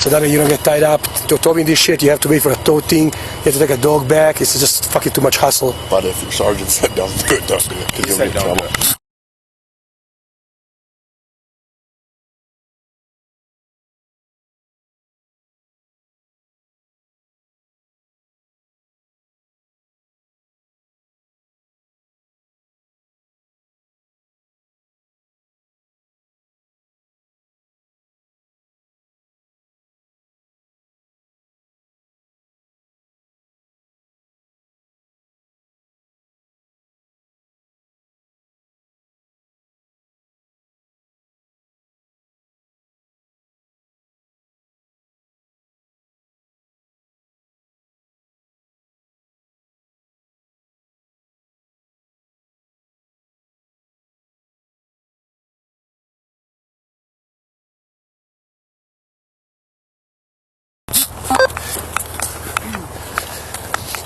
so that way you don't get tied up. To towing this shit, you have to wait for a tow thing. You have to take a dog back. It's just fucking too much hustle. But if your sergeant said don't do it, don't do it, because you'll get in trouble.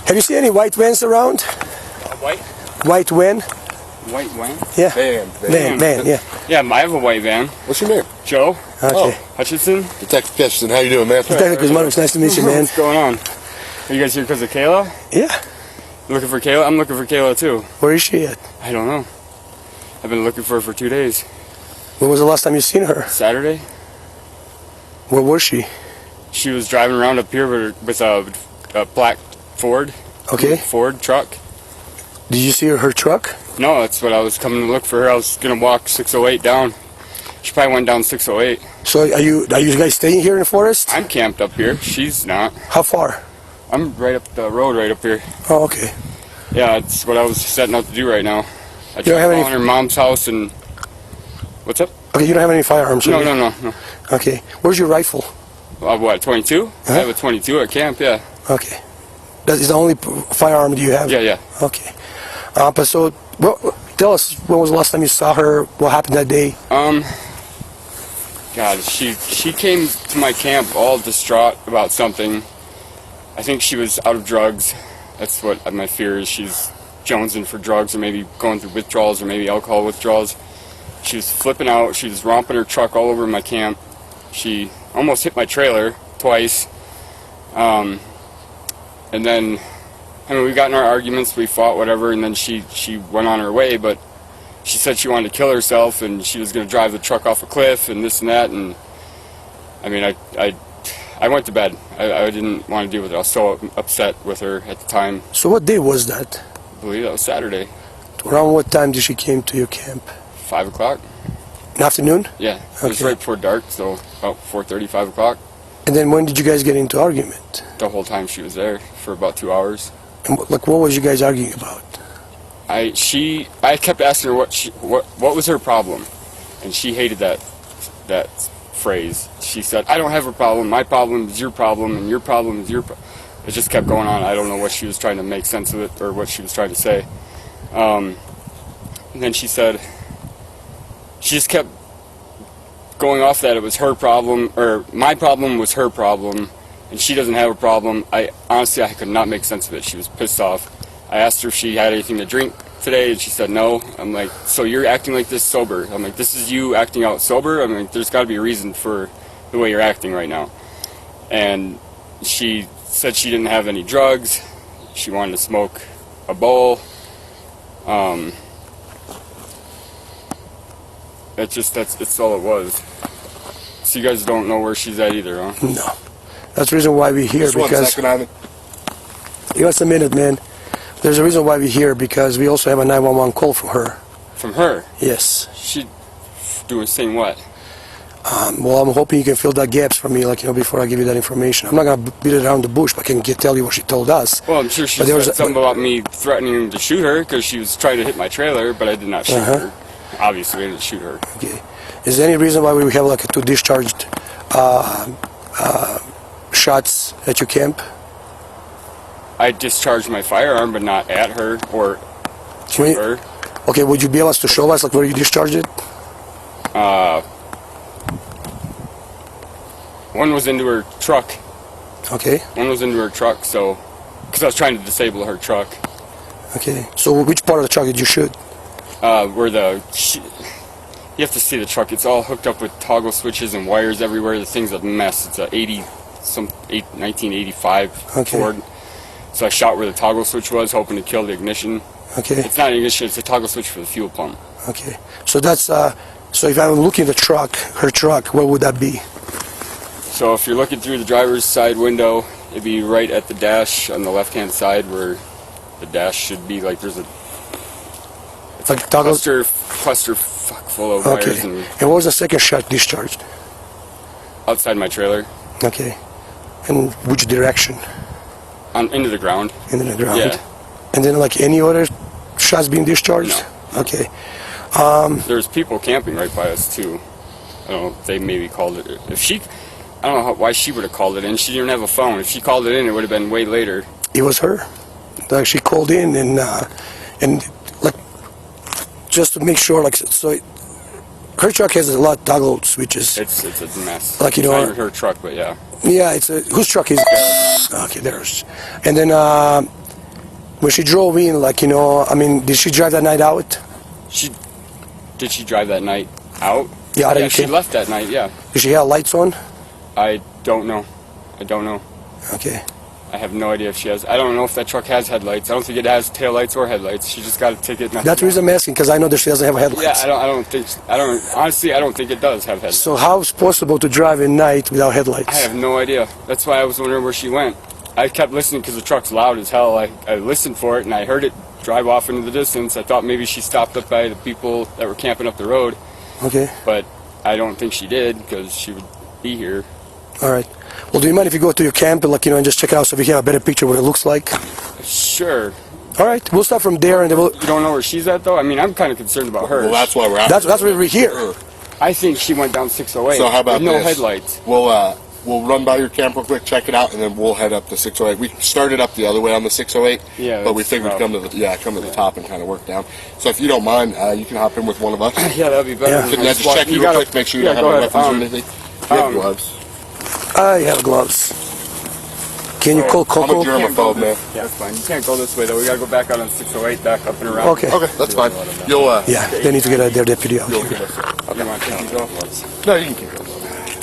Have you seen any white vans around? White? White van? White van? Yeah. Van, yeah. Yeah, I have a white van. What's your name? Joe. Okay. Oh. Hutchinson. Detective Hutchinson, how you doing, man? Detective Kuzmanovich, nice to meet you, man. What's going on? Are you guys here because of Kayla? Yeah. You looking for Kayla? I'm looking for Kayla too. Where is she at? I don't know. I've been looking for her for 2 days. When was the last time you seen her? Saturday. Where was she? She was driving around up here with a black Ford. Okay. Ford truck. Did you see her truck? No, that's what I was coming to look for her. I was gonna walk 608 down. She probably went down 608. So are you guys staying here in the forest? I'm camped up here. She's not. How far? I'm right up the road right up here. Oh, okay. Yeah, it's what I was setting out to do right now. I don't have any- her mom's house and... What's up? Okay, you don't have any firearms? No, right? no. Okay. Where's your rifle? What, 22? I have a 22 at camp, yeah. Okay. That is the only firearm you have? Yeah. Okay. But so, tell us, when was the last time you saw her? What happened that day? God, she came to my camp all distraught about something. I think she was out of drugs. That's what my fear is. She's jonesing for drugs, or maybe going through withdrawals, or maybe alcohol withdrawals. She was flipping out. She was romping her truck all over my camp. She almost hit my trailer twice. And then, I mean, we got in our arguments, we fought, whatever, and then she went on her way, but she said she wanted to kill herself, and she was going to drive the truck off a cliff, and this and that, and, I mean, I went to bed. I didn't want to deal with it. I was so upset with her at the time. So what day was that? I believe that was Saturday. Around what time did she came to your camp? 5 o'clock. In the afternoon? Yeah, it was right before dark, so about 4:30, 5 o'clock. And then when did you guys get into argument? The whole time she was there, for about 2 hours. And what was you guys arguing about? I kept asking her what was her problem, and she hated that phrase. She said, "I don't have a problem. My problem is your problem, and your problem is your problem." It just kept going on. I don't know what she was trying to make sense of it, or what she was trying to say. And then she said, she just kept going off that it was her problem, or my problem was her problem, and she doesn't have a problem. Honestly, I could not make sense of it. She was pissed off. I asked her if she had anything to drink today, and she said no. I'm like, so you're acting like this sober? I'm like, this is you acting out sober? I mean, there's got to be a reason for the way you're acting right now. And she said she didn't have any drugs. She wanted to smoke a bowl. That's all it was. So you guys don't know where she's at either, huh? No. That's the reason why we're here. Just one second, Ivan. Give us a minute, man. There's a reason why we're here, because we also have a 911 call from her. From her? Yes. She saying what? Well, I'm hoping you can fill that gaps for me, before I give you that information. I'm not going to beat it around the bush, but I can tell you what she told us. Well, I'm sure she said something about me threatening to shoot her because she was trying to hit my trailer, but I did not shoot her. Obviously, I didn't shoot her. Okay. Is there any reason why we have two discharged shots at your camp? I discharged my firearm, but not at her or to her. Okay, would you be able to show us where you discharged it? One was into her truck. Okay. One was into her truck, because I was trying to disable her truck. Okay. So which part of the truck did you shoot? Where You have to see the truck. It's all hooked up with toggle switches and wires everywhere. The thing's a mess. It's a 1985 Ford. So I shot where the toggle switch was, hoping to kill the ignition. Okay. It's not an ignition. It's a toggle switch for the fuel pump. Okay. So that's so if I'm looking at the truck, her truck, what would that be? So if you're looking through the driver's side window, it'd be right at the dash on the left-hand side where the dash should be. Like there's a Like toggle. cluster full of wires and what was the second shot discharged? outside my trailer. Okay. And which direction? Into the ground. Into the ground. Yeah. And then like any other shots being discharged? No. Okay. There's people camping right by us too. I don't know if they maybe called it. I don't know why she would have called it in. She didn't have a phone. If she called it in, it would have been way later. It was her. Like she called in and like just to make sure, like so. Her truck has a lot of toggle switches. It's a mess. Like, you it's know, not even her truck, but yeah. Yeah, it's a whose truck is it? Okay, there's. And then when she drove in, like, you know, I mean, did she drive that night out? Did she drive that night out? Yeah, she left that night. Yeah. Did she have lights on? I don't know. Okay. I have no idea if she has. I don't know if that truck has headlights. I don't think it has taillights or headlights. She just got a ticket. That's the reason I'm asking, because I know that she doesn't have headlights. Yeah, honestly, I don't think it does have headlights. So how is it possible to drive at night without headlights? I have no idea. That's why I was wondering where she went. I kept listening because the truck's loud as hell. I listened for it and I heard it drive off into the distance. I thought maybe she stopped up by the people that were camping up the road. Okay. But I don't think she did because she would be here. All right. Well, do you mind if you go to your camp and, like, you know, and just check it out so we can have a better picture of what it looks like? Sure. All right. We'll start from there and then we'll... You don't know where she's at, though? I mean, I'm kind of concerned about her. Well, that's why we're out. That's why we're here. I think she went down 608. So how about with no this? headlights. We'll run by your camp real quick, check it out, and then we'll head up the 608. We started up the other way on the 608, Yeah, but we that's figured rough. come to the top and kind of work down. So if you don't mind, you can hop in with one of us. Yeah, that'd be better. Yeah. than Can I just check you real quick, make sure you don't have any weapons or anything? You have gloves. I have gloves. Can you call I'm a Coco? germaphobe, man. Yeah, that's fine. You can't go this way, though. We gotta go back out on 608, back up and around. Okay. Okay, that's fine. You'll, Yeah, they need to get their deputy out you'll here. give us a... You want to take these off? No, you can keep it.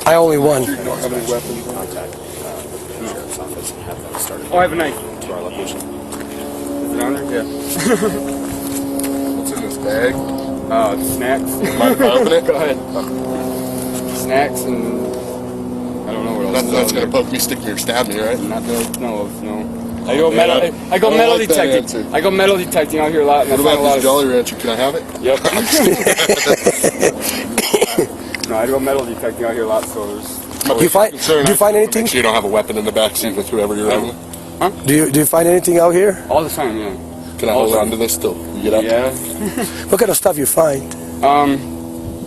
I only won. Oh, I have a knife. Is it on there? Yeah. What's in this bag? Snacks. Mind if I open it? Go ahead. Snacks and I don't know what else. Nothing that's going to poke me, stick me, or stab me, right? Not that I know of, no. I Oh, go man, metal. I go I don't metal like that detecting. answer. I go metal detecting out here a lot, and What I find a about lot this of. Jolly Rancher? Can I have it? Yep. No, I go metal detecting out here a lot, so there's. Do you find anything? Make sure you don't have a weapon in the back seat with whoever you're riding with. Huh? Do you find anything out here? All the time, yeah. Can I hold on to this till you get up? Yeah. What kind of stuff you find?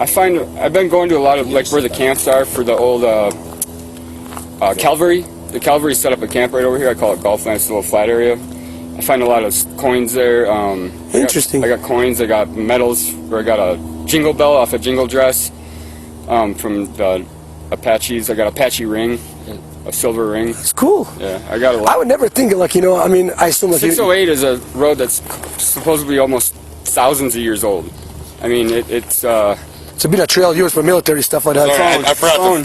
I've been going to a lot of like where the camps are for the old Calvary. The Calvary set up a camp right over here. I call it Golf Land. It's a little flat area. I find a lot of coins there. Interesting. I got coins. I got medals. Where I got a jingle bell off a jingle dress from the Apaches. I got an Apache ring, a silver ring. It's cool. Yeah, I got a lot. I would never think, like, you know, I mean, I assume like 608 is a road that's supposedly almost thousands of years old. I mean, it's been a trail used for military stuff like that. Sorry, I forgot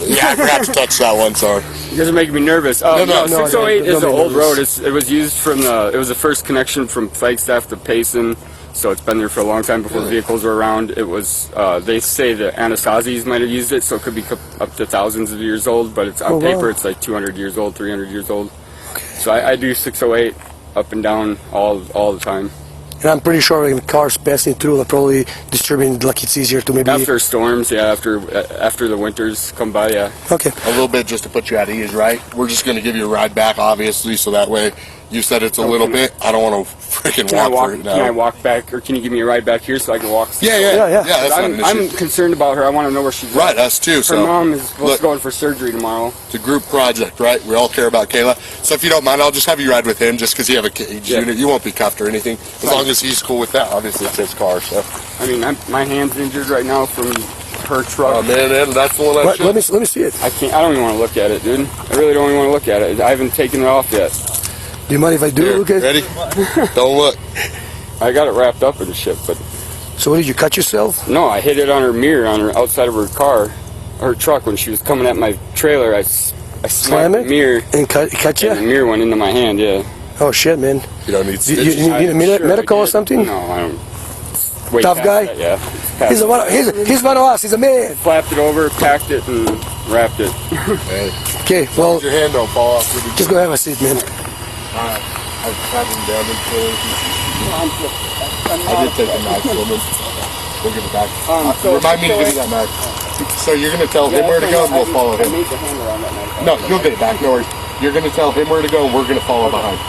to touch that one, sorry. You guys are making me nervous. No, 608 don't is an be old nervous. road. It was used from it was the first connection from Flagstaff to Payson, so it's been there for a long time before vehicles were around. It was, they say the Anasazis might have used it, so it could be up to thousands of years old, but it's on paper, it's like 200 years old, 300 years old. So I do 608 up and down all the time. And I'm pretty sure if cars passing through, they're probably disturbing, like it's easier to maybe... After storms, yeah, after the winters come by, yeah. Okay. A little bit just to put you at ease, right? We're just going to give you a ride back, obviously, so that way you said it's a little bit. I don't want to freaking walk for it now. Can I walk back, or can you give me a ride back here so I can walk? Yeah, that's not an issue. I'm concerned about her. I want to know where she's at. Right, us too. Her So mom is supposed to go in for surgery tomorrow. It's a group project, right? We all care about Kayla. So if you don't mind, I'll just have you ride with him just because you have a cage unit. You won't be cuffed or anything. As long as he's cool with that. Obviously, it's his car, so. I mean, my hand's injured right now from her truck. Oh, man, that's the one I Let me see it. I don't even want to look at it, dude. I really don't even want to look at it. I haven't taken it off yet. Do you mind if I do Here, look at it? ready? Don't look. I got it wrapped up and shit, but So what, did you cut yourself? No, I hit it on her mirror on her outside of her car, her truck, when she was coming at my trailer. I slammed the mirror and cut you? and the mirror went into my hand. Yeah. Oh shit, man. You don't need You stitches. need a medical or something? No, I don't. Way Tough past guy? that, yeah. He's one of us. He's a man. Flapped it over, packed it, and wrapped it. Hey, Okay, well, your hand don't fall off. just go have a seat, man. I've had him down in I did take a knife from him. We'll give it back. Remind me to give you that knife. So you're going to tell him where to go and we'll follow him. I made the handle on that knife. No, you'll get it back. No worries. You're going to tell him where to go and we're going to follow behind.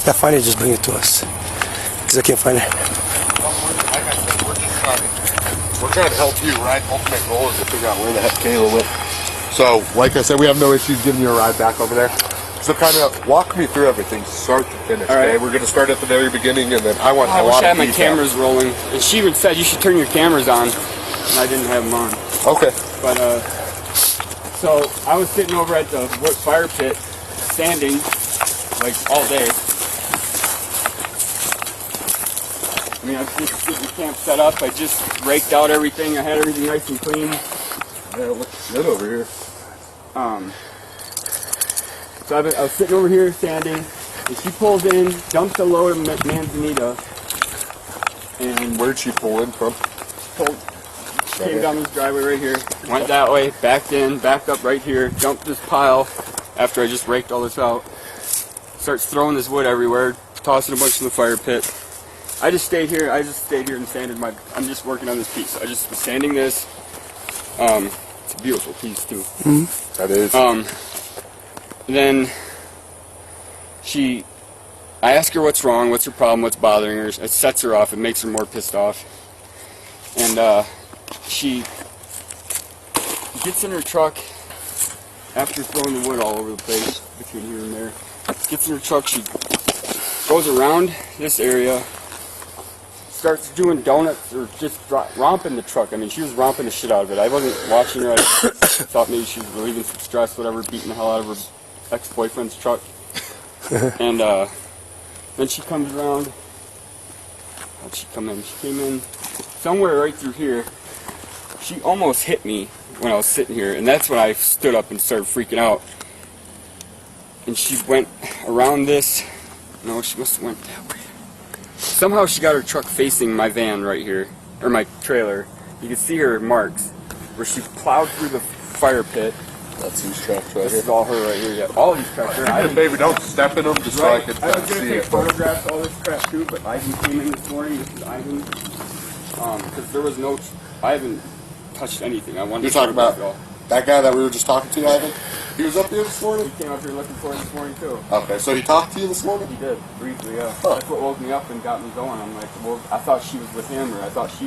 Yeah, find it, just bring it to us. Because I can't find it. Like I said, we're trying to help you, right? Ultimate goal is to figure out where the heck Kayla went. So, like I said, we have no issues giving you a ride back over there. So kind of walk me through everything, start to finish. All right. Okay? We're going to start at the very beginning, and then I want I a wish lot I of had my detail. cameras rolling. And she even said you should turn your cameras on, and I didn't have them on. Okay. But so I was sitting over at the wood fire pit, standing like all day. I mean, I was just getting the camp set up. I just raked out everything. I had everything nice and clean. Yeah, it looks good over here. So I was sitting over here standing, and she pulls in, dumps a load of manzanita, and Where'd she pull in from? came down this driveway right here, went that way, backed in, backed up right here, dumped this pile after I just raked all this out. Starts throwing this wood everywhere, tossing a bunch in the fire pit. I just stayed here and sanded I'm just working on this piece. I just was sanding this. It's a beautiful piece too. Mm-hmm. That is. Then I ask her what's wrong, what's her problem, what's bothering her. It sets her off, it makes her more pissed off. And she gets in her truck after throwing the wood all over the place, between here and there. Gets in her truck, she goes around this area, starts doing donuts or just romping the truck. I mean, she was romping the shit out of it. I wasn't watching her. I thought maybe she was relieving some stress, whatever, beating the hell out of her ex-boyfriend's truck. And then she comes around. How'd she come in? She came in somewhere right through here. She almost hit me when I was sitting here, and that's when I stood up and started freaking out. And she went around this. No, she must have went that way. Somehow she got her truck facing my van right here, or my trailer. You can see her marks where she plowed through the fire pit. That's these tracks right This here. is all her right here. Yeah, all these tracks. Baby, don't step in them just so I Right. can I was gonna see take it. photographs of all this crap too, but Ivan came in this morning. This is Ivan. Because there was no, I haven't touched anything. I wanted You're to talking about go. that guy that we were just talking to, Ivan? He was up here this morning? He came up here looking for it this morning too. Okay, so he talked to you this morning? He did, briefly, yeah. Huh. That's what woke me up and got me going. I'm like, well, I thought she was with him, or I thought he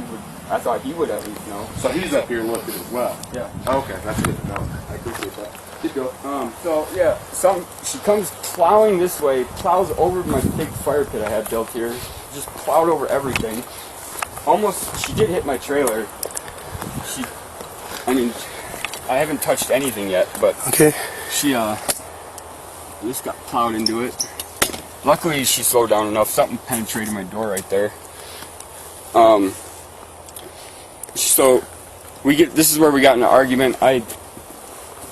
would at least know. So he's up here looking as well? Yeah. Okay, that's good to know. I appreciate that. Keep going. So yeah, she comes plowing this way, plows over my big fire pit I had built here, just plowed over everything. She did hit my trailer. I haven't touched anything yet, but Okay. she just got plowed into it. Luckily, she slowed down enough. Something penetrated my door right there. So this is where we got in an argument.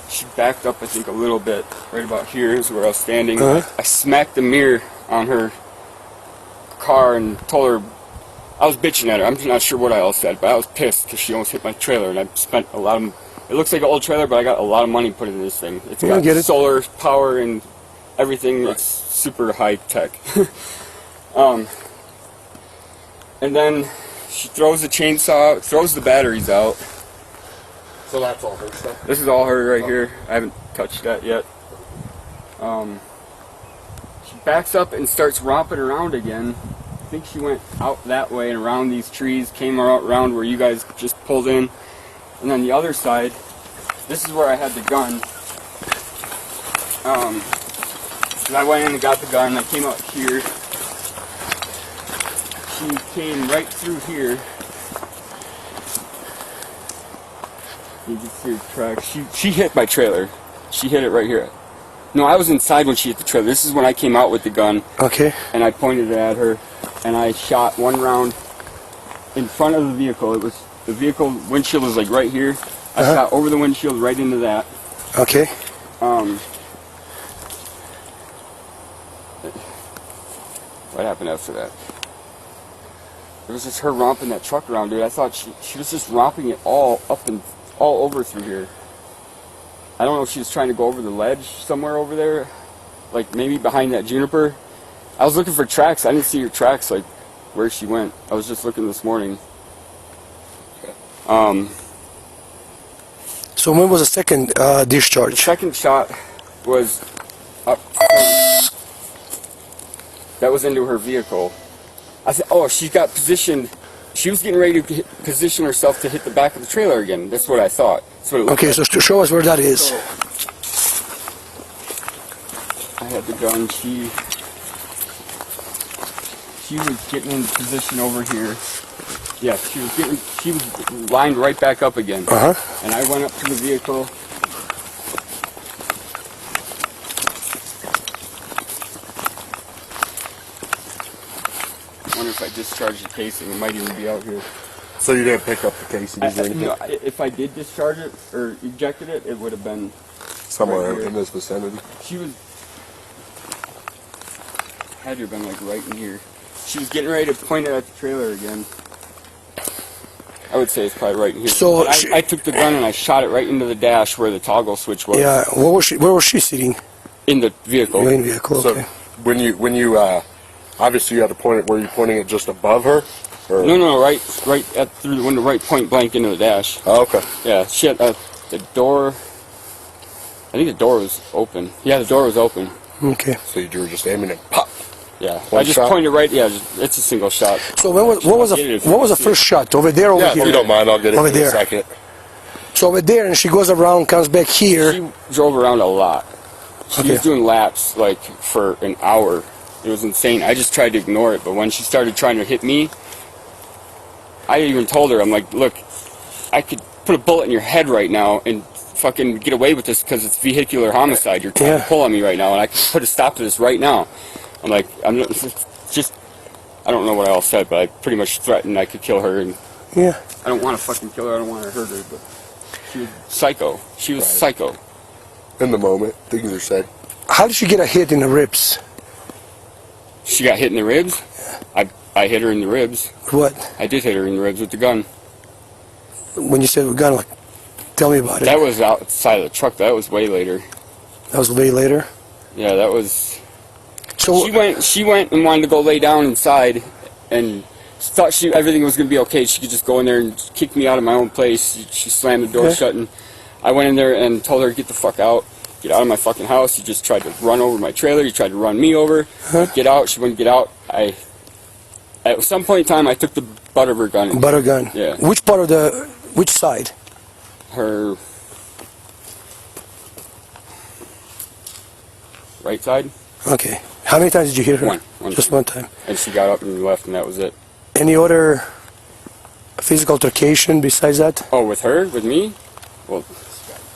She backed up, I think, a little bit. Right about here is where I was standing. Uh-huh. I smacked the mirror on her car and told her, I was bitching at her. I'm not sure what I else said, but I was pissed because she almost hit my trailer, and I spent a lot of. It looks like an old trailer, but I got a lot of money put into this thing. It's got solar power and everything. It's super high tech. And then she throws the chainsaw, throws the batteries out. So that's all her stuff. This is all her right here. I haven't touched that yet. She backs up and starts romping around again. I think she went out that way and around these trees, came around where you guys just pulled in. And then the other side, this is where I had the gun. So I went in and got the gun. I came out here. She came right through here. You can see her tracks. She hit my trailer. She hit it right here. No, I was inside when she hit the trailer. This is when I came out with the gun. Okay. And I pointed it at her, and I shot one round in front of the vehicle. It was the vehicle windshield was like right here. I shot over the windshield right into that. Okay. What happened after that? It was just her romping that truck around, dude. I thought she was just romping it all up and all over through here. I don't know if she was trying to go over the ledge somewhere over there, like maybe behind that juniper. I was looking for tracks. I didn't see her tracks, like where she went. I was just looking this morning. So when was the second discharge? The second shot was up. That was into her vehicle. I said, oh, she got positioned. She was getting ready to position herself to hit the back of the trailer again. That's what I thought. That's what it looked like. So to show us where that is. I had the gun. She was getting in position over here. Yeah, she was lined right back up again. And I went up to the vehicle. I wonder if I discharged the casing. It might even be out here. So you didn't pick up the casings or anything? You know, if I did discharge it or ejected it, it would have been somewhere right in this vicinity. She was had to have been like right in here. She was getting ready to point it at the trailer again. I would say it's probably right in here. So I took the gun and I shot it right into the dash where the toggle switch was. Yeah. Where was she sitting? In the vehicle. In the vehicle. So Okay. when you obviously you had to point it. Were you pointing it just above her? Or? No, right at through the window, right point blank into the dash. Oh, okay. Yeah, she had the door. I think the door was open. Yeah, the door was open. Okay. So you were just aiming it, pop. Yeah, One I just shot? pointed right. Yeah, it's a single shot. So what was the first shot? Over there, over Yeah, here? if you don't mind, I'll get it Over in there. a second. So over there, and she goes around, comes back here. She drove around a lot. She was doing laps like for an hour. It was insane. I just tried to ignore it, but when she started trying to hit me, I even told her, I'm like, look, I could put a bullet in your head right now and fucking get away with this because it's vehicular homicide. You're trying to pull on me right now, and I can put a stop to this right now. I'm like, I'm just, I don't know what I all said, but I pretty much threatened I could kill her, and Yeah. I don't want to fucking kill her. I don't want to hurt her, but she was psycho. She was psycho. In the moment, things are said. How did she get a hit in the ribs? She got hit in the ribs. I hit her in the ribs. What? I did hit her in the ribs with the gun. When you said we're gonna, like, tell me about it. That was outside of the truck. That was way later. That was way later. Yeah, that was. So She went and wanted to go lay down inside, and thought everything was gonna be okay. She could just go in there and kick me out of my own place. She slammed the door shut, and I went in there and told her to get the fuck out. Get out of my fucking house. You just tried to run over my trailer. You tried to run me over. Get out. She wouldn't get out. At some point in time, I took the butt of her gun. butter gun. Yeah. Which side? Her right side. Okay. How many times did you hit her? One. Just one time. And she got up and left, and that was it. Any other physical altercation besides that? Oh, with her? With me? Well,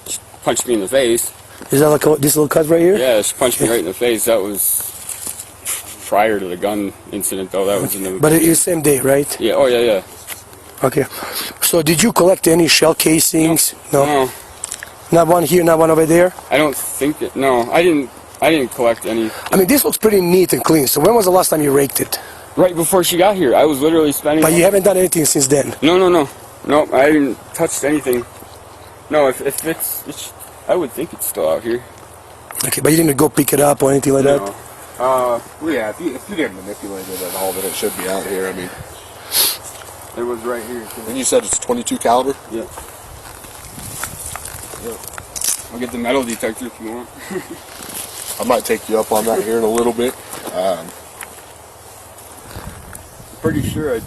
she punched me in the face. Is that like this little cut right here? Yeah, she punched me right in the face. That was prior to the gun incident, though. That was in the... But it is same day, right? Yeah, oh, yeah. Okay. So did you collect any shell casings? No. Not one here, not one over there? I don't think that... No, I didn't collect any. I mean, this looks pretty neat and clean. So when was the last time you raked it? Right before she got here. I was literally spending... But you haven't done anything since then? No, I haven't touched anything. No, if it's... I would think it's still out here. Okay, but you didn't go pick it up or anything like that? Well, yeah, if you didn't manipulate it at all, then it should be out here. I mean, it was right here. Too. And you said it's 22 caliber? Yeah. I'll get the metal detector if you want. I might take you up on that here in a little bit. Pretty sure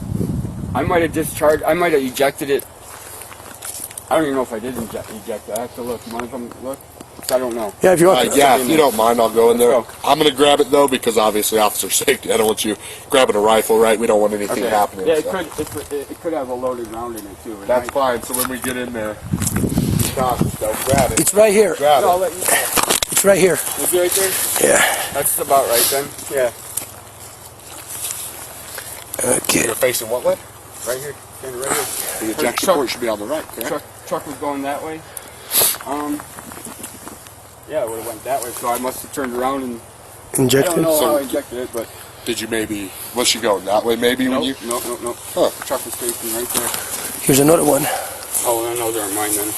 I might have discharged. I might have ejected it. I don't even know if I did eject it. I have to look. You mind if I look? I don't know. Yeah, if you want to. Yeah, if you don't mind, I'll go in there. Go. I'm going to grab it, though, because obviously officer safety. I don't want you grabbing a rifle, right? We don't want anything happening. Yeah, so. it could have a loaded round in it, too. That's fine. So when we get in there, don't grab it. It's right here. Grab I'll it. let you know. It's right here. Is it right there? Yeah. That's about right, then. Yeah. Okay. You're facing what way? Right here. Standing right here. The ejection port should be on the right, correct? Truck was going that way. Yeah, it would have went that way, so I must have turned around and... Inject I don't it? know how I injected it, but... Did you maybe... Was she going that way maybe when you... No. Huh. The truck was facing right there. Here's another one. Oh, then those aren't mine then.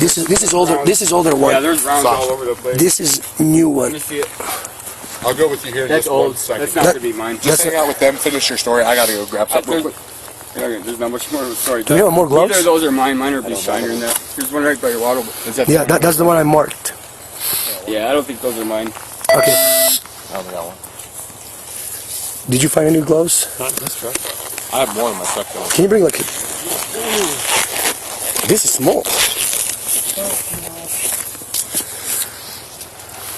This is older. This is older one. Yeah, there's rounds all over the place. This is new Let one. me see it. I'll go with you here in That's just old. 1 second. That's not going to be mine. Just hang out with them, finish your story. I got to go grab something real quick. There's not much more of a story. Do you have more gloves? Neither of those are mine. Mine are be shinier than that. Here's one right by your water. Is that Yeah, that's the one I marked. Yeah, I don't think those are mine. Okay. I only got one. Did you find any gloves? Not in this truck. I have more in my truck though. Can you bring like... This is small.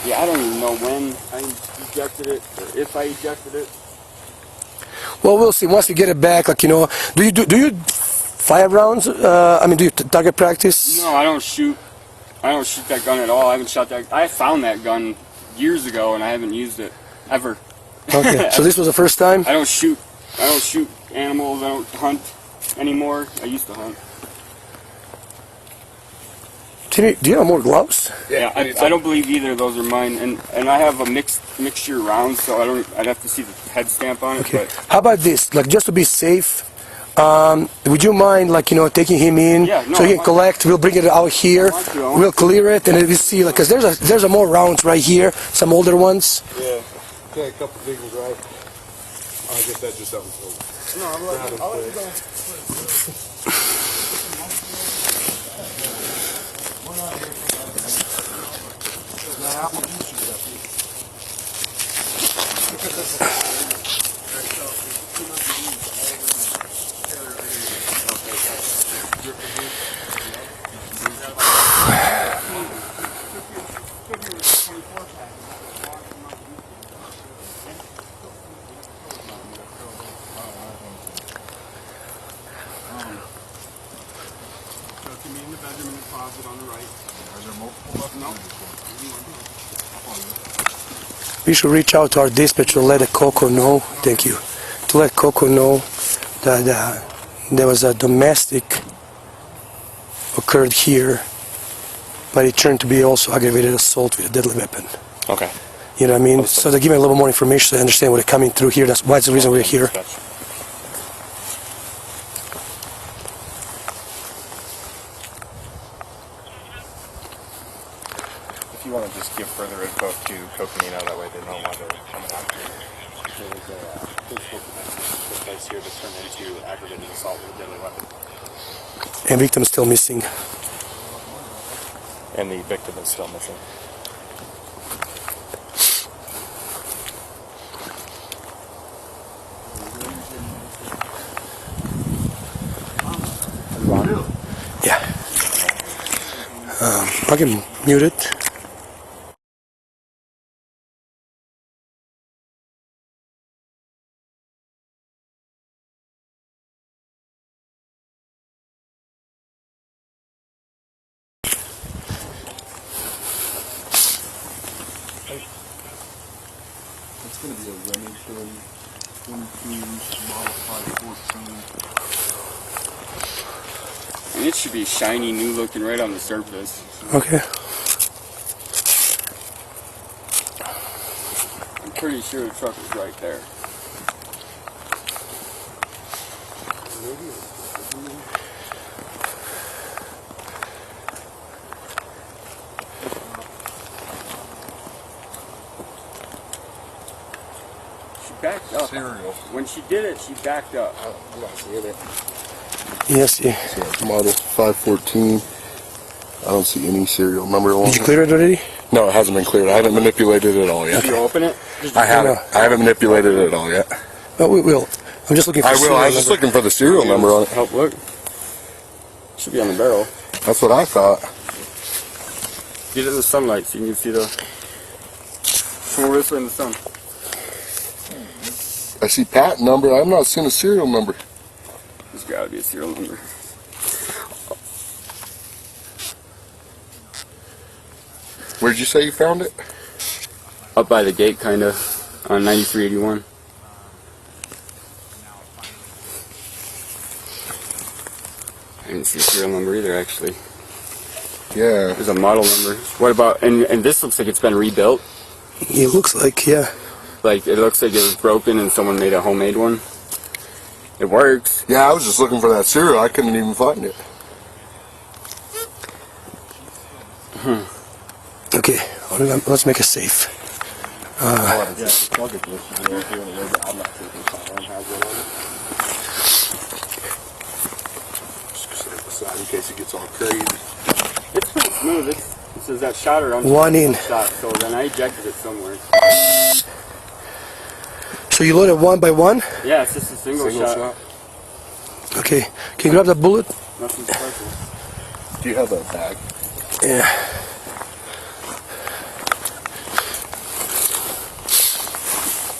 Yeah, I don't even know when I ejected it or if I ejected it. Well, we'll see. Once we get it back, like, you know, do you fire rounds? I mean, do you target practice? No, I don't shoot. I don't shoot that gun at all. I haven't shot that. I found that gun years ago and I haven't used it ever. Okay, so this was the first time? I don't shoot. I don't shoot animals. I don't hunt anymore. I used to hunt. Timmy, do you have more gloves? Yeah, I don't believe either of those are mine, and I have a mixture round, so I'd have to see the head stamp on it. Okay. But How about this? Like, just to be safe, would you mind, like, you know, taking him in Yeah, no, so he I can want collect? We'll bring it out here. I want We'll clear it, and then we'll see, like, because there's a more rounds right here, some older ones. Yeah. Okay, a couple big ones, right? I guess that just doesn't go. no, I'll let you go. We should reach out to our dispatcher to let the Coco know. Thank you. To let Coco know that there was a domestic occurred here, but it turned to be also aggravated assault with a deadly weapon. Okay. You know what I mean? So they give me a little more information so I understand what they're coming through here. That's the reason we're here. If you want to just give further info to Coconino, that way they know why they're coming out here. There was a physical took place here that turned into aggravated assault with a deadly weapon. And victim still missing. And the victim is still missing. Yeah. I can mute it. It's going to be a Remington 22 modified 14. And it should be shiny, new looking right on the surface. Okay. I'm pretty sure the truck is right there. She backed up. Cereal. When she did it, she backed up. I'm not seeing it. Yes, yeah. So it's model 514. I don't see any serial number on Did you it. clear it already? No, it hasn't been cleared. I haven't manipulated it at all yet. Did you open it? I haven't. I haven't manipulated it at all yet. Oh, we will. I'm just looking for I will. I was just looking for the serial number on it. Help look. Should be on the barrel. That's what I thought. Get it in the sunlight so you can see the. Come over this way in the sun. I see patent number. I'm not seeing a serial number. There's gotta be a serial number. Where'd you say you found it? Up by the gate, kinda. On 9381. I didn't see a serial number either, actually. Yeah. There's a model number. What about, and this looks like it's been rebuilt. It looks like, yeah. Like, it looks like it was broken and someone made a homemade one. It works. Yeah, I was just looking for that serial. I couldn't even find it. Okay, let's make it safe. In case it gets all crazy. It's pretty smooth. It says that shot around. One in. Shot, so then I ejected it somewhere. So you load it one by one? Yeah, it's just a single shot. Okay. Can you grab that bullet? Nothing special. Do you have a bag? Yeah.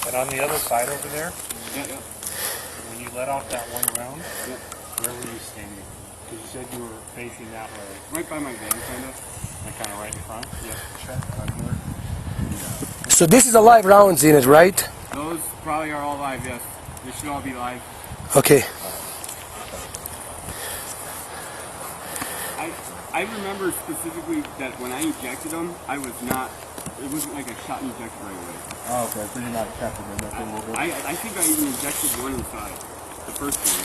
And on the other side over there, when you let off that one round, where were you standing? Because you said you were facing that way. Right by my van, kind of. Like kind of right in front? Yeah. So this is a live rounds in it, right? Those probably are all live, yes. They should all be live. Okay. I remember specifically that when I ejected them, I was not, it wasn't like I shot and ejected right away. Oh, okay. So you're not catching them up a little bit. I think I even ejected one inside, the first one.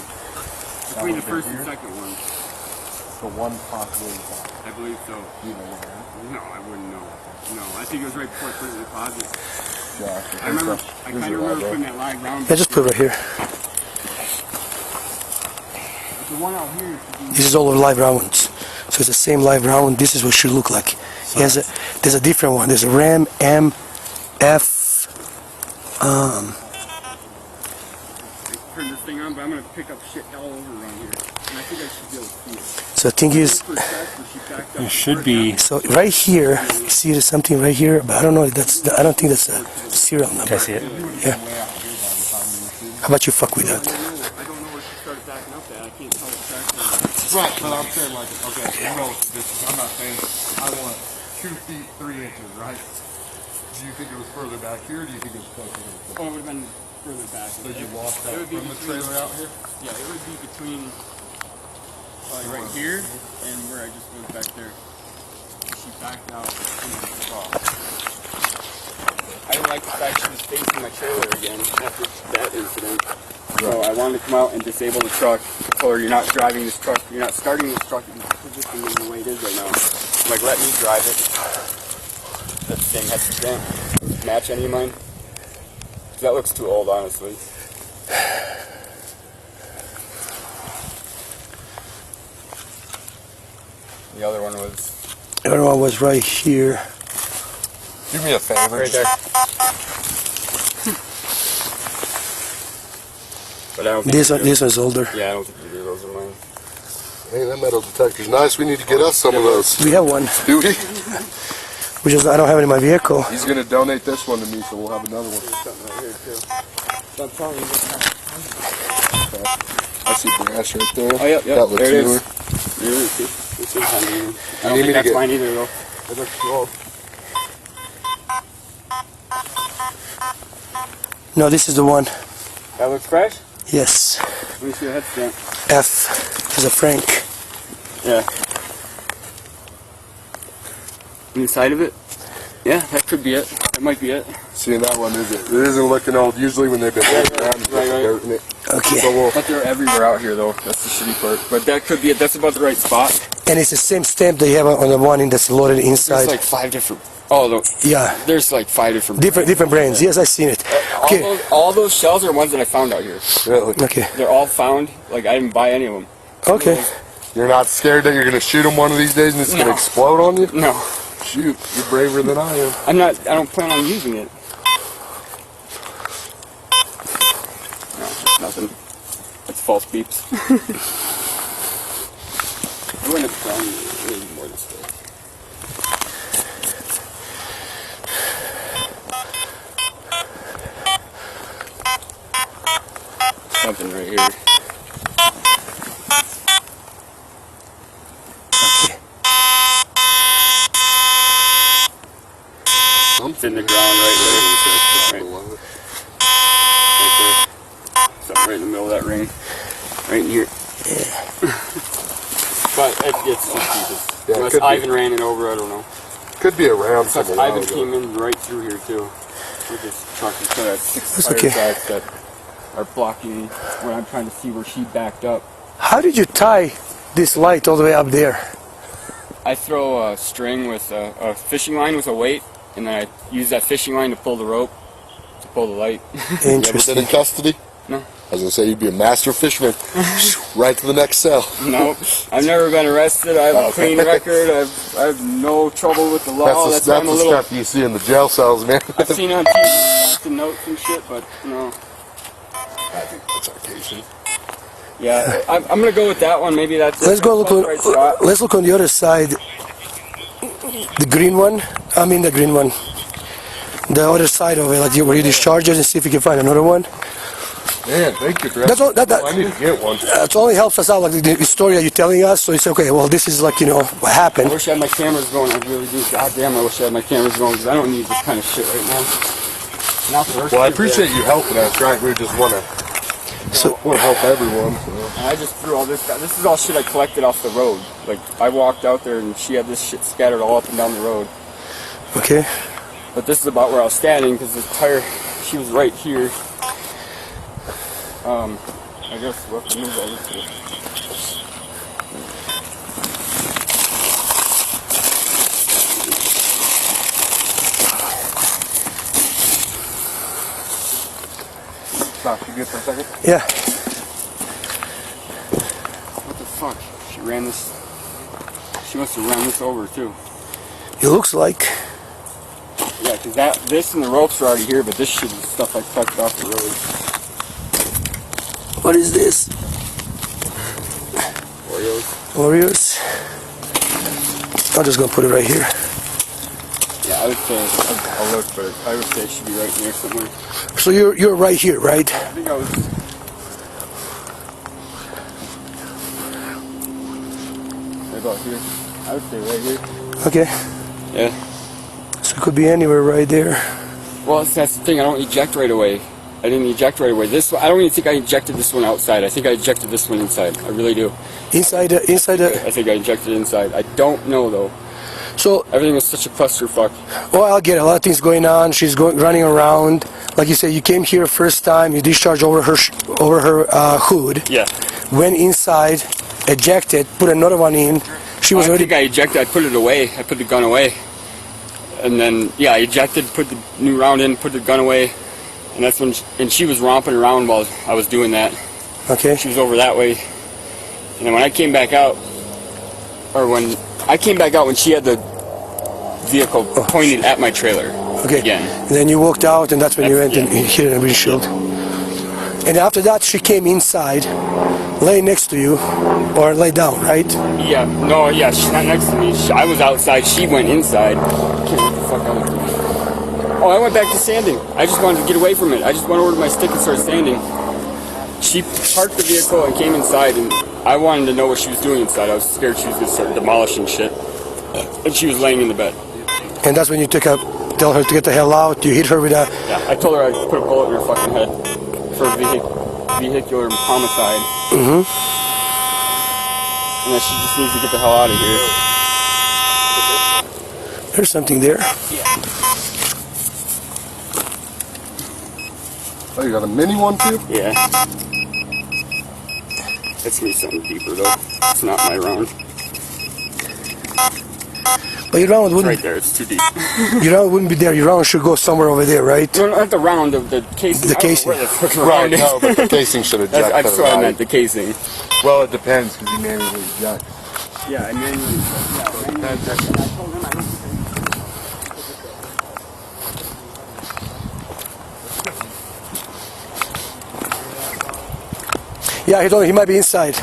Between the first and second one. The one possibly inside. I believe so. You know where? No, I wouldn't know. No, I think it was right before I put it in the closet. Yeah. I remember, I kind of remember putting that live round. Yeah, just put it right here. The one out here. This is all the live rounds. So it's the same live round. This is what it should look like. There's a different one. There's a RAM, M, F. Turn this thing on, but I'm gonna pick up shit all over around here, and I think I should be able to see it. So the thing is, It should be. so right here, you see there's something right here, but I don't know if that's, I don't think that's a serial number. Can I see it? Yeah. How about you fuck with that? I don't know where she started backing up at. I can't tell exactly. Right, but I'm saying like, okay, you know what this is. I'm not saying I want 2 feet 3 inches, right? Do you think it was further back here, or do you think it was closer to the front? Oh, it would have been further back. So you walked It out would be from the between- trailer out here? Yeah, it would be between right here and where I just was back there. She backed out into the car. I didn't like the fact she was facing my trailer again after that incident. So I wanted to come out and disable the truck. I told her, you're not driving this truck, you're not starting this truck in the position in the way it is right now. Like, let me drive it. That thing has to stand. Match any of mine? 'Cause that looks too old, honestly. The other one was The other one was right here. Do me a favor. right there. But I don't think This one's older. Yeah, I don't think either of those are mine. Hey, that metal detector's nice. We need to get us some of those. We have one. Do we? Which is, I don't have it in my vehicle. He's gonna donate this one to me, so we'll have another one. Something right here too. So I'm telling you I see brass right there. Oh, yep, That looks there it newer. is. There it is. This is mine. I don't need think me to that's get- mine either though. It looks too old. No, this is the one. That looks fresh? Yes. Let me see the head stamp. F is a Frank. Yeah. Inside of it? Yeah, that could be it. That might be it. See, that one is it. It isn't looking old. Usually when they've been holding around, it's right. dirt in it. Okay. So But they're everywhere out here, though. That's the shitty part. But that could be it. That's about the right spot. And it's the same stamp that you have on the one that's loaded inside. There's like 5 different. Oh, yeah. There's like 5 different. Different brands. Yes, I've seen it. Okay. All those shells are ones that I found out here. really, Okay. They're all found. Like I didn't buy any of them. Okay. you're not scared that you're gonna shoot them one of these days and it's gonna No. explode on you? No, Shoot, you're braver than I am. I'm not. I don't plan on using it. No, it's nothing. It's false beeps. I wouldn't have found any more this way. Something right here. It's in the ground right there. Right there. Something right in the middle of that ring. Right in here. But it's just Jesus. Yeah, Unless could be. Ivan ran it over, I don't know. Could be around Except somewhere. Ivan came in right through here too. With this truck. He's got 6 That's fire okay. tracks that are blocking when I'm trying to see where she backed up. How did you tie this light all the way up there? I throw a string with a fishing line with a weight, and then I use that fishing line to pull the rope, to pull the light. You ever been Interesting. in custody? No. I was gonna say you'd be a master fisherman. Right to the next cell. Nope. I've never been arrested. I have a clean record. I have no trouble with the law. That's why I'm a the little. stuff you see in the jail cells, man. I've seen on TV the notes and shit, but no. I think that's our case. Yeah, I'm gonna go with that one. Maybe that's. Let's go look that's the right shot. on. Let's look on the other side. The green one. I mean the green one. The other side of it, like where you discharge it, and see if we can find another one. Man, thank you for that. That's all. That I need to get one. it only helps us out, like the story that you're telling us. So it's okay. Well, this is like what I happened. wish I had my cameras going. I really do. God damn, I wish I had my cameras going because I don't need this kind of shit right now. Not the worst Well, I shit appreciate there. you helping us, right? We just want to help everyone. So. And I just threw all this. This is all shit I collected off the road. Like I walked out there and she had this shit scattered all up and down the road. Okay. But this is about where I was standing because the tire. She was right here. I guess we'll have to move all this here. Stop, you good for a second? Yeah. What the fuck? She ran this. She must have ran this over too. It looks like. Yeah, because this and the ropes are already here, but this shit is stuff I collected off the road. What is this? Oreos. I'm just gonna put it right here. Yeah, I would say I'll look, but I would say it should be right near somewhere. So you're right here, right? I think I was. Right about here. I would say right here. Okay. Yeah. So it could be anywhere right there. Well, that's the thing. I don't eject right away. I didn't eject right away. This one, I don't even think I ejected this one outside. I think I ejected this one inside. I really do. Inside the. I think I ejected it inside. I don't know though. So, Everything was such a clusterfuck. well, I'll get it. A lot of things going on. She's running around. Like you said, you came here first time. You discharged over her hood. Yeah. Went inside, ejected, put another one in. She was I already. think I ejected. I put it away. I put the gun away. And then, yeah, I ejected, put the new round in, put the gun away. And that's when, she was romping around while I was doing that. Okay. She was over that way. And then when I came back out, when she had the vehicle pointed at my trailer. Okay. Again. And then you walked out, and that's when you went and Yeah. hit the windshield. And after that, she came inside, lay next to you, or lay down, right? Yeah, no, yeah, she's not next to me. I was outside, she went inside. I can't what the fuck I was doing. Oh, I went back to standing. I just wanted to get away from it. I just went over to my stick and started standing. She parked the vehicle and came inside, and I wanted to know what she was doing inside. I was scared she was going to start demolishing shit. And she was laying in the bed. And that's when you tell her to get the hell out. You hit her with a. Yeah, I told her I'd put a bullet in her fucking head for vehicular homicide. Mm-hmm. And that she just needs to get the hell out of here. There's something there. Oh, you got a mini one too? Yeah. It's gonna be something deeper though. It's not my round. But your round It's wouldn't. right there. It's too deep. Your round wouldn't be there. Your round should go somewhere over there, right? No, not the round of the casing. The I don't know casing. where the fucking Right, round is. no, but the casing should eject. That's what I meant. The casing. Well, it depends because you manually eject. Yeah, I manually. Yeah, manually. I told him I don't think Yeah, he might be inside.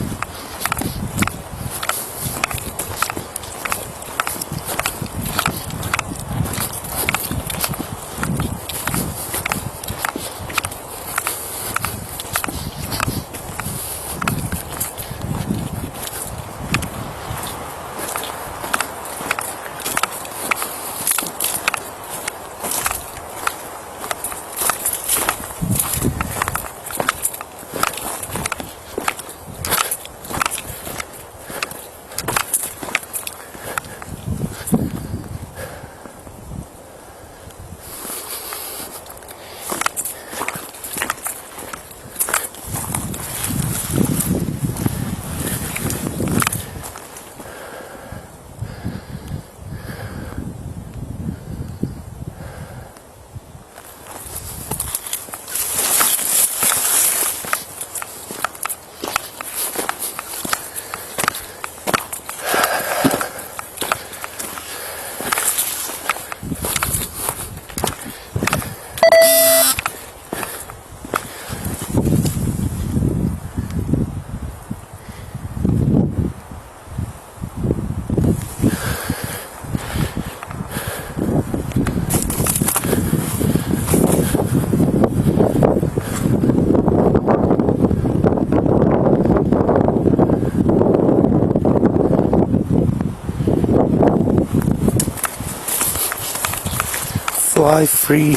Fly free.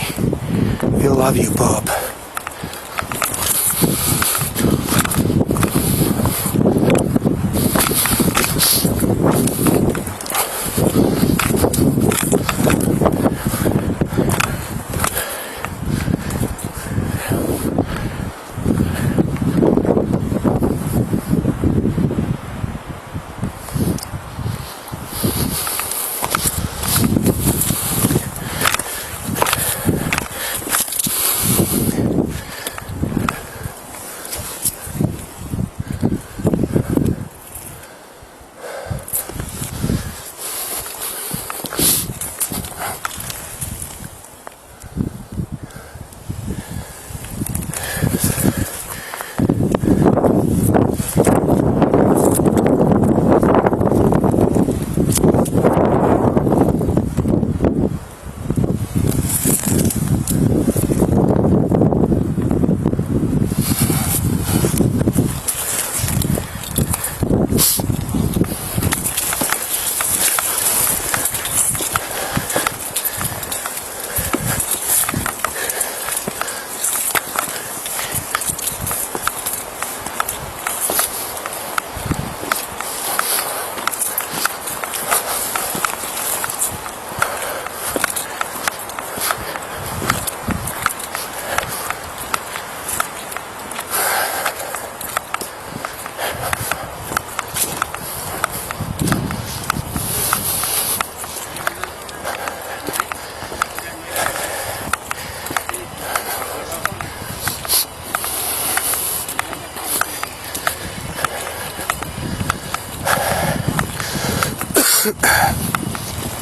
We love you, Bob.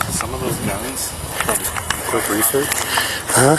Some of those guns from quick research. Huh?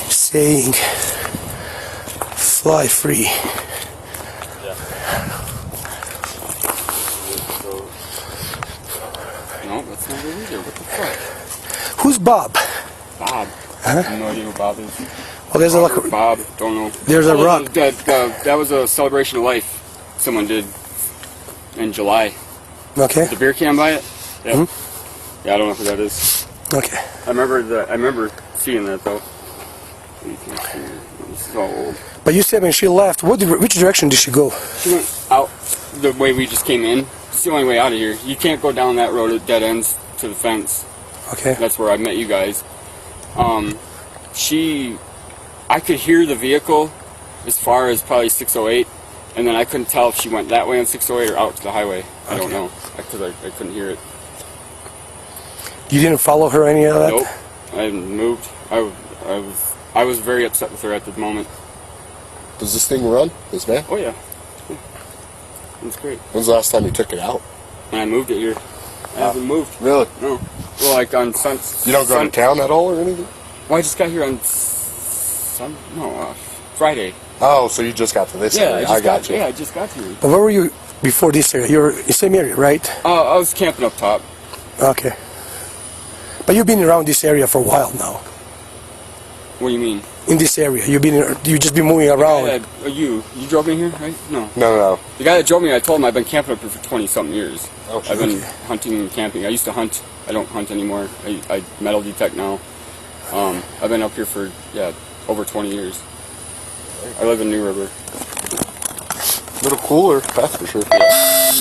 Saying fly free. No, that's not it either. What the fuck? Who's Bob? Bob. I have no idea who Bob is. Well, there's a Bob, don't know. There's a rock. That was a celebration of life someone did in July. Okay. The beer can by it? Yeah. Yeah, I don't know who that is. Okay. I remember seeing that though. This is all old. But you said when she left, which direction did she go? She went out the way we just came in. It's the only way out of here. You can't go down that road. It dead ends to the fence. Okay. That's where I met you guys. I could hear the vehicle as far as probably 608, and then I couldn't tell if she went that way on 608 or out to the highway. I don't know, because I couldn't hear it. You didn't follow her any of that? Nope. I hadn't moved. I was very upset with her at the moment. Does this thing run? This van? Oh yeah. It's great. When's the last time you took it out? When I moved it here. I haven't moved. Really? No. Well, like on You don't go to town at all or anything? Well, I just got here on Friday. Oh, so you just got to this area. I got you. Yeah, I just got here. But where were you before this area? You were in the same area, right? I was camping up top. Okay. But you've been around this area for a while now. What do you mean? In this area, you just been moving around. You drove me here, right? No. No. The guy that drove me, I told him I've been camping up here for 20-something years. Oh, I've been hunting and camping. I used to hunt. I don't hunt anymore. I metal detect now. I've been up here for, over 20 years. I live in New River. A little cooler, that's for sure. Yeah.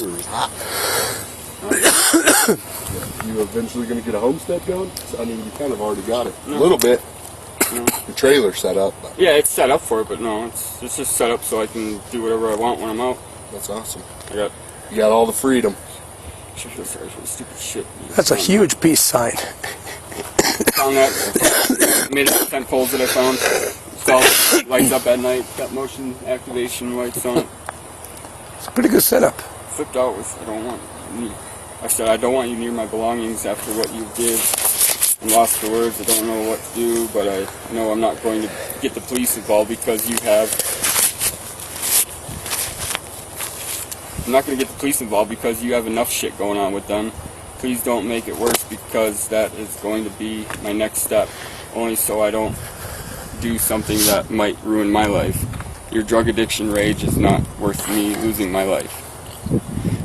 You eventually going to get a homestead going? I mean, you kind of already got it. A little bit. No. The trailer's set up. But Yeah, it's set up for it, but no, it's just set up so I can do whatever I want when I'm out. that's awesome. You got all the freedom. Sorry for the stupid shit. That's a huge peace sign. Found that. Made it 10 poles that I found. It's all lights up at night. Got motion activation lights on it. It's a pretty good setup. Flipped out with I said I don't want you near my belongings after what you did. I'm lost for words. I don't know what to do, but I know I'm not going to get the police involved because you have. I'm not going to get the police involved because you have enough shit going on with them. Please don't make it worse because that is going to be my next step. Only so I don't do something that might ruin my life. Your drug addiction rage is not worth me losing my life.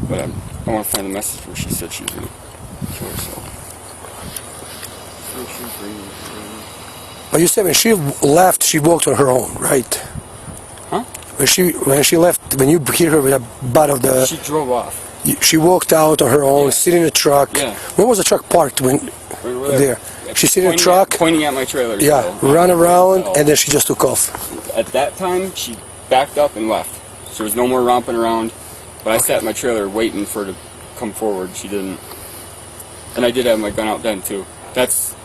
But I want to find the message where she said she was going to kill herself. But you said when she left, she walked on her own, right? Huh? When she left, when you hit her with the butt of the... She drove off. She walked out on her own, sit in the truck. Yeah. Where was the truck parked when there? She sit in the truck. Pointing at my trailer. Yeah, so, run around, and then she just took off. At that time, she backed up and left. There was no more romping around. But I sat in my trailer waiting for her to come forward. She didn't. And I did have my gun out then too. That's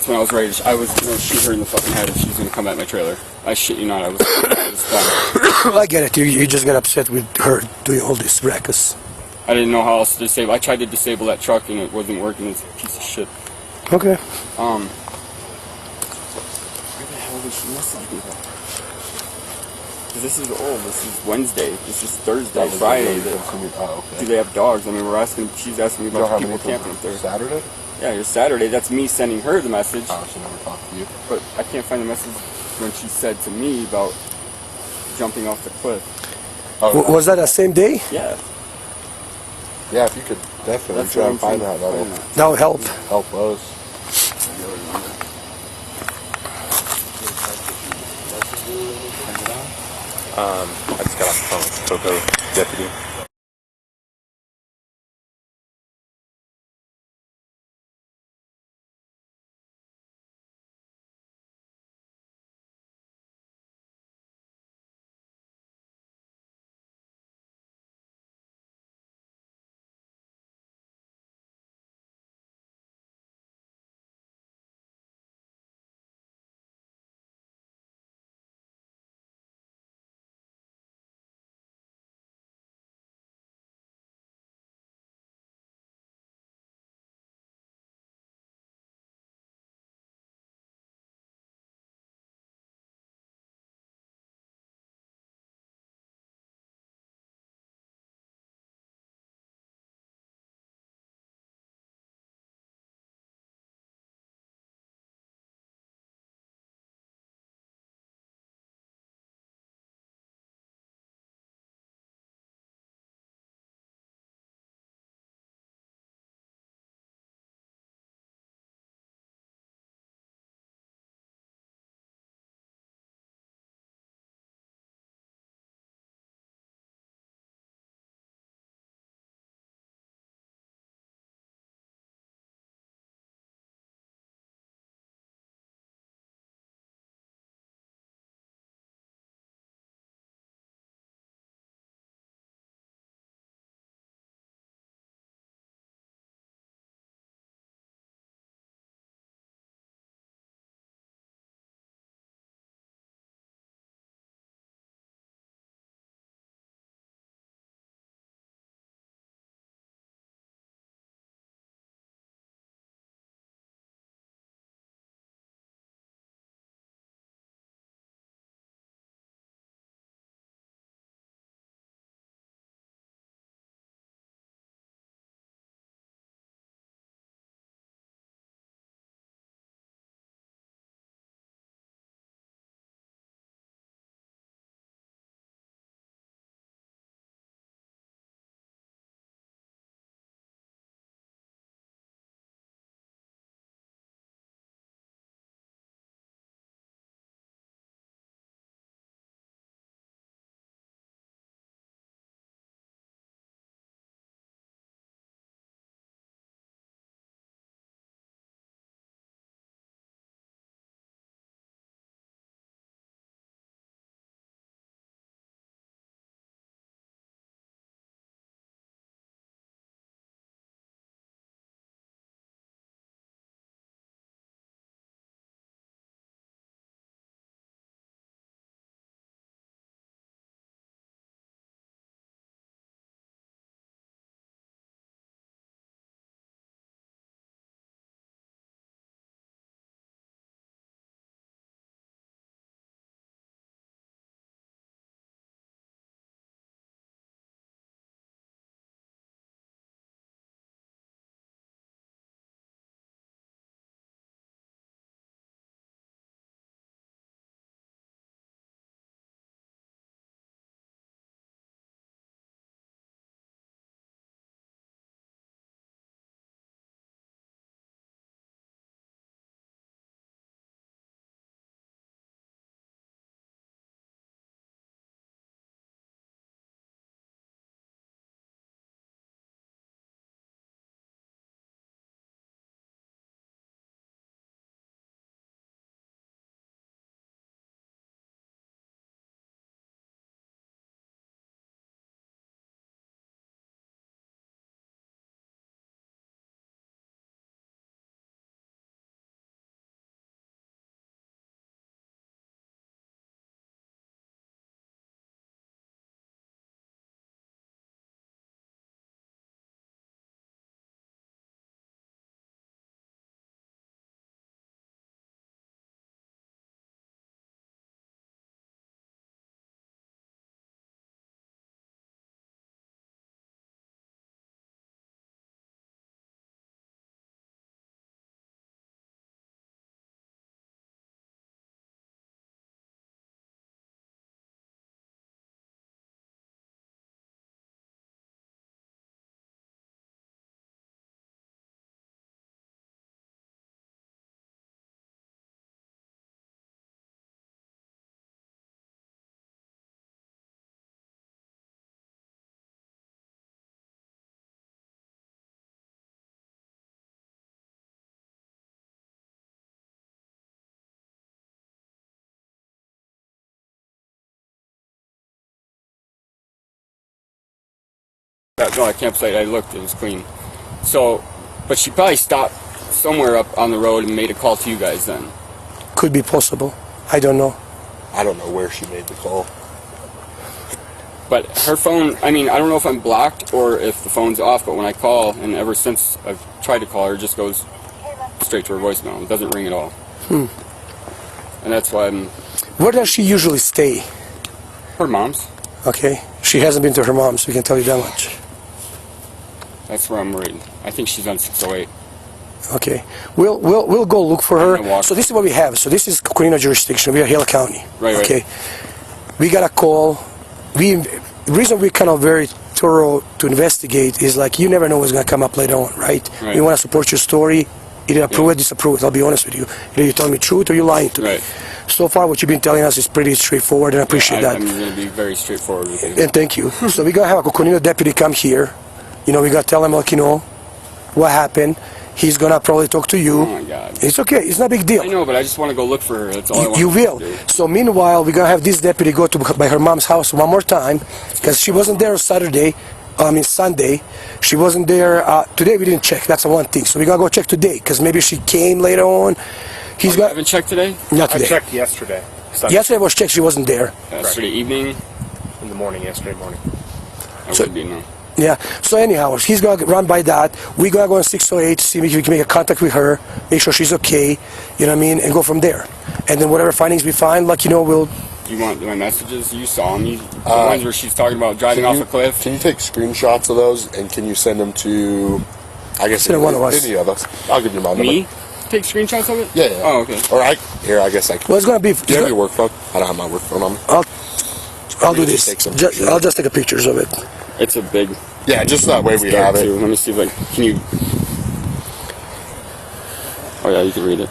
when I was ready. I was going to shoot her in the fucking head if she was going to come at my trailer. I shit you not. I was done. I get it. You just got upset with her doing all this ruckus. I didn't know how else to disable. I tried to disable that truck and it wasn't working. It's a piece of shit. Okay. Where the hell did she message me about? This is old. This is Wednesday. This is Thursday, Friday. Do they have dogs? I mean, she's asking me about the people camping up there. Saturday? Yeah, it's Saturday. That's me sending her the message. Oh, she never talked to you. But I can't find the message when she said to me about jumping off the cliff. Oh, Was that the same day? Yeah. yeah, if you could definitely try and find that. That would help. Help us. I just got off the phone with Coco deputy. No, campsite, I looked, it was clean. So, but she probably stopped somewhere up on the road and made a call to you guys then. Could be possible. I don't know. I don't know where she made the call. But her phone, I mean, I don't know if I'm blocked or if the phone's off, but when I call, and ever since I've tried to call her, it just goes straight to her voicemail. It doesn't ring at all. And that's why I'm... Where does she usually stay? Her mom's. Okay. She hasn't been to her mom's, we can tell you that much. That's where I'm worried. I think she's on 608. Okay. We'll go look for I'm gonna her. walk. So this is what we have. So this is Coconino jurisdiction. We are Hale County. Right. Okay. We got a call. The reason we're kind of very thorough to investigate is like you never know what's going to come up later on, right? Right. We want to support your story. Either approve it, disapprove it. I'll be honest with you. Either you tell me the truth or you're lying to me. Right. So far, what you've been telling us is pretty straightforward, and I appreciate that. I'm going to be very straightforward with you. And thank you. So we're going to have a Coconino deputy come here. You know, we're going to tell him, like, you know, what happened. He's going to probably talk to you. Oh my God. It's okay. It's not a big deal. I know, but I just want to go look for her. That's all I want You to will. do. So meanwhile, we're going to have this deputy go to by her mom's house one more time, because she wasn't there Sunday. She wasn't there. Today we didn't check. That's the one thing. So we're going to go check today, because maybe she came later on. He's You got... haven't checked today? Not I today. checked yesterday. Sunday. Yesterday was checked. She wasn't there. Yesterday evening? In the morning, yesterday morning. I So- would be, no. Yeah. So anyhow, he's going to run by that. We're going to go on 608 to see if we can make a contact with her, make sure she's okay, you know what I mean, and go from there. And then whatever findings we find, like, you know, we'll... You want my messages? You saw them. The ones where she's talking about driving off a cliff? Can you take screenshots of those and can you send them to, I guess, Send one of us. any of us? I'll give you my number. Me? Take screenshots of it? Yeah. Oh, okay. Or I guess I can. Well, it's going to be... Do you have your work phone? I don't have my work phone on me. I'll do just this. take some pictures. I'll just take a pictures of it. It's a big... Yeah, just that way we Scared have too. it. Let me see if I can you. Oh yeah, you can read it.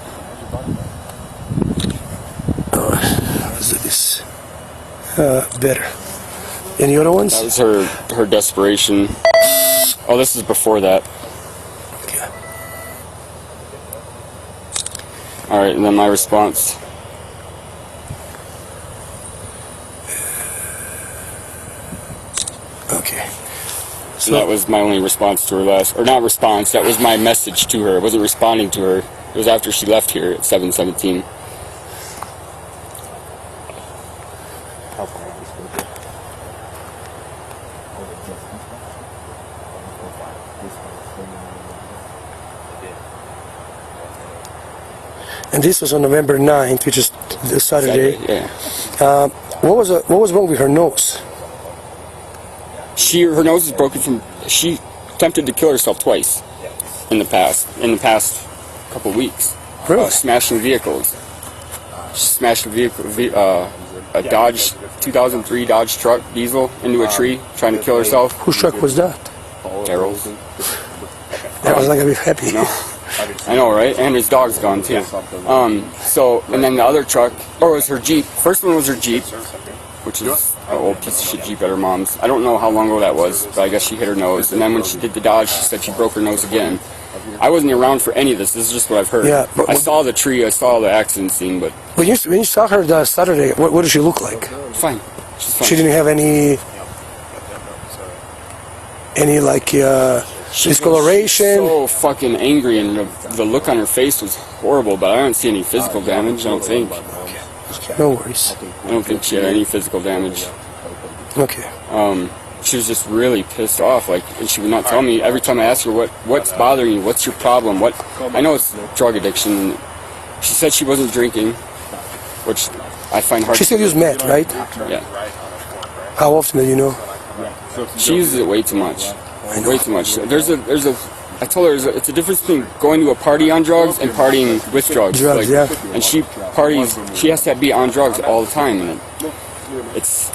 Let's do this. Better. Any other ones? That was her desperation. Oh, this is before that. Okay. All right, and then my response. Okay. So that was my only response to her last, or not response. That was my message to her. I wasn't responding to her. It was after she left here at 7:17. And this was on November 9th, which is this Saturday. Yeah. What was wrong with her nose? Her nose is broken from. She attempted to kill herself twice in the past couple weeks. Really? Smashing vehicles. She smashed a Dodge 2003 Dodge truck diesel into a tree, trying to kill herself. Whose truck was that? Daryl's. I was not gonna be happy. No. I know, right? And his dog's gone too. So, and then the other truck, or it was her Jeep. First one was her Jeep, which is an old piece of shit Jeep at her mom's. I don't know how long ago that was, but I guess she hit her nose. And then when she did the Dodge, she said she broke her nose again. I wasn't around for any of this. This is just what I've heard. Yeah, but I saw the tree, I saw the accident scene, but When you saw her that Saturday, what did she look like? fine. She's fine. She didn't have any like discoloration. So fucking angry, and the look on her face was horrible. But I don't see any physical damage. I don't think. No worries. I don't think she had any physical damage. Okay. She was just really pissed off, like, and she would not tell me. Every time I asked her what's bothering you, what's your problem, what I know it's drug addiction. She said she wasn't drinking, which I find hard. She still used meth, right? Yeah, How often do you know? she uses it way too much. Way too much. I told her it's a difference between going to a party on drugs and partying with drugs. Drugs, yeah. And she parties. She has to be on drugs all the time, and it's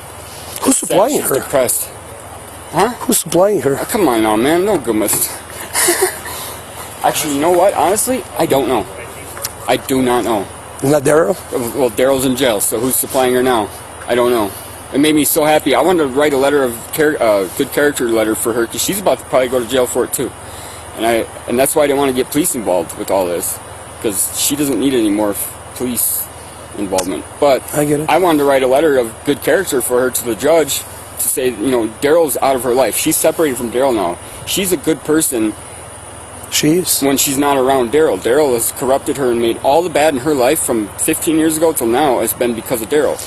Who's supplying she's her? depressed. Huh? Who's supplying her? Come on now, man. No goodness. Actually, you know what? Honestly, I don't know. I do not know. Isn't that Daryl? Well, Daryl's in jail, so who's supplying her now? I don't know. It made me so happy. I wanted to write a letter of good character letter for her, because she's about to probably go to jail for it too. And that's why I didn't want to get police involved with all this, because she doesn't need any more police involvement. But I get it. I wanted to write a letter of good character for her to the judge, to say, you know, Daryl's out of her life. She's separated from Daryl now. She's a good person. She's when she's not around Daryl. Daryl has corrupted her and made all the bad in her life from 15 years ago till now has been because of Daryl.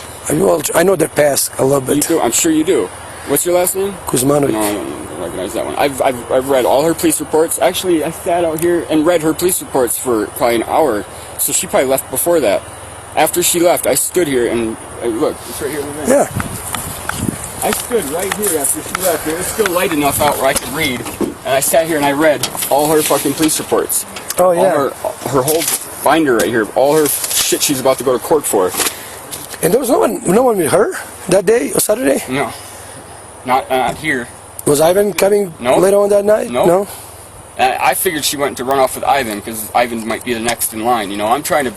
I know their past a little bit. You do? I'm sure you do. What's your last name? Kuzmanovic. No, I don't recognize that one. I've read all her police reports. Actually, I sat out here and read her police reports for probably an hour. So she probably left before that. After she left, I stood here and look, it's right here. Yeah. I stood right here after she left. It was still light enough out where I could read. And I sat here and I read all her fucking police reports. Oh yeah. All her whole binder right here. All her shit she's about to go to court for. And there was no one with her that day or Saturday? No. Not here. Was Ivan coming later on that night? Nope. No. I figured she went to run off with Ivan because Ivan might be the next in line. You know, I'm trying to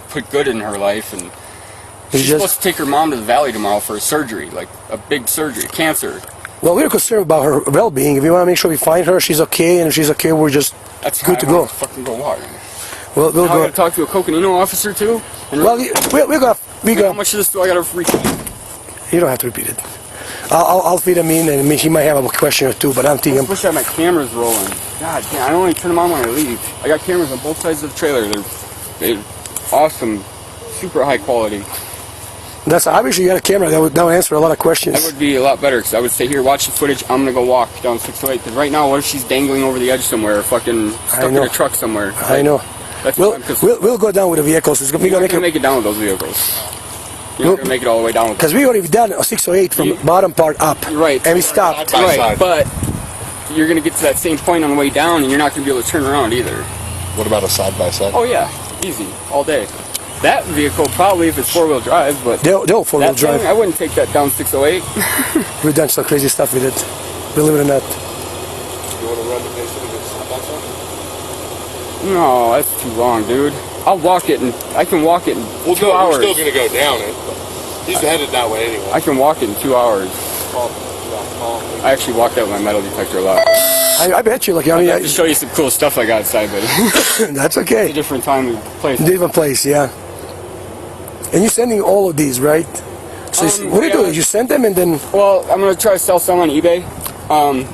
put good in her life, and she's supposed to take her mom to the valley tomorrow for a surgery, like a big surgery, cancer. Well, we're concerned about her well-being. If we want to make sure we find her, she's okay, and if she's okay, we're just good to go. Fucking go walk. We'll now go. I gotta talk to a Coconino officer too. And Well, we got. how much of this do I gotta repeat? You don't have to repeat it. I'll feed him in, and he might have a question or two, but I'm thinking. I wish I had my cameras rolling. God damn, I only turn them on when I leave. I got cameras on both sides of the trailer. They're awesome, super high quality. That's obviously you got a camera that would answer a lot of questions. That would be a lot better because I would say, here, watch the footage. I'm gonna go walk down 608 because right now, what if she's dangling over the edge somewhere, fucking stuck in a truck somewhere? I know. That's we'll go down with the vehicles. We're not gonna make it down with those vehicles. You're not gonna make it all the way down with because we already done a 608 from bottom part up. Right. And we stopped. Right. But you're gonna get to that same point on the way down, and you're not gonna be able to turn around either. What about a side-by-side? Oh yeah, easy, all day. That vehicle probably if it's four-wheel drive, but they'll four-wheel drive. I wouldn't take that down 608. We've done some crazy stuff with it. Believe it or not. You want to run the pace of it side-by-side? No, that's too long, dude. I'll walk it, and I can walk it in 2 hours. We're still gonna go down it. He's headed that way anyway. I can walk it in 2 hours. I actually walked out with my metal detector a lot. I bet you. Like, I mean, I have to show you some cool stuff I got inside, but that's okay. It's a different time and place. Different place, yeah. And you're sending all of these, right? So what do you do? You send them and then... Well, I'm going to try to sell some on eBay.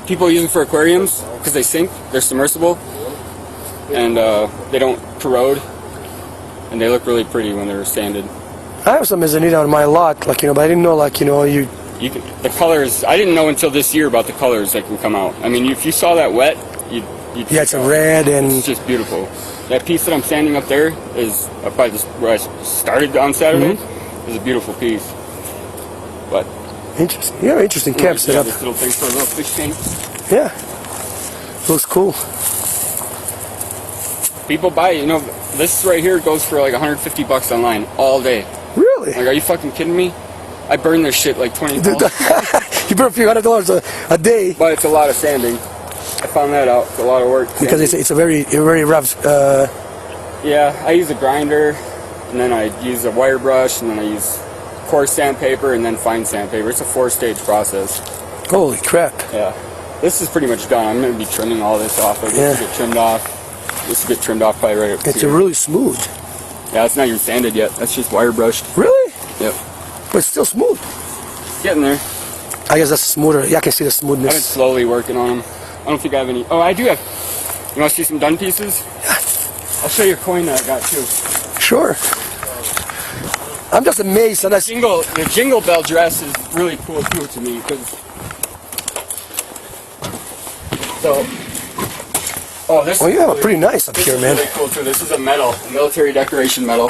People use them for aquariums because they sink. They're submersible. And they don't corrode. And they look really pretty when they're sanded. I have some mezzanine on my lot, like, you know, but I didn't know, like, you know, You can, the colors, I didn't know until this year about the colors that can come out. I mean, if you saw that wet, you'd yeah, it's a red and... It's just beautiful. That piece that I'm standing up there is up by this, where I started on Saturday. Is a beautiful piece. But interesting. You have an interesting camp set up. This little thing for a little fish tank. Yeah. Looks cool. People buy it, you know, this right here goes for like $150 online all day. Really? Like, are you fucking kidding me? I burn this shit like 20 times. You burn a few $100 a day. But it's a lot of sanding. I found that out. It's a lot of work. Because it's a very rough... Yeah, I use a grinder, and then I use a wire brush, and then I use coarse sandpaper, and then fine sandpaper. It's a 4-stage process. Holy crap. Yeah. This is pretty much done. I'm going to be trimming all this off. Like, this will get trimmed off. This will get trimmed off probably right up It's here. really smooth. Yeah, it's not even sanded yet. That's just wire brushed. Really? Yep. But it's still smooth. Getting there. I guess that's smoother. Yeah, I can see the I've been smoothness. slowly working on them. I don't think I have any. Oh, I do have. You want to see some done pieces? Yeah. I'll show you a coin that I got too. Sure. I'm just amazed that The jingle bell dress is really cool too to me because. Oh, you have a pretty nice up here, man. Really cool too. This is a military decoration medal.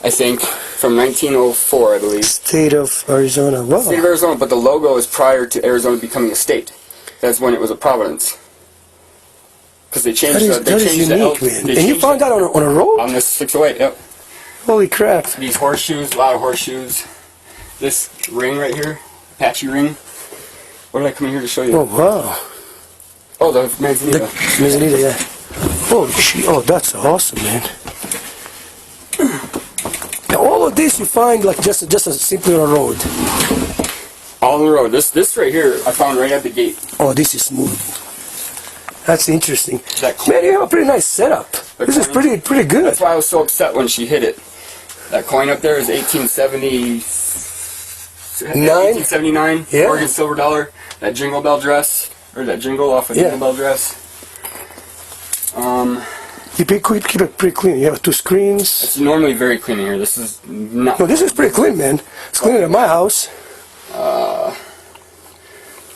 I think from 1904, I believe. State of Arizona. Wow. State of Arizona, but the logo is prior to Arizona becoming a state. That's when it was a province. Because they changed that is unique, man. And you found that on a road? On this 608, yep. Holy crap. These horseshoes, a lot of horseshoes. This ring right here, Apache ring. What did I come in here to show you? Oh, wow. Oh, the Manzanita. The Manzanita, yeah. Holy shit. Oh, that's awesome, man. Now, all of this you find like just simply on a road. All on the road. This right here, I found right at the gate. Oh, this is smooth. That's interesting. That Man, you have a pretty nice setup. This is pretty good. That's why I was so upset when she hit it. That coin up there is 1870. 1879. Yeah. Oregon silver dollar. That jingle bell dress, or that jingle off of jingle bell dress. Keep it pretty clean. You have 2 screens. It's normally very clean in here. This is not. No, this is pretty clean, man. It's cleaner than my house.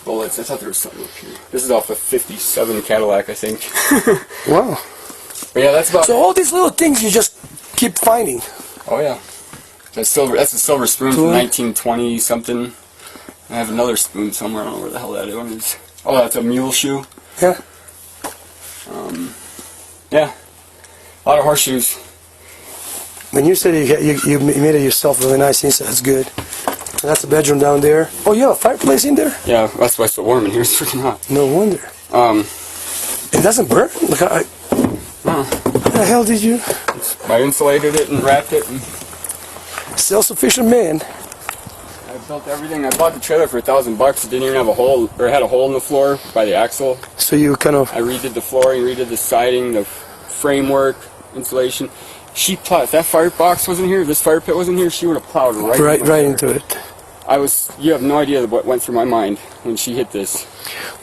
Bullets. I thought there was something up here. This is off a 57 Cadillac, I think. Wow. But yeah, that's about. So all these little things you just keep finding. Oh yeah. That's silver. That's a silver spoon from 1920 something. I have another spoon somewhere. I don't know where the hell that one is. Oh, that's a mule shoe. Yeah. Yeah. A lot of horseshoes. When you said you made it yourself really nice inside, that's good. And that's the bedroom down there. Oh, you have a fireplace in there? Yeah, that's why it's so warm in here. It's freaking hot. No wonder. It doesn't burn? Look, how the hell did you? I insulated it and wrapped it. And Self-sufficient man. I built everything. I bought the trailer for $1,000. It didn't even have a hole, or had a hole in the floor by the axle. So you kind of... I redid the flooring, redid the siding, the framework, insulation. She plowed. If that firebox wasn't here, this fire pit wasn't here, she would have plowed right into it. You have no idea what went through my mind when she hit this.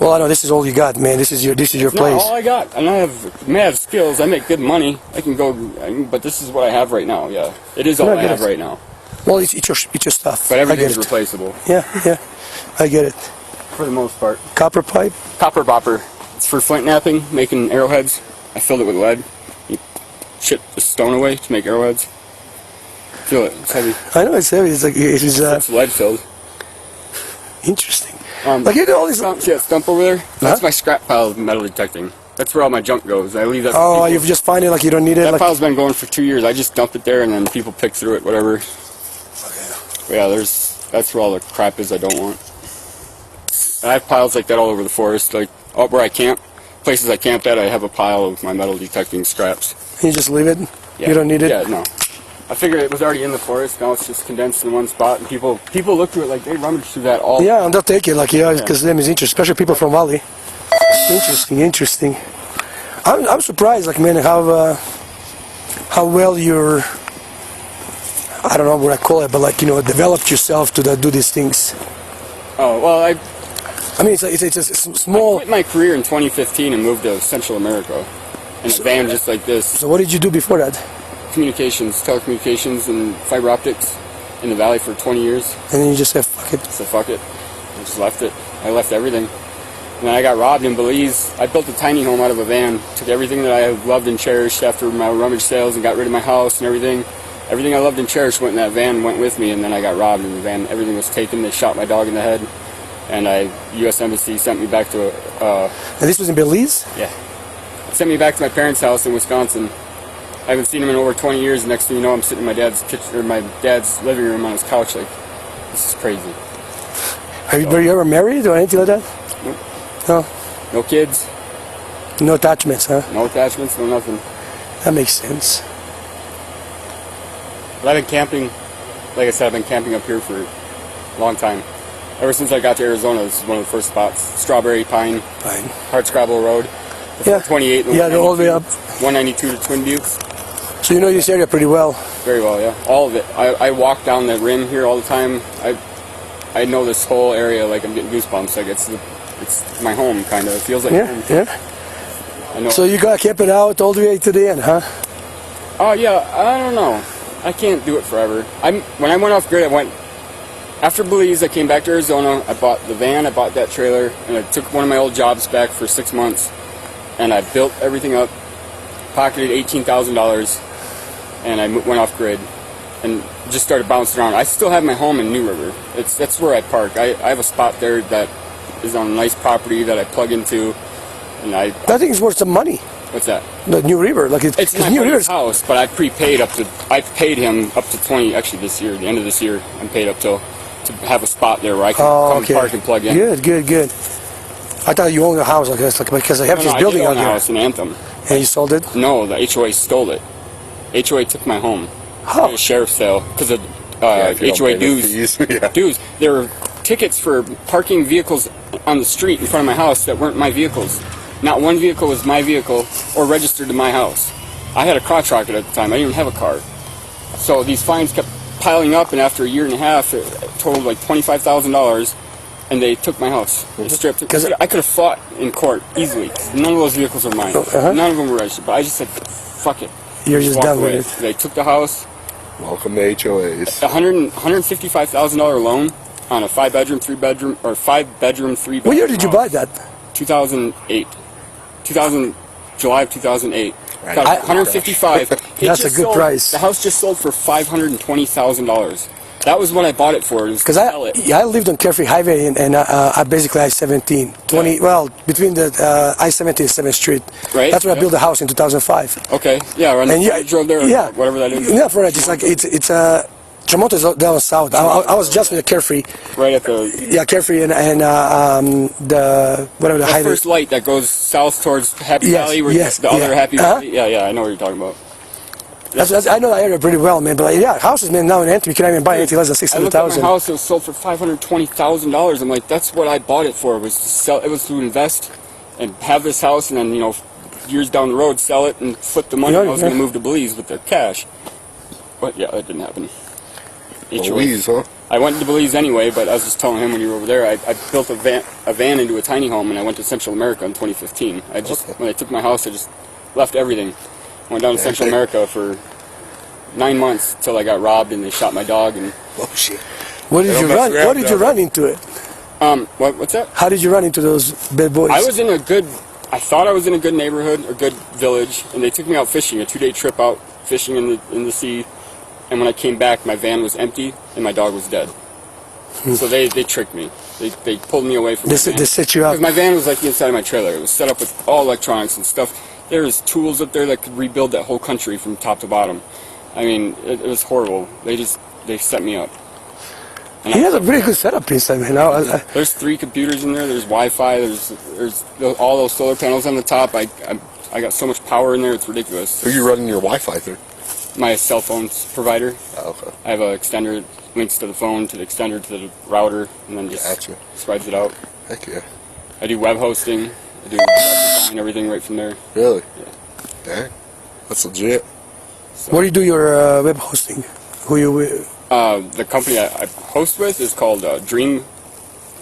Well, I know this is all you got, man. This is your place. Not all I got, and I may have skills. I make good money. I can go, but this is what I have right now. Yeah, it is all I have right now. Well, it's your stuff. But everything's replaceable. Yeah, I get it. For the most part. Copper pipe? Copper bopper. It's for flint knapping, making arrowheads. I filled it with lead. You chip the stone away to make arrowheads. Feel it. It's heavy. I know it's heavy. It's like it's lead filled. Interesting. Like you do all these. See that stump over there? That's my scrap pile of metal detecting. That's where all my junk goes. I leave that. Oh, you just find it like you don't need it. That pile's been going for 2 years. I just dump it there, and then people pick through it, whatever. Okay. Yeah, that's where all the crap is I don't want. And I have piles like that all over the forest, like up where I camp. Places I camp at, I have a pile of my metal detecting scraps. You just leave it? Yeah. You don't need it? Yeah, no. I figured it was already in the forest. Now it's just condensed in one spot, and people look through it like they rummage through that all. Yeah, and they'll take it like because them is interesting, especially people from Valley. Interesting. I'm surprised, like man, how well you're. I don't know what I call it, but like developed yourself to do these things. Oh well, I mean, it's a small. I quit my career in 2015 and moved to Central America in a van just like this. So what did you do before that? Telecommunications, and fiber optics in the valley for 20 years. And then you just said, fuck it. So fuck it. I just left it. I left everything. And then I got robbed in Belize. I built a tiny home out of a van. Took everything that I loved and cherished after my rummage sales and got rid of my house and everything. Everything I loved and cherished went in that van, went with me, and then I got robbed in the van. Everything was taken. They shot my dog in the head. And U.S. Embassy sent me back to And this was in Belize? Yeah. Sent me back to my parents' house in Wisconsin. I haven't seen him in over 20 years. Next thing you know, I'm sitting in my dad's kitchen or my dad's living room on his couch. Like, this is crazy. Were you ever married or anything like that? Nope. No. No kids. No attachments, huh? No attachments. No nothing. That makes sense. But I've been camping. Like I said, I've been camping up here for a long time. Ever since I got to Arizona, this is one of the first spots. Strawberry Pine. Hardscrabble Road. Yeah. 28. Yeah, they're all the way up. 192 to Twin Buttes. So you know this area pretty well. Very well, yeah. All of it. I walk down the rim here all the time. I know this whole area like I'm getting goosebumps. Like it's my home, kind of. It feels like home. Yeah. I know. So you got kept it out all the way to the end, huh? Oh yeah. I don't know. I can't do it forever. When I went off grid, I went after Belize. I came back to Arizona. I bought the van. I bought that trailer, and I took one of my old jobs back for 6 months, and I built everything up. Pocketed $18,000, and I went off grid and just started bouncing around. I still have my home in New River. That's where I park. I have a spot there that is on a nice property that I plug into, and that thing is worth some money. What's that? The New River, like it's my New River's house, but I prepaid I paid him up to 20. Actually, this year, the end of this year, I'm paid up to have a spot there where I can come park and plug in. Good. I thought you owned a house, I guess, because I have this building I out own a here. house in Anthem. And you sold it? No, the HOA stole it. HOA took my home. How? At a sheriff's sale because of HOA dues. Dues. There were tickets for parking vehicles on the street in front of my house that weren't my vehicles. Not one vehicle was my vehicle or registered to my house. I had a crotch rocket at the time. I didn't even have a car. So these fines kept piling up, and after a year and a half, it totaled like $25,000, and they took my house. They stripped it. Because I could have fought in court easily. None of those vehicles are mine. None of them were registered. But I just said, fuck it. You're just done with it. They took the house. Welcome to HOAs. $155,000 loan on a 5-bedroom, 3-bedroom, or 5-bedroom, 3-bedroom. What year did you buy that? 2008. July of 2008. Right. Got 155. That's a good price. The house just sold for $520,000. That was what I bought it for. Because I lived on Carefree Highway and I basically I-17, between the I-17 and 7th Street. Right. That's where I built the house in 2005. Okay. Yeah. I drove there. Yeah. Whatever that is. Yeah, for it. It's like it's Tramonto is down south. I was just with the Carefree. Right at the. Yeah, Carefree and the whatever the highway. First light that goes south towards Happy Valley. Where the other Happy Valley. Yeah. I know what you're talking about. I know that area pretty well, man. But yeah, houses, man, now in Antrim, you can't even buy anything less than $600,000. I looked at my house; it was sold for $520,000. I'm like, that's what I bought it for. Was to sell. It was to invest and have this house, and then years down the road, sell it and flip the money. I was going to move to Belize with the cash, but yeah, that didn't happen. Belize, huh? I went to Belize anyway, but I was just telling him when you were over there, I built a van into a tiny home, and I went to Central America in 2015. When I took my house, I just left everything. Went down to Central America for 9 months till I got robbed and they shot my dog. And oh shit! What did you run into it? What's that? How did you run into those bad boys? I thought I was in a good neighborhood or good village, and they took me out fishing, a 2-day trip out fishing in the sea. And when I came back, my van was empty and my dog was dead. So they tricked me. They pulled me away from my van. They set you up. Because my van was like the inside of my trailer. It was set up with all electronics and stuff. There's tools up there that could rebuild that whole country from top to bottom. I mean, it was horrible. They set me up. And he has a pretty good setup inside, man. There's 3 computers in there. There's Wi-Fi. There's all those solar panels on the top. I got so much power in there. It's ridiculous. Who are you running your Wi-Fi through? My cell phone provider. Oh, okay. I have an extender, links to the phone, to the extender, to the router, and then just spreads it out. Heck yeah. I do web hosting. I do web design, everything right from there. Really? Yeah. Dang. That's legit. So, where do you do your web hosting? Who you with? The company I host with is called Dream.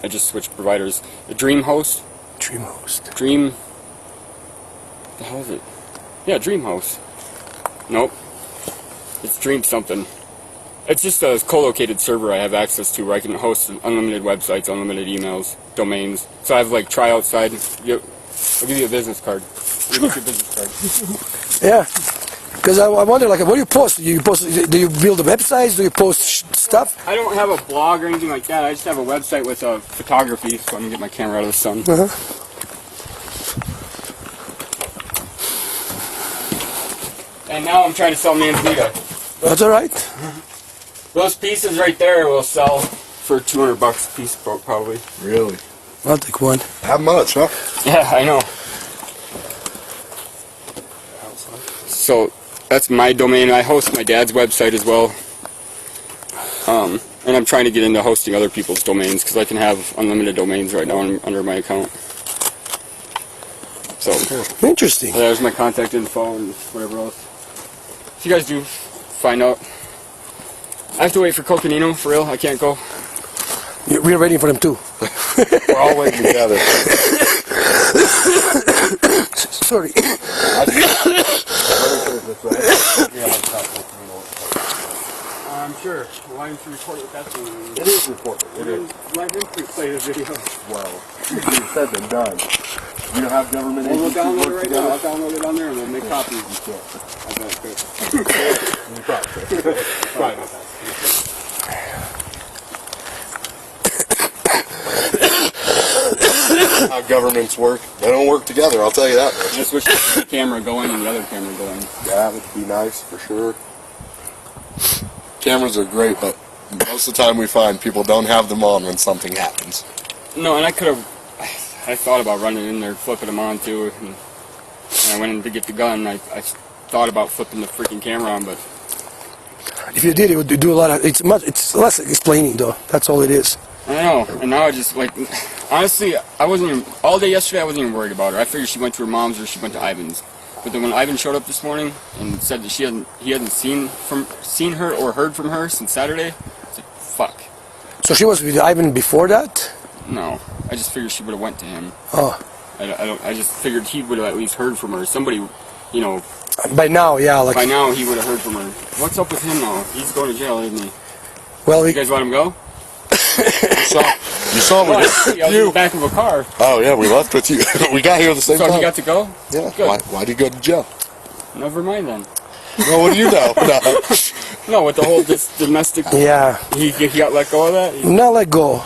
I just switched providers. The Dream Host. Dream Host. Dream. The hell is it? Yeah, Dream Host. Nope. It's Dream something. It's just a co-located server I have access to where I can host unlimited websites, unlimited emails, domains. So I have like try outside. I'll give you a business card. Give me your business card. Yeah. Because I wonder, like, what do you post? Do you build the websites? Do you post stuff? I don't have a blog or anything like that. I just have a website with photography, so I'm going to get my camera out of the sun. And now I'm trying to sell Manzanita. That's all right. Those pieces right there will sell for $200 a piece, probably. Really? I'll take one. How much, huh? Yeah, I know. So that's my domain. I host my dad's website as well. And I'm trying to get into hosting other people's domains because I can have unlimited domains right now under my account. So interesting. There's my contact info and whatever else. If you guys do find out, I have to wait for Coconino for real. I can't go. We're waiting for them too. We're all waiting together. Sorry. I'm sure. Why didn't you record it with that thing? It is recorded. It is. Why didn't you play the video? Well, easier said than done. You don't have government We'll agencies download it work right together? now. I'll download it on there and we'll make copies. You can't. I bet it could. You probably could. Probably not that. How governments work. They don't work together, I'll tell you that much. I just wish the camera going and the other camera going. Yeah, that would be nice for sure. Cameras are great, but most of the time we find people don't have them on when something happens. No, and I thought about running in there, flipping them on too, and when I went in to get the gun, I thought about flipping the freaking camera on, but if you did, it would do a lot of. It's less explaining though. That's all it is. I know, and now I just like, honestly, I wasn't even, all day yesterday I wasn't even worried about her. I figured she went to her mom's or she went to Ivan's. But then when Ivan showed up this morning and said that he hadn't seen her or heard from her since Saturday, I was like, fuck. So she was with Ivan before that? No, I just figured she would have went to him. Oh. I just figured he would have at least heard from her. Somebody, you know. By now, yeah. Like. By now he would have heard from her. What's up with him now? He's going to jail, isn't he? Well, you guys let him go? You saw me. I was in the back of a car. Oh yeah, we left with you. We got here at the same time. So he got to go? Yeah. Good. Why'd he go to jail? Never mind then. No, what do you know? No. No, with the whole domestic. Yeah. He got let go of that. Not let go.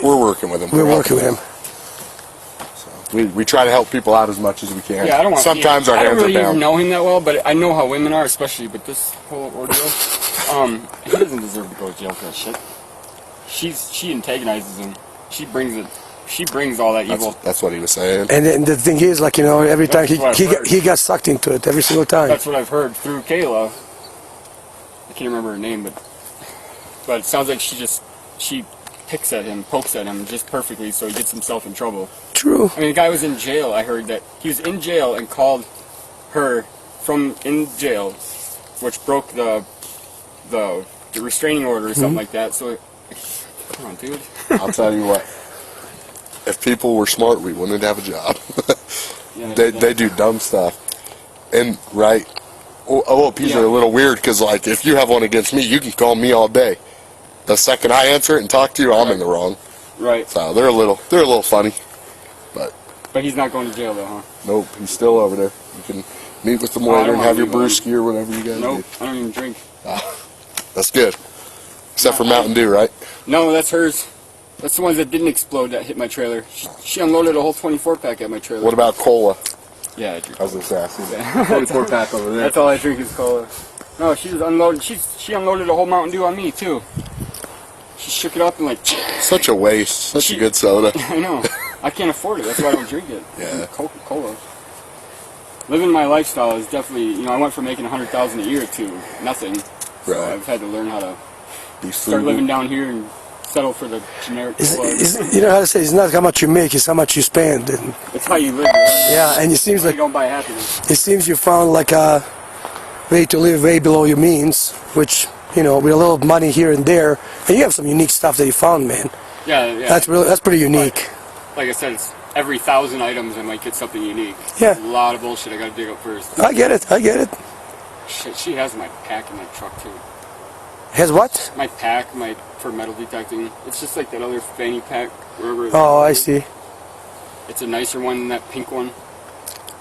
We're working with him. We're working with him. We try to help people out as much as we can. Yeah, I don't want. Sometimes our hands hands are down. I don't really are down. even know him that well, but I know how women are, especially with this whole ordeal. He doesn't deserve to go to jail for that shit. She antagonizes him. She brings all that evil. That's what he was saying. And the thing is, like, you know, every time he got sucked into it every single time. That's what I've heard through Kayla. I can't remember her name, but it sounds like she picks at him, pokes at him just perfectly, so he gets himself in trouble. True. I mean, the guy was in jail. I heard that he was in jail and called her from in jail, which broke the restraining order or something like that. So, come on, dude. I'll tell you what. If people were smart, we wouldn't have a job. Yeah, they do dumb stuff. And, right, OLPs are a little weird because, like, if you have one against me, you can call me all day. The second I answer it and talk to you, I'm in the wrong. Right. So they're a little funny. But he's not going to jail, though, huh? Nope, he's still over there. You can meet with him later and have your brewski or whatever you guys do. Nope, I don't even drink. That's good. Except for Mountain Dew, right? No, that's hers. That's the ones that didn't explode that hit my trailer. She unloaded a whole 24-pack at my trailer. What about cola? Yeah, I drink. I was going to say, 24-pack over there. That's all I drink is cola. No, she was unloaded. She unloaded a whole Mountain Dew on me too. She shook it up and like. Such a waste. Such a good soda. I know. I can't afford it. That's why I don't drink it. Yeah. Coca-Cola. Living my lifestyle is definitely. You know, I went from making $100,000 a year to nothing. So Right. I've had to learn how to Be start frugal. living down here and settle for the generic cola. You know how to say, it's not how much you make, it's how much you spend. And, It's how you live. Right? yeah, and it seems You like don't buy happiness. it seems you found like a way to live way below your means, which, you know, with a little money here and there, and you have some unique stuff that you found, man. Yeah. That's pretty unique. Like I said, it's every 1,000 items I might get something unique. Yeah. There's a lot of bullshit I gotta dig up first. I get it. Shit, she has my pack in my truck too. Has what? My pack, for metal detecting. It's just like that other fanny pack. Wherever. Oh, I see. It's a nicer one than that pink one.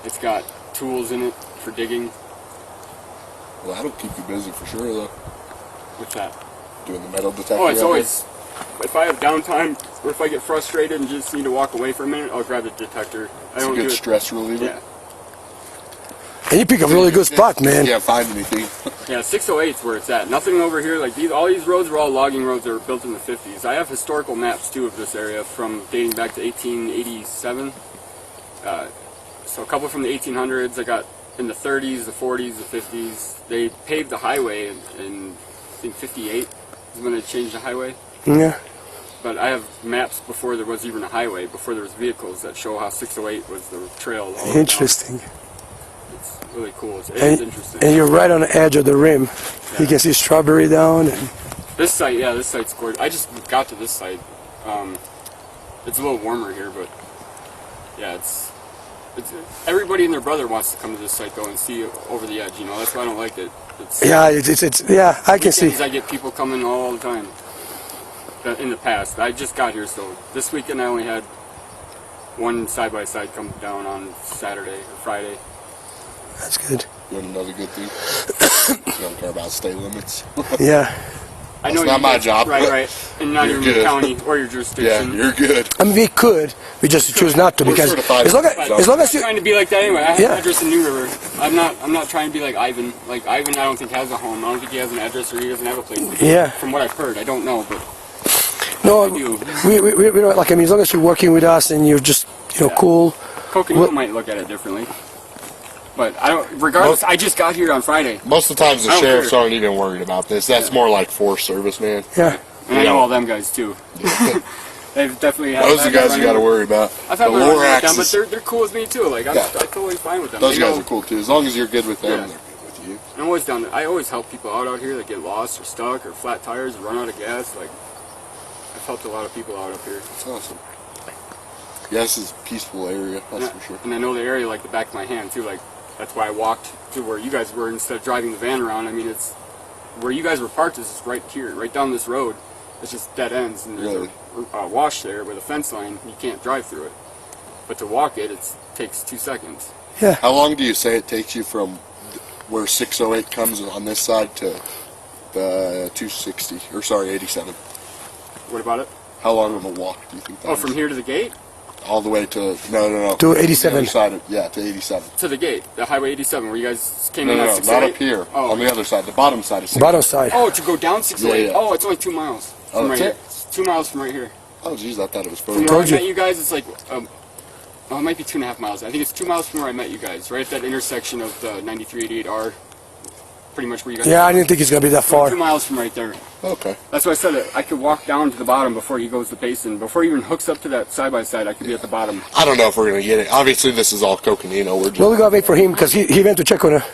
It's got tools in it for digging. Well, that'll keep you busy for sure, though. What's that? Doing the metal detector. Oh, it's always. If I have downtime, or if I get frustrated and just need to walk away for a minute, I'll grab the detector. It's a good stress reliever. Yeah. And you pick a really good spot, man. You can't find anything. Yeah, 608 is where it's at. Nothing over here. Like all these roads were all logging roads that were built in the 50s. I have historical maps too of this area from dating back to 1887. So a couple from the 1800s. I got in the 30s, the 40s, the 50s. They paved the highway in I think 58 is when they changed the highway. Yeah. But I have maps before there was even a highway, before there was vehicles that show how 608 was the trail. All the way down. Interesting. It's really cool. It's interesting. And you're right on the edge of the rim. You can see strawberry down. And This site, yeah, this site's gorgeous. I just got to this site. It's a little warmer here, but yeah, it's everybody and their brother wants to come to this site though and see over the edge. You know, that's why I don't like it. yeah, I can see. Weekends I get people coming all the time. In the past, I just got here, so this weekend I only had one side-by-side come down on Saturday or Friday. That's good. Another good thing. You don't care about state limits. Yeah. I know That's not my guys, job. Right. And not You're even your good. county or your Yeah, jurisdiction. you're good. I mean, we could. We just choose not to We're because certified. as long as I'm you. trying to be like that anyway. I have Yeah. an address in New River. I'm not trying to be like Ivan. Like Ivan, I don't think has a home. I don't think he has an address or he doesn't have a place to be. Yeah. From what I've heard, I don't know, but No, I do. we don't like. I mean, as long as you're working with us and you're just cool. Coconut might look at it differently. But I don't. Regardless, I just got here on Friday. Most of the times the I don't sheriffs care. aren't even worried about this. That's more like Forest Service, man. Yeah. And I know all them guys too. They've definitely had Those are the guys you got to worry about. I've had The my run-ins with them, Loraxes. but they're cool with me too. Like I'm totally fine with them. Those They guys know- are cool too. As long as you're good with them, Yeah. they're good with you. I'm always down. I always help people out here that get lost or stuck or flat tires or run out of gas. Like I've helped a lot of people out up here. That's awesome. Yeah, this is a peaceful area, that's for sure. And I know the area like the back of my hand too. Like that's why I walked to where you guys were instead of driving the van around. I mean, it's where you guys were parked is right here, right down this road. It's just dead ends, and there's a wash there with a fence line. You can't drive through it, but to walk it, it takes 2 seconds. Yeah. How long do you say it takes you from where 608 comes on this side to the 260, or sorry, 87? What about it? How long of a walk do you think that Oh, is? from here to the gate? All the way to, no. To The 87. other side of, yeah, to 87. To the gate, the Highway 87, where you guys came No, in no, at no, 608? not up here. Oh. On the other side, the bottom side of 608. Bottom side. Oh, to go down 608. Yeah. Oh, it's only 2 miles. Oh, From that's right it? here. It's 2 miles from right here. Oh, geez, I thought it was From further. where I Told you. met you guys, it's like, oh, it might be 2.5 miles. I think it's 2 miles from where I met you guys, right at that intersection of the 9388R. Pretty much where you guys Yeah, are. I didn't think it's gonna be that 2 far. miles from right there. Okay. That's why I said that I could walk down to the bottom before he goes to Payson. Before he even hooks up to that side-by-side, I could be at the bottom. I don't know if we're going to get it. Obviously, this is all cocaine. We're just... Well, we gotta wait for him because he went to check on her.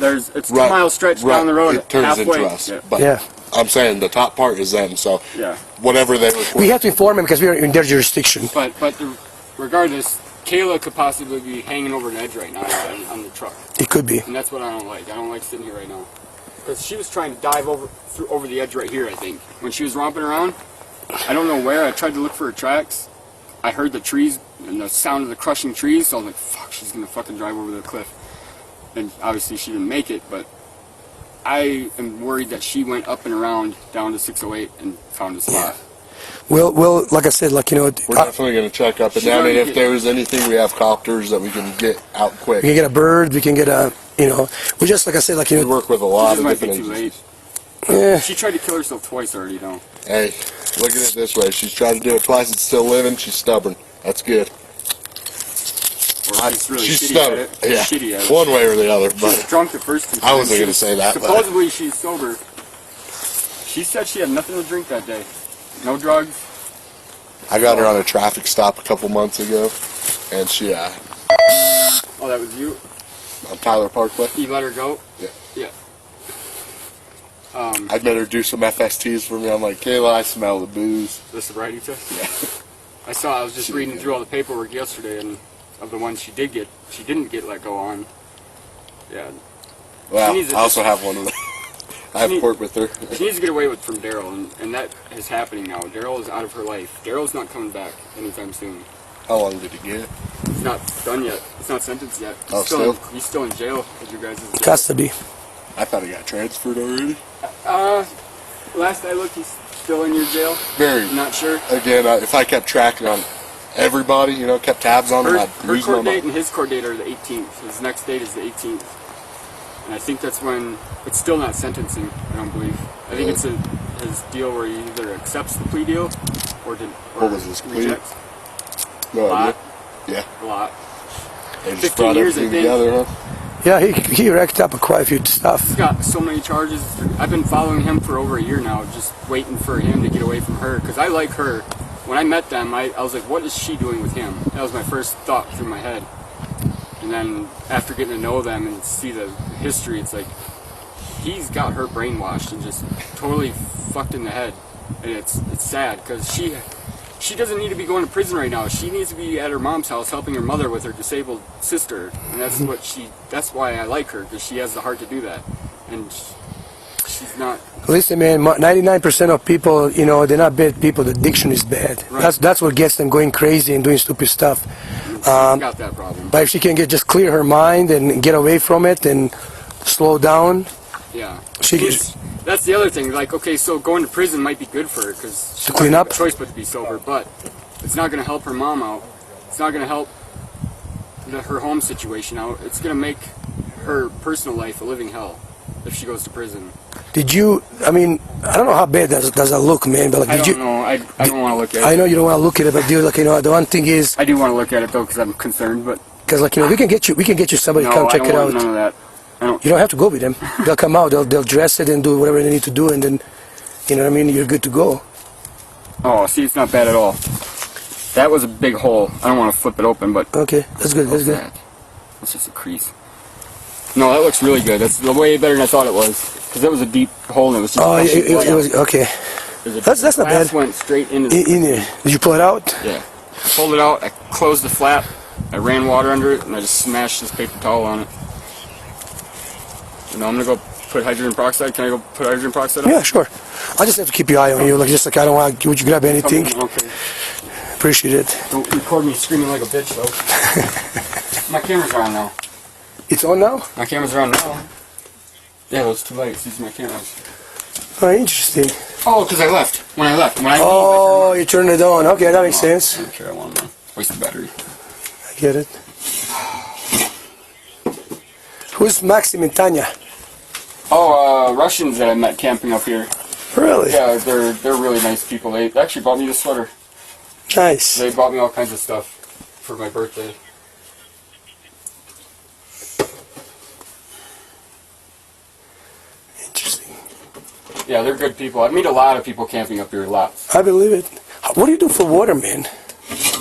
It's 2 Right, mile stretch right. down the road It turns halfway. into us. Yeah. But Yeah. I'm saying the top part is them, so Yeah. whatever they record. We have to inform him because we are in their jurisdiction. But regardless, Kayla could possibly be hanging over an edge right now on the truck. It could be. And that's what I don't like. I don't like sitting here right now. Because she was trying to dive over the edge right here, I think. When she was romping around, I don't know where. I tried to look for her tracks. I heard the trees and the sound of the crushing trees, so I was like, fuck, she's going to fucking drive over the cliff. And obviously she didn't make it, but I am worried that she went up and around down to 608 and found a spot. Well, like I said, like, you know, We're definitely going to check up and She's down, and already if there was anything, we have copters that we can get out quick. we can get a bird, we can get a, you know, we just, like I said, like, you We know, work with a lot It of might be different too agencies. late. yeah, She tried to kill herself twice already, though. Hey, look at it this way. She's tried to do it twice. It's still living. She's stubborn. That's good. Or she's really She's shitty at stubborn. it. Yeah, Shitty at it. one way or the other. She was But drunk the first 2 times. I wasn't She gonna was- say that, but- Supposedly she's sober. She said she had nothing to drink that day. No drugs. I got her on a traffic stop a couple months ago, and she Oh, that was you? on Tyler Parkway. You let her go? Yeah. Yeah. I made her do some FSTs for me. I'm like, Kayla, I smell the booze. The sobriety test? Yeah. I was just reading through all the paperwork yesterday, and of the ones she didn't get let go on. Yeah. Well, She needs I also have one of them. I have need- court with her. She needs to get away from Daryl, and that is happening now. Daryl is out of her life. Daryl's not coming back anytime soon. How long did he get? It's not done yet. It's not sentenced yet. Oh, still? He's still in jail with you guys. has to be. I thought he got transferred already. Last I looked, he's still in your jail. Very. I'm not sure. Again, if I kept tracking on everybody, kept tabs on them, I'd Her lose my court date mind. and his court date are the 18th. His next date is the 18th. And I think that's when it's still not sentencing, I don't believe. I think it's his deal where he either accepts the plea deal or What was his plea? rejects. No Lot. idea. Yeah. A lot. They just 15 brought years, I everything think. together, huh? Yeah, he racked up quite a few stuff. He's got so many charges. I've been following him for over a year now, just waiting for him to get away from her. Because I like her. When I met them, I was like, what is she doing with him? That was my first thought through my head. And then after getting to know them and see the history, it's like, he's got her brainwashed and just totally fucked in the head. And it's sad, because she doesn't need to be going to prison right now. She needs to be at her mom's house helping her mother with her disabled sister. And that's why I like her, because she has the heart to do that. And she's not. Listen, man, 99% of people, they're not bad people. The addiction is bad. Right. That's what gets them going crazy and doing stupid stuff. She's got that problem. But if she can just clear her mind and get away from it and slow down, Yeah. She That's the other thing. Like, okay, so going to prison might be good for her because she To clean doesn't up? have a choice but to be sober. But it's not going to help her mom out. It's not going to help her home situation out. It's going to make her personal life a living hell if she goes to prison. I don't know how bad does that look, man, but like, I did don't you? know. I don't want to look at it. I know you don't want to look at it, but dude, the one thing is, I do want to look at it though because I'm concerned. But because we can get you somebody no, to come I check don't it want out. none of that. I don't. You don't have to go with them. They'll come out. They'll dress it and do whatever they need to do, and then, you know what I mean. You're good to go. Oh, see, it's not bad at all. That was a big hole. I don't want to flip it open, but Okay, that's good. That's good. That's just a crease. No, that looks really good. That's way better than I thought it was. Because that was a deep hole and it was just... Oh, it was okay. That's not bad. Went straight into the... In there. Did you pull it out? Yeah. I pulled it out, I closed the flap, I ran water under it, and I just smashed this paper towel on it. And now I'm gonna go put hydrogen peroxide. Can I go put hydrogen peroxide on? Yeah, sure. I just have to keep your eye on you, just like I don't want you to grab anything. Okay. Appreciate it. Don't record me screaming like a bitch, though. My camera's on now. It's on now? My camera's on now. Yeah, those two lights. These are my cameras. Oh, interesting. Oh, because I left. When I leave, Oh, you turned it on. Okay, that makes sense. I don't care. I want to waste the battery. I get it. Who's Maxim and Tanya? Oh, Russians that I met camping up here. Really? Yeah, they're really nice people. They actually bought me this sweater. Nice. They bought me all kinds of stuff for my birthday. Interesting. Yeah, they're good people. I meet a lot of people camping up here, lots. I believe it. What do you do for water, man?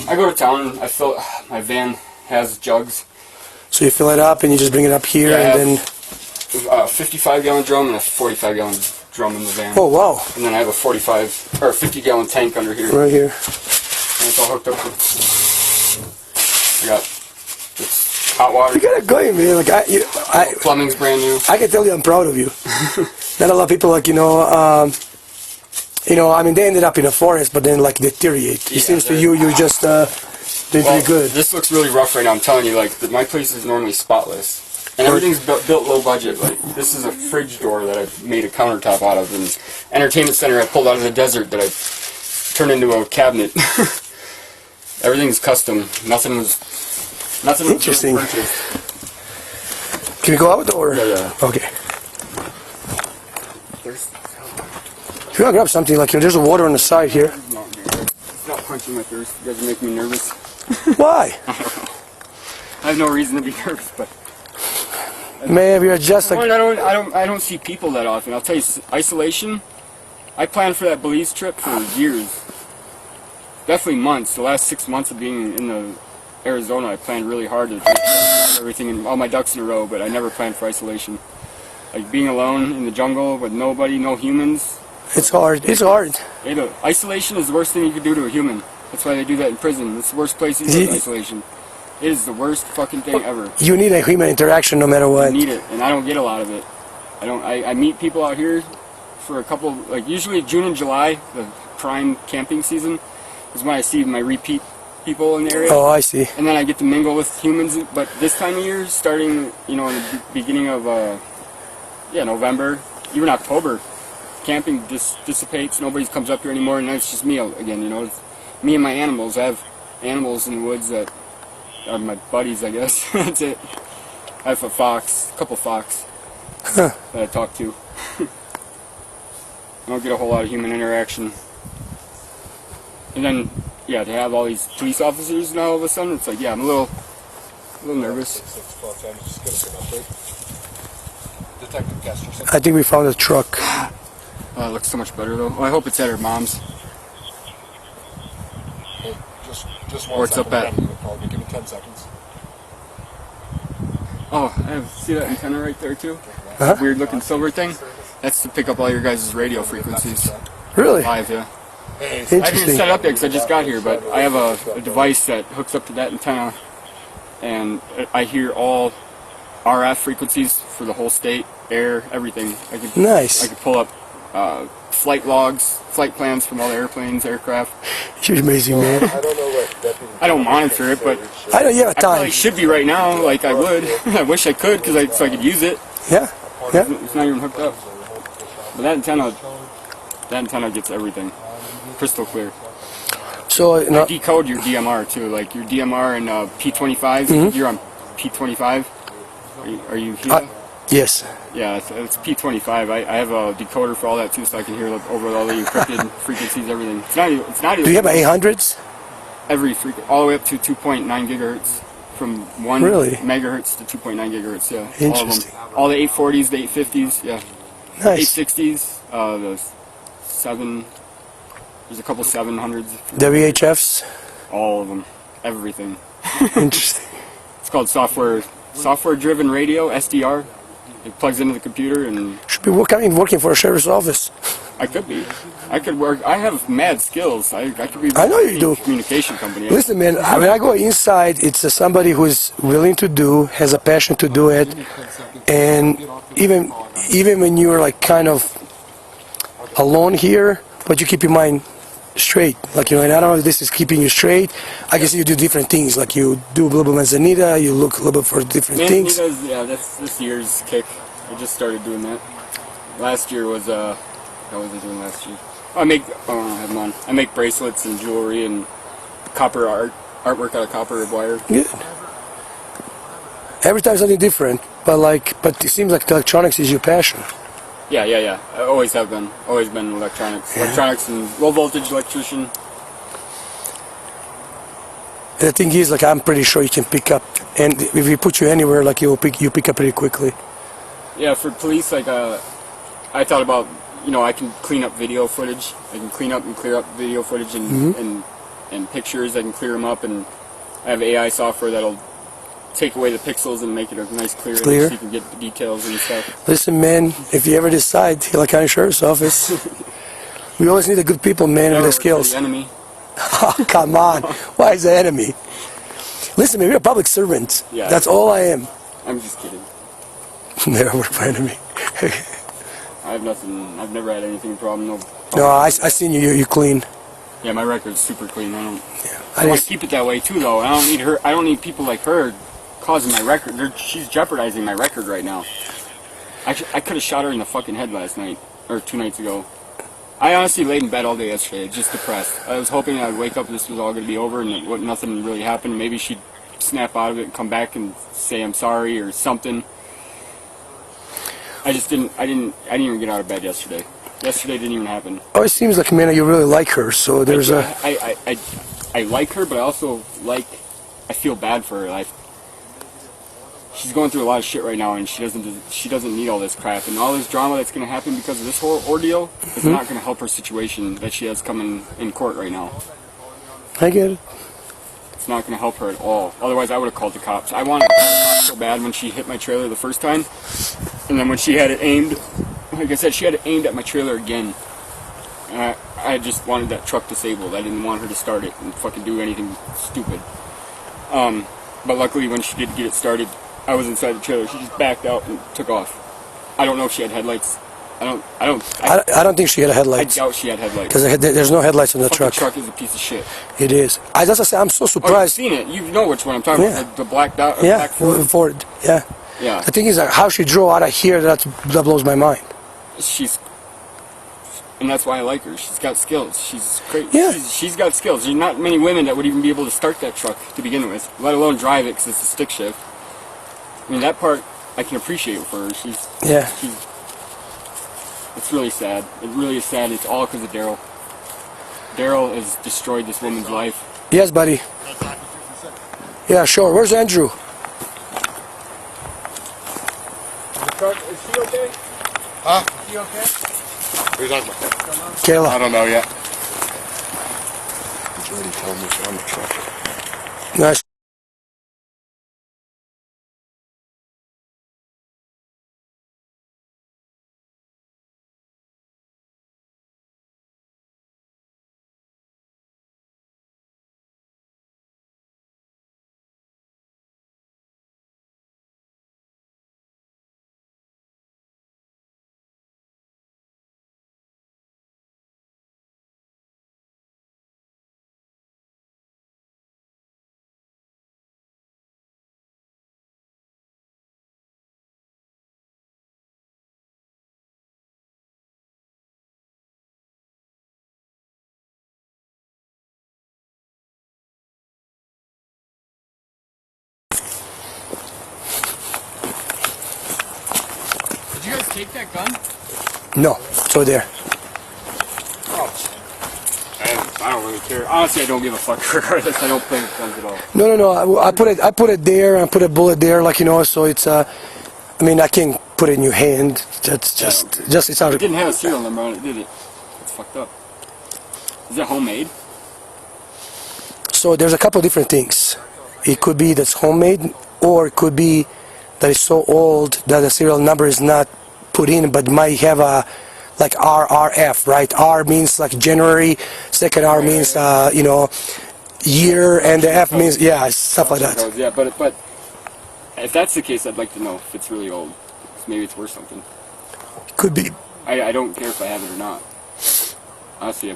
I go to town, I fill, my van has jugs. So you fill it up and you just bring it up here Yeah, and then... A 55-gallon drum and a 45-gallon drum in the van. Oh, wow. And then I have a 50-gallon tank under here. Right here. And it's all hooked up with... I got this hot water. You got it going, man. Like Plumbing's brand new. I can tell you I'm proud of you. Not a lot of people, like, I mean, they ended up in a forest, but then, like, deteriorate. Yeah, it seems to you just doing pretty good. This looks really rough right now. I'm telling you, like, my place is normally spotless. And everything's built low budget. Like, this is a fridge door that I made a countertop out of. And entertainment center I pulled out of the desert that I turned into a cabinet. Everything's custom. Nothing was Interesting. purchased. Can we go out or? Yeah. Okay. If you want to grab something, like, there's a water on the side here. It's not punching my thirst. You guys are making me nervous. Why? I have no reason to be nervous, but Maybe you're just like... I don't see people that often. I'll tell you, isolation. I planned for that Belize trip for years, definitely months. The last 6 months of being in the Arizona, I planned really hard to get everything and all my ducks in a row. But I never planned for isolation. Like being alone in the jungle with nobody, no humans. It's hard. It's hard. Isolation is the worst thing you could do to a human. That's why they do that in prison. It's the worst place you live, isolation. It is the worst fucking thing ever. You need a human interaction no matter what. You need it, and I don't get a lot of it. I meet people out here for a couple, like usually June and July, the prime camping season, is when I see my repeat people in the area. Oh, I see. And then I get to mingle with humans. But this time of year, starting, in the beginning of, November, even October, camping just dissipates. Nobody comes up here anymore, and then it's just me again. It's me and my animals. I have animals in the woods that are my buddies, I guess. That's it. I have a couple fox that I talk to. I don't get a whole lot of human interaction. And then, to have all these police officers now all of a sudden, it's like, I'm a little nervous. I think we found a truck. It looks so much better though. I hope it's at her mom's. Just Or it's up at. Give me 10 seconds. Oh, see that antenna right there too? Uh-huh. Weird looking silver thing? That's to pick up all your guys' radio frequencies. Really? Live, yeah. I haven't Interesting. set it up yet because I just got here, but I have a device that hooks up to that antenna, and I hear all RF frequencies for the whole state, air, everything. Nice. I could pull up flight logs, flight plans from all the airplanes, aircraft. You're amazing, man. I don't know what deputy... I don't monitor it, but I know you have I probably time. should be right now, like I would. I wish I could, so I could use it. Yeah. Yeah. It's not even hooked up. But that antenna gets everything. Crystal clear. So, I decode your DMR too, like your DMR and P25. You're on P25. Are you here? Yes. Yeah, it's P25. I have a decoder for all that too, so I can hear over all the encrypted frequencies, everything. It's not even. Do you have 800s? Every frequency, all the way up to 2.9 gigahertz, from 1 megahertz to 2.9 gigahertz. Yeah, Interesting. All the 840s, the 850s, yeah, Nice. 860s, the 7. There's a couple 700s. The VHFs? All of them. Everything. Interesting. It's called software-driven radio, SDR. It plugs into the computer and... Should be working for a sheriff's office. I could be. I could work. I have mad skills. I could be... I know you do. Communication company. Listen, man, when I go inside, it's somebody who's willing to do, has a passion to do it, and even when you're like kind of alone here, but you keep your mind straight, like, you know, and I don't know if this is keeping you straight. I guess you do different things, like you do a little bit manzanita, you look a little bit for different things. Yeah, that's this year's kick. I just started doing that. Last year was what was I doing last year? I don't have them on. I make bracelets and jewelry and copper artwork out of copper or wire. Good. Every time something different, but it seems like electronics is your passion. Yeah. I always have been. Always been electronics. Yeah. Electronics and low voltage electrician. The thing is, like, I'm pretty sure you can pick up, and if we put you anywhere, like, you pick up pretty quickly. Yeah, for police, like, I thought about, you know, I can clean up video footage. I can clean up and clear up video footage and pictures. I can clear them up, and I have AI software that'll take away the pixels and make it a nice clear image so you can get the details and stuff. Listen, man, if you ever decide, Hillary County Sheriff's Office, we always need the good people, man, with the skills. The enemy. Oh, come on. Why is the enemy? Listen, man, we're a public servant. Yeah. That's all I am. I'm just kidding. Never work for enemy. I have nothing. I've never had anything problem. No, I seen you. You clean. Yeah, my record's super clean. I I want just, to keep it that way too, though. I don't need her. I don't need people like her causing my record. She's jeopardizing my record right now. I could have shot her in the fucking head last night or 2 nights ago. I honestly laid in bed all day yesterday, just depressed. I was hoping I would wake up and this was all going to be over and that nothing really happened. Maybe she'd snap out of it and come back and say I'm sorry or something. I didn't even get out of bed yesterday. Yesterday didn't even happen. oh, it seems like, man, you really like her. So there's I like her, but I also I feel bad for her. She's going through a lot of shit right now, and she doesn't need all this crap and all this drama that's going to happen because of this whole ordeal is not going to help her situation that she has coming in court right now. I get it. It's not going to help her at all. Otherwise, I would have called the cops. I wanted to call the cops so bad when she hit my trailer the first time, and then when she had it aimed, like I said, she had it aimed at my trailer again. And I just wanted that truck disabled. I didn't want her to start it and fucking do anything stupid. But luckily, when she did get it started, I was inside the trailer. She just backed out and took off. I don't know if she had headlights. I don't think she had headlights. I doubt she had headlights. Because there's no headlights on the truck. The truck is a piece of shit. It is. That's what I say. I'm so Oh, surprised. you've seen it. You know which one I'm talking about. The black dot. Yeah, Black Ford. Ford. Yeah. Yeah. The thing is, how she drove out of here, that blows my mind. And that's why I like her. She's got skills. She's great. Yeah. She's got skills. There's not many women that would even be able to start that truck to begin with, let alone drive it because it's a stick shift. I mean, that part I can appreciate for her. It's really sad. It really is sad. It's all because of Daryl. Daryl has destroyed this woman's life. Yes, buddy. Yeah, sure. Where's Andrew? Is she okay? Huh? Is she okay? What are you talking about? Kayla. I don't know yet. He's already telling me she's on the truck. Nice. Did you guys take that gun? No, it's over there. I don't really care. Honestly, I don't give a fuck regardless. I don't play with guns at all. No. I put it there, and I put a bullet there, like, you know. So it's I mean, I can't put it in your hand. It's it's out. It didn't have a serial number on it, did it? It's fucked up. Is that homemade? So there's a couple of different things. It could be that's homemade, or it could be that it's so old that the serial number is not put in, but might have a like RRF, right? R means like January, second R means year, and the F means stuff like that. Yeah, but if that's the case, I'd like to know if it's really old. 'Cause maybe it's worth something. Could be. I don't care if I have it or not. Honestly,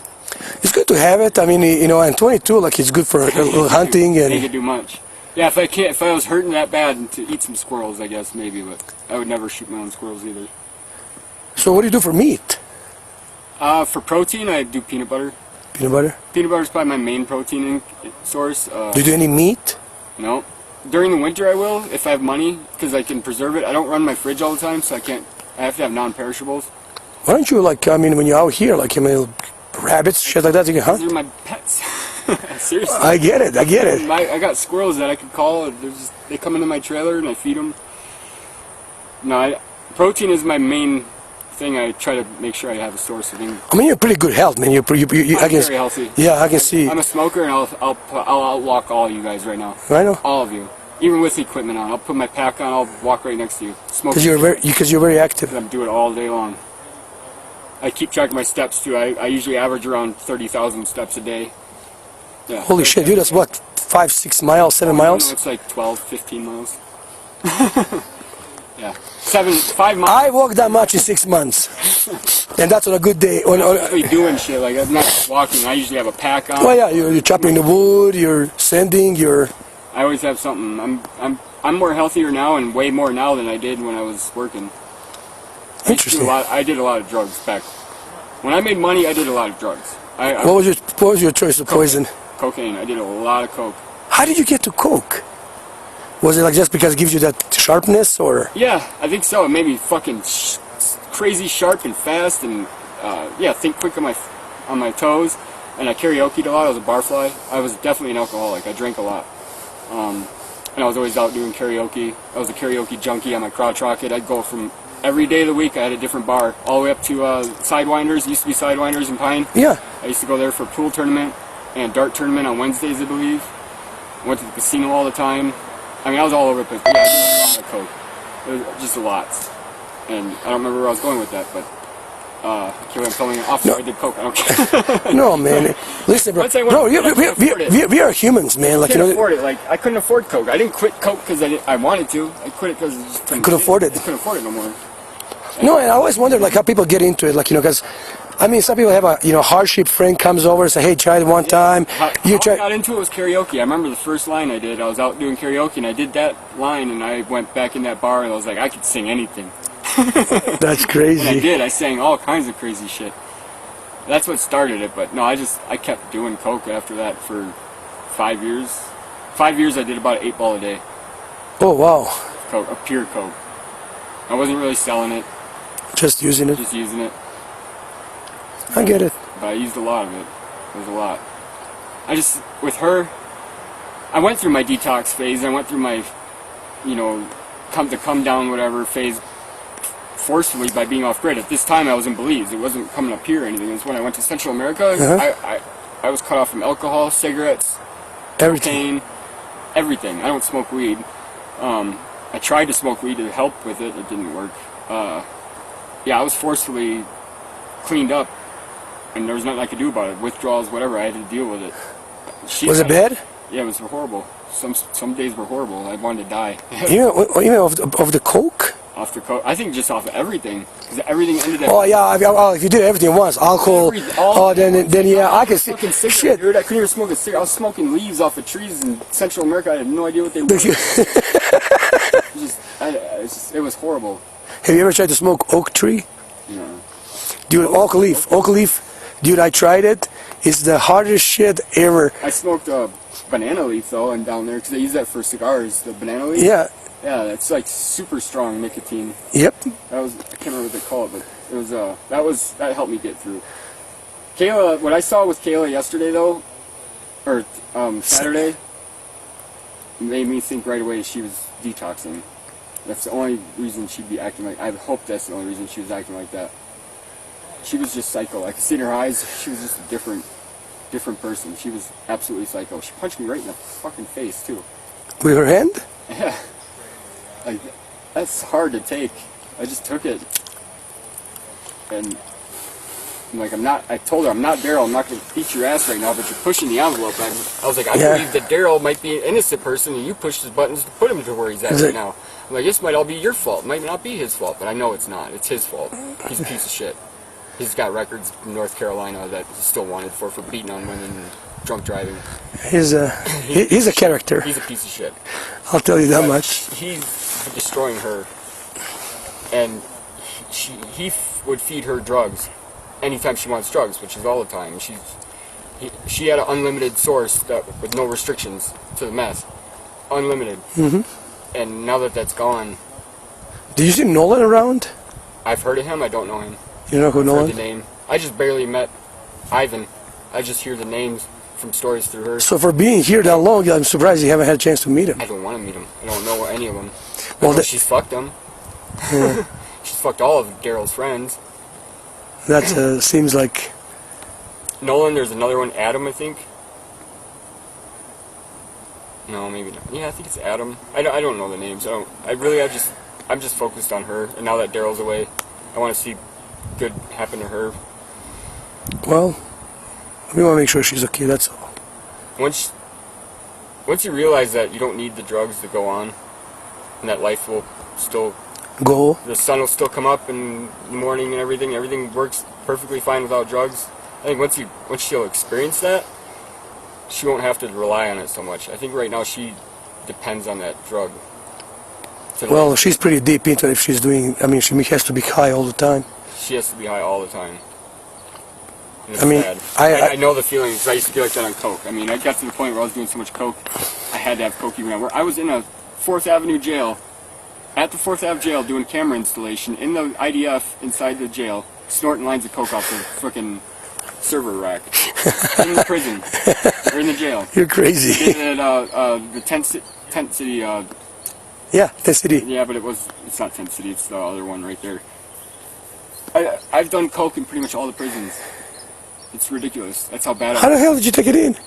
It's good to have it. I mean, and 22, like it's good for a little hunting they could and. do much. Yeah, if I was hurting that bad to eat some squirrels, I guess maybe, but I would never shoot my own squirrels either. So what do you do for meat? For protein, I do peanut butter. Peanut butter? Peanut butter is probably my main protein source. Do you do any meat? No. During the winter I will, if I have money, because I can preserve it. I don't run my fridge all the time, so I have to have non-perishables. Why don't you, when you're out here, rabbits, shit like that, you can hunt? Those are my pets. Seriously. I get it. I got squirrels that I could call. They come into my trailer and I feed them. No, protein is my main thing. I try to make sure I have a source of income. I mean, you're pretty good health, man. I'm very healthy. Yeah, I can see. I'm a smoker, and I'll outwalk all you guys right now. I know. All of you, even with equipment on. I'll put my pack on. I'll walk right next to you. Smoke. Because you're very active. I do it all day long. I keep track of my steps too. I usually average around 30,000 steps a day. Yeah. Holy shit, dude! That's what 5, 6 miles, 7 miles. No, it's like 12, 15 miles. Yeah, 5 miles. I walked that much in 6 months, and that's on a good day. I'm usually doing shit like I'm not walking. I usually have a pack on. Well, yeah, you're chopping the wood, you're sanding, I always have something. I'm more healthier now and way more now than I did when I was working. Interesting. I did a lot of drugs back. When I made money, I did a lot of drugs. What was your choice of poison? Cocaine. I did a lot of coke. How did you get to coke? Was it like just because it gives you that sharpness, or? Yeah, I think so. It made me fucking crazy sharp and fast, and think quick on my toes. And I karaoke'd a lot. I was a barfly. I was definitely an alcoholic. I drank a lot, and I was always out doing karaoke. I was a karaoke junkie on my crotch rocket. I'd go from every day of the week. I had a different bar, all the way up to Sidewinders. Used to be Sidewinders in Pine. Yeah. I used to go there for a pool tournament and a dart tournament on Wednesdays, I believe. Went to the casino all the time. I mean, I was all over the place. But yeah, I did a lot of coke. It was just a lot. And I don't remember where I was going with that, but I can't remember telling an officer I did coke. I don't care. No, man. Listen, bro. We are humans, man. I couldn't afford it. Like, I couldn't afford coke. I didn't quit coke because I wanted to. I quit it because I just couldn't afford it. I couldn't afford it no more. No, and I always wondered how people get into it, because I mean, some people have a hardship friend comes over and say, "Hey, try it one time." How I got into it was karaoke. I remember the first line I did. I was out doing karaoke, and I did that line, and I went back in that bar, and I was like, I could sing anything. That's crazy. And I did. I sang all kinds of crazy shit. That's what started it. But no, I kept doing coke after that for 5 years. 5 years, I did about 8 ball a day. Oh wow. Coke, a pure coke. I wasn't really selling it. Just using it. Just using it. I get it. But I used a lot of it. It was a lot. With her, I went through my detox phase. I went through my, come down whatever phase forcefully by being off grid. At this time, I was in Belize. It wasn't coming up here or anything. It was when I went to Central America. I was cut off from alcohol, cigarettes, cocaine, everything. I don't smoke weed. I tried to smoke weed to help with it. It didn't work. I was forcefully cleaned up, and there was nothing I could do about it. Withdrawals, whatever. I had to deal with it. Was it bad? Yeah, it was horrible. Some days were horrible. I wanted to die. Even of the coke? Off the coke. I think just off of everything. Because everything ended up... Oh, yeah. If you did everything once, alcohol... then yeah, I can see... Shit. Dude, I couldn't even smoke a cigarette. I was smoking leaves off of trees in Central America. I had no idea what they were. It was horrible. Have you ever tried to smoke oak tree? No. Dude, oak leaf. Dude, I tried it. It's the hardest shit ever. I smoked a banana leaf, though, and down there, because they use that for cigars, the banana leaf. Yeah. Yeah, it's like super strong nicotine. Yep. I can't remember what they call it, but it was, that helped me get through. Kayla, what I saw with Kayla yesterday, though, or Saturday, made me think right away she was detoxing. That's the only reason she'd be acting like... I hope that's the only reason she was acting like that. She was just psycho. I could see in her eyes, she was just a different different person. She was absolutely psycho. She punched me right in the fucking face too. With her hand? Yeah. Like, that's hard to take. I just took it. And I'm like, I told her, I'm not Daryl, I'm not going to beat your ass right now, but you're pushing the envelope. And I was like, I believe that Daryl might be an innocent person, and you pushed his buttons to put him to where he's at right now. I'm like, this might all be your fault. It might not be his fault, but I know it's not. It's his fault. He's a piece of shit. He's got records in North Carolina that he's still wanted for beating on women and drunk driving. He's a character. He's a piece of shit. I'll tell you that much. He's destroying her. And he would feed her drugs anytime she wants drugs, which is all the time. She had an unlimited source with no restrictions to the meth. Unlimited. And now that that's gone... Do you see Nolan around? I've heard of him, I don't know him. You know who Nolan? I've heard the name. I just barely met Ivan. I just hear the names from stories through her. So for being here that long, I'm surprised you haven't had a chance to meet him. I don't want to meet him. I don't know any of them. Well, she's fucked them. Yeah. She's fucked all of Daryl's friends. That seems like... Nolan, there's another one, Adam, I think. No, maybe not. Yeah, I think it's Adam. I don't know the names. I'm just focused on her. And now that Daryl's away, I want to see good happen to her. Well, we want to make sure she's okay, that's all. Once you realize that you don't need the drugs to go on, and that life will still go, the sun will still come up in the morning and everything works perfectly fine without drugs. I think once she'll experience that, she won't have to rely on it so much. I think right now she depends on that drug. Well, she's pretty deep into it if she's doing... I mean, she has to be high all the time. She has to be high all the time. And it's I mean, sad. I know the feeling, because I used to be like that on coke. I mean, I got to the point where I was doing so much coke, I had to have coke even at work. I was in a 4th Avenue jail, at the 4th Ave jail, doing camera installation in the IDF inside the jail, snorting lines of coke off the frickin' server rack. In the prison. Or in the jail. You're crazy. Did it at the Tent City... yeah, Tent City. Yeah, but it's not Tent City, it's the other one right there. I've done coke in pretty much all the prisons. It's ridiculous. That's how bad How the hell did you take it in?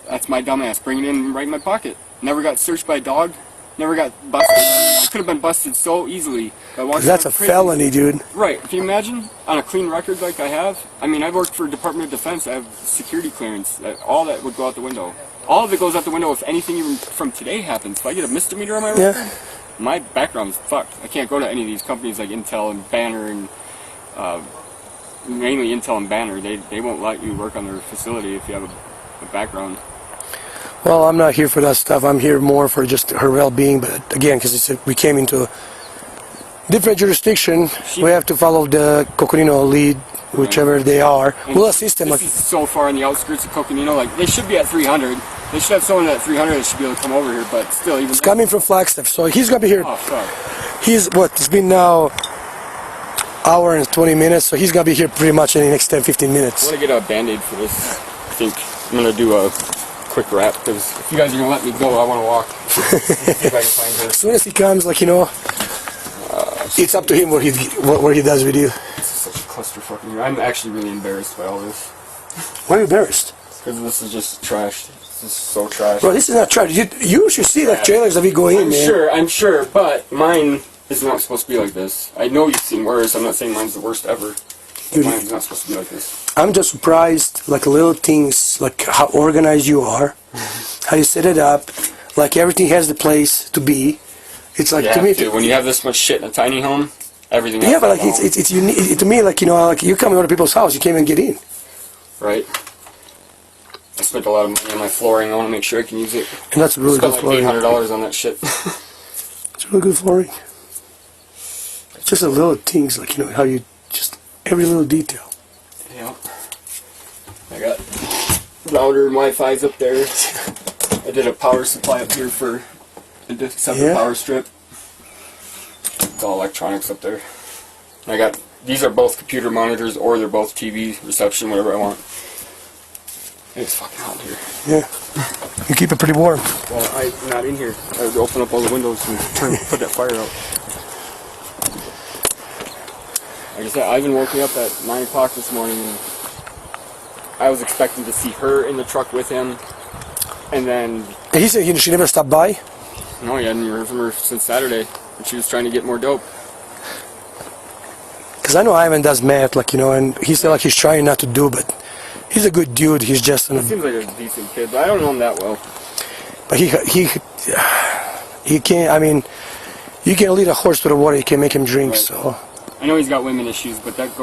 That's my dumbass. Bring it in right in my pocket. Never got searched by a dog. Never got busted. I could have been busted so easily. Because that's a felony, dude. Right. Can you imagine? On a clean record like I have? I mean, I worked for Department of Defense. I have security clearance. All that would go out the window. All of it goes out the window if anything even from today happens. If I get a misdemeanor on my record, my background's fucked. I can't go to any of these companies like Intel and Banner and mainly Intel and Banner. They won't let you work on their facility if you have a background. Well, I'm not here for that stuff. I'm here more for just her well-being. But again, because we came into a different jurisdiction, we have to follow the Coconino lead, whichever they are. We'll assist them. This is so far in the outskirts of Coconino. Like, they should be at 300. They should have someone at 300 that should be able to come over here. But still, even it's coming from Flagstaff, so he's gonna be here. Oh fuck. It's been now hour and 20 minutes, so he's gonna be here pretty much in the next 10-15 minutes. I want to get a band-aid for this. I think I'm gonna do a quick wrap, because if you guys are gonna let me go, I want to walk. See if I can find her. As soon as he comes, like, it's up to him what he does with you. This is such a clusterfuck. I'm actually really embarrassed by all this. Why are you embarrassed? Because this is just trash. This is so trash. Bro, this is not trash. You should see the trailers that we go in, man. I'm sure, but mine is not supposed to be like this. I know you've seen worse. I'm not saying mine's the worst ever. But mine's not supposed to be like this. I'm just surprised, like, little things, like how organized you are, how you set it up, like everything has the place to be. It's like, to me, dude, when you have this much shit in a tiny home, everything. Yeah, but like it's unique to me. Like, like you come to other people's house, you can't even get in. Right. I spent a lot of money on my flooring. I want to make sure I can use it. And that's really good flooring. I spent like $800 on that shit. It's really good flooring. It's just the little things, like, how you just every little detail. Yeah. I got router and Wi-Fi's up there. I did a power supply up here for a separate power strip. It's all electronics up there. And these are both computer monitors, or they're both TV reception, whatever I want. It's fucking hot here. Yeah. You keep it pretty warm. Well, I'm not in here. I would open up all the windows and put that fire out. Like I said, Ivan woke me up at 9 o'clock this morning and I was expecting to see her in the truck with him, and then He said she never stopped by. no, he hadn't heard from her since Saturday, and she was trying to get more dope. Because I know Ivan does meth, like, you know, and he said like he's trying not to do, but he's a good dude. He's just He seems like a decent kid, but I don't know him that well. but he can't. I mean, you can lead a horse to the water. You can make him drink. Right. So I know he's got women issues, but that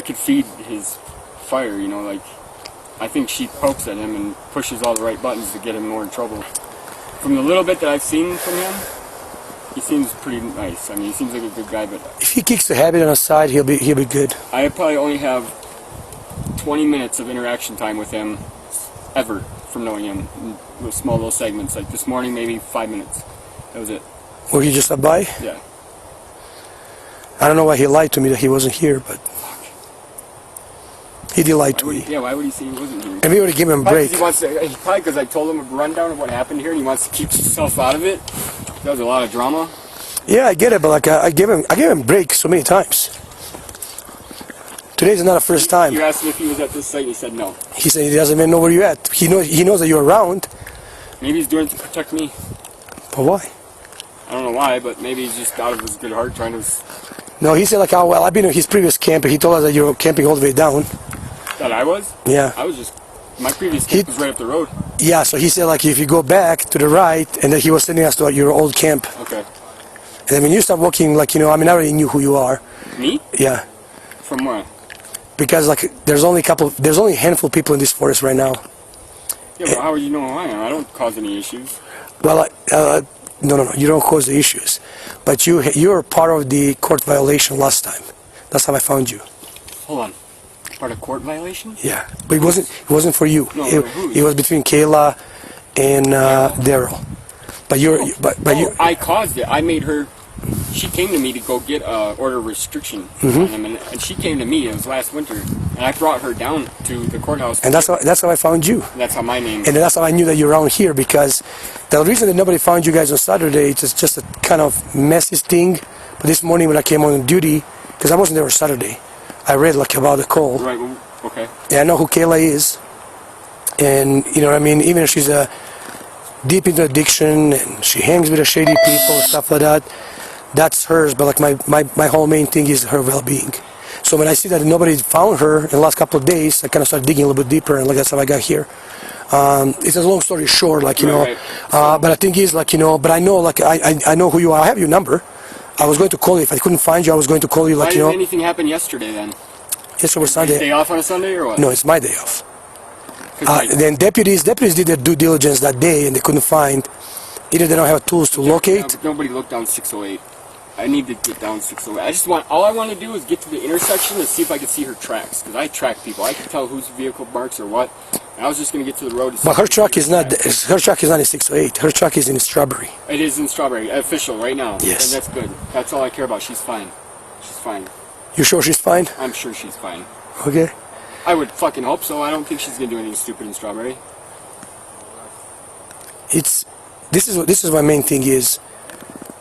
could feed his fire, you know, like, I think she pokes at him and pushes all the right buttons to get him more in trouble. From the little bit that I've seen from him, he seems pretty nice. I mean, he seems like a good guy, but if he kicks the habit on the side, he'll be good. I probably only have 20 minutes of interaction time with him ever from knowing him in small little segments. Like this morning, maybe 5 minutes. That was it. Or he just stopped by. Yeah. I don't know why he lied to me that he wasn't here, but he did lie to me. Yeah, why would he say he wasn't here? And we already gave him a Probably break. probably because I told him a rundown of what happened here, and he wants to keep himself out of it. That was a lot of drama. Yeah, I get it, but like I gave him a break so many times. Today's not the first time. You asked him if he was at this site, and he said no. He said he doesn't even know where you're at. He knows that you're around, Maybe he's doing it to protect me. but why? I don't know why, but maybe he's just out of his good heart trying to... No, he said like, oh well, I've been in his previous camp, and he told us that you're camping all the way down. That I was? Yeah. I was just... My previous camp was right up the road. Yeah, so he said like if you go back to the right, and then he was sending us to your old camp. Okay. And then when you start walking, like, you know, I mean, I already knew who you are. Me? Yeah. From where? Because like there's only a handful of people in this forest right now. Yeah, but how would you know who I am? I don't cause any issues. Well, no, you don't cause the issues, but you're part of the court violation last time. That's how I found you. Hold on. Part of court violation? Yeah, but it wasn't for you. No, it was between Kayla and Daryl. But I caused it. I made her... She came to me to go get order of restriction on him, and she came to me. It was last winter, and I brought her down to the courthouse. And that's how I found you. And that's how my name. And that's how I knew that you're around here, because the reason that nobody found you guys on Saturday is just a kind of messy thing. But this morning when I came on duty, because I wasn't there on Saturday, I read like about the call. Right. Well, okay. Yeah, I know who Kayla is, and you know what I mean. Even if she's deep into addiction and she hangs with the shady people and stuff like that, that's hers. But like my whole main thing is her well-being. So when I see that nobody found her in the last couple of days, I kind of started digging a little bit deeper, and like that's how I got here. It's a long story short, like, you know. Right. But the thing is, like, you know, but I know, like, I know who you are. I have your number. I was going to call you if I couldn't find you. I was going to call you, like, Why you know. didn't anything happen yesterday then? Yesterday was Is Sunday. day off on a Sunday or what? No, it's my day off. 'Cause, like, Then deputies did their due diligence that day, and they couldn't find. Either they don't have tools to locate. but nobody looked down 608. I need to get down 608. All I want to do is get to the intersection and see if I can see her tracks, because I track people. I can tell whose vehicle marks or what. And I was just going to get to the road to see. But her if I truck can is see not. tracks. Her truck is not in 608. Her truck is in Strawberry. It is in Strawberry, official right now. Yes. And that's good. That's all I care about. She's fine. She's fine. You sure she's fine? I'm sure she's fine. Okay. I would fucking hope so. I don't think she's gonna do anything stupid in Strawberry. This is my main thing is,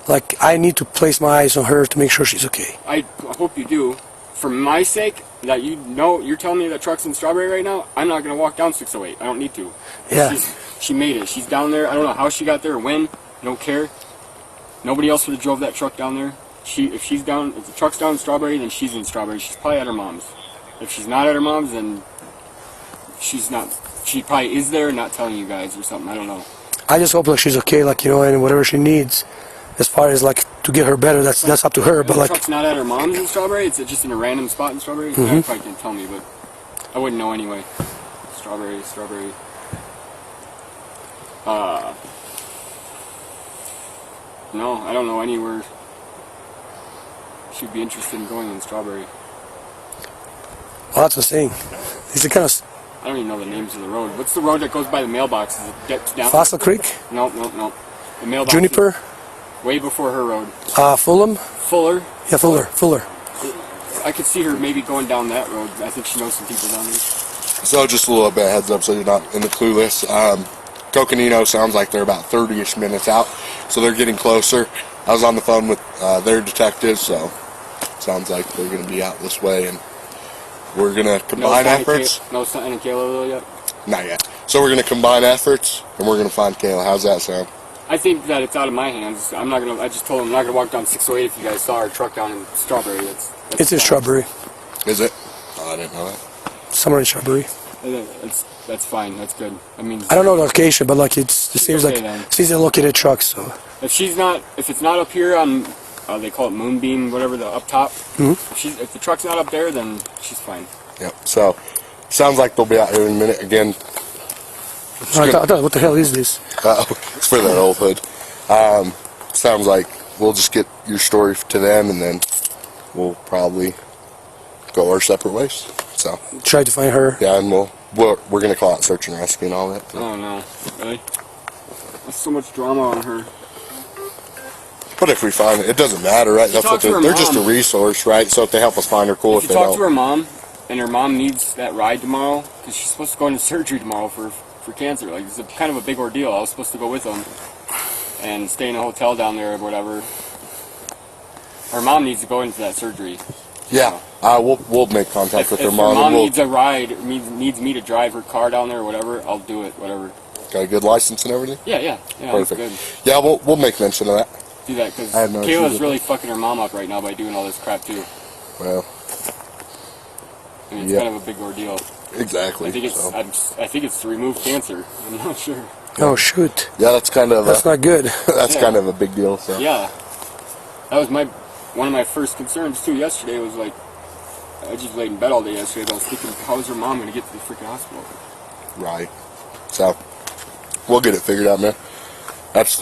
like, I need to place my eyes on her to make sure she's okay. I hope you do. For my sake, that you know, you're telling me that truck's in Strawberry right now. I'm not gonna walk down 608. I don't need to. Yeah. She made it. She's down there. I don't know how she got there or when. I don't care. Nobody else would have drove that truck down there. If the truck's down in Strawberry, then she's in Strawberry. She's probably at her mom's. If she's not at her mom's, then she's not. She probably is there, not telling you guys or something. I don't know. I just hope, like, she's okay, like, you know, and whatever she needs, as far as, like, to get her better, that's up to her. But the like, truck's not at her mom's in Strawberry. It's just in a random spot in Strawberry. You probably can tell me, but I wouldn't know anyway. Strawberry. No, I don't know anywhere she'd be interested in going in Strawberry. well, that's the thing. It's the kind of I don't even know the names of the road. What's the road that goes by the mailbox? Is it down? Fossil Creek, No. The mailbox. Juniper, is way before her road. Fulham. Fuller. Yeah, Fuller. I could see her maybe going down that road. I think she knows some people down there. So just a little bit of heads up so you're not in the clueless. Coconino sounds like they're about 30-ish minutes out, so they're getting closer. I was on the phone with their detectives, so sounds like they're going to be out this way, and we're gonna combine efforts. No sign of Kayla though yet? Not yet. So we're gonna combine efforts, and we're gonna find Kayla. How's that sound? I think that it's out of my hands. I'm not gonna. I just told him I'm not gonna walk down 608 if you guys saw our truck down in Strawberry. It's in Strawberry. Is it? Oh, I didn't know that. Somewhere in Strawberry. That's fine. That's good. I mean, I don't know the location, but like it seems okay, like then. she's a located truck. So if it's not up here on, they call it Moonbeam, whatever, the up top. Mm-hmm. If the truck's not up there, then she's fine. Yep. So sounds like they'll be out here in a minute again. I thought, what the hell is this? It's for that old hood. Sounds like we'll just get your story to them, and then we'll probably go our separate ways. So Try to find her. yeah, and we're gonna call out search and rescue and all that. Oh no, really? That's so much drama on her. But if we find it, it doesn't matter, right? That's what they're just a resource, right? So if they help us find her, cool. If you talk to her mom, and her mom needs that ride tomorrow, because she's supposed to go into surgery tomorrow for cancer. Like, it's kind of a big ordeal. I was supposed to go with them and stay in a hotel down there or whatever. Her mom needs to go into that surgery. Yeah, we'll make contact with her If mom. her mom and needs a ride, needs me to drive her car down there or whatever, I'll do it, whatever. got a good license and everything. Yeah, Perfect. that's good. Yeah, we'll make mention of that. Do that, because I have no issues Kayla's with really fucking her mom up right now by doing all this crap too. Well, I mean, it's Yep. kind of a big ordeal. exactly. I think it's so. I think it's to remove cancer. I'm not sure. Oh shoot, Yeah, that's kind of that's not good. that's Yeah. kind of a big deal. So Yeah, that was one of my first concerns too. Yesterday was like, I just laid in bed all day yesterday. But I was thinking, how is her mom gonna get to the freaking hospital? right. So we'll get it figured out, man. That's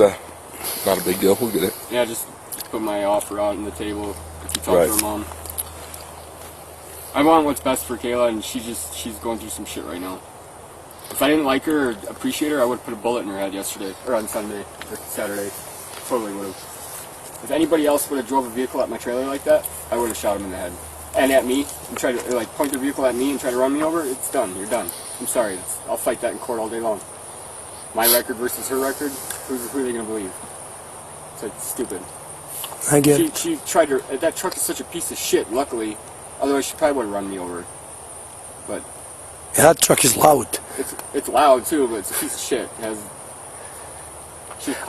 not a big deal. We'll get it. Yeah, just put my offer out on the table. If you talk Right. to her mom, I want what's best for Kayla, and she's going through some shit right now. If I didn't like her or appreciate her, I would have put a bullet in her head yesterday or on Sunday or Saturday. Totally would have. If anybody else would have drove a vehicle at my trailer like that, I would have shot him in the head. And at me, and tried to like point the vehicle at me and try to run me over. It's done. You're done. I'm sorry. I'll fight that in court all day long. My record versus her record. Who are they gonna believe? It's like stupid. I get it. She tried to. That truck is such a piece of shit. Luckily, otherwise she probably would have run me over. But Yeah, that truck is loud. it's loud too, but it's a piece of shit.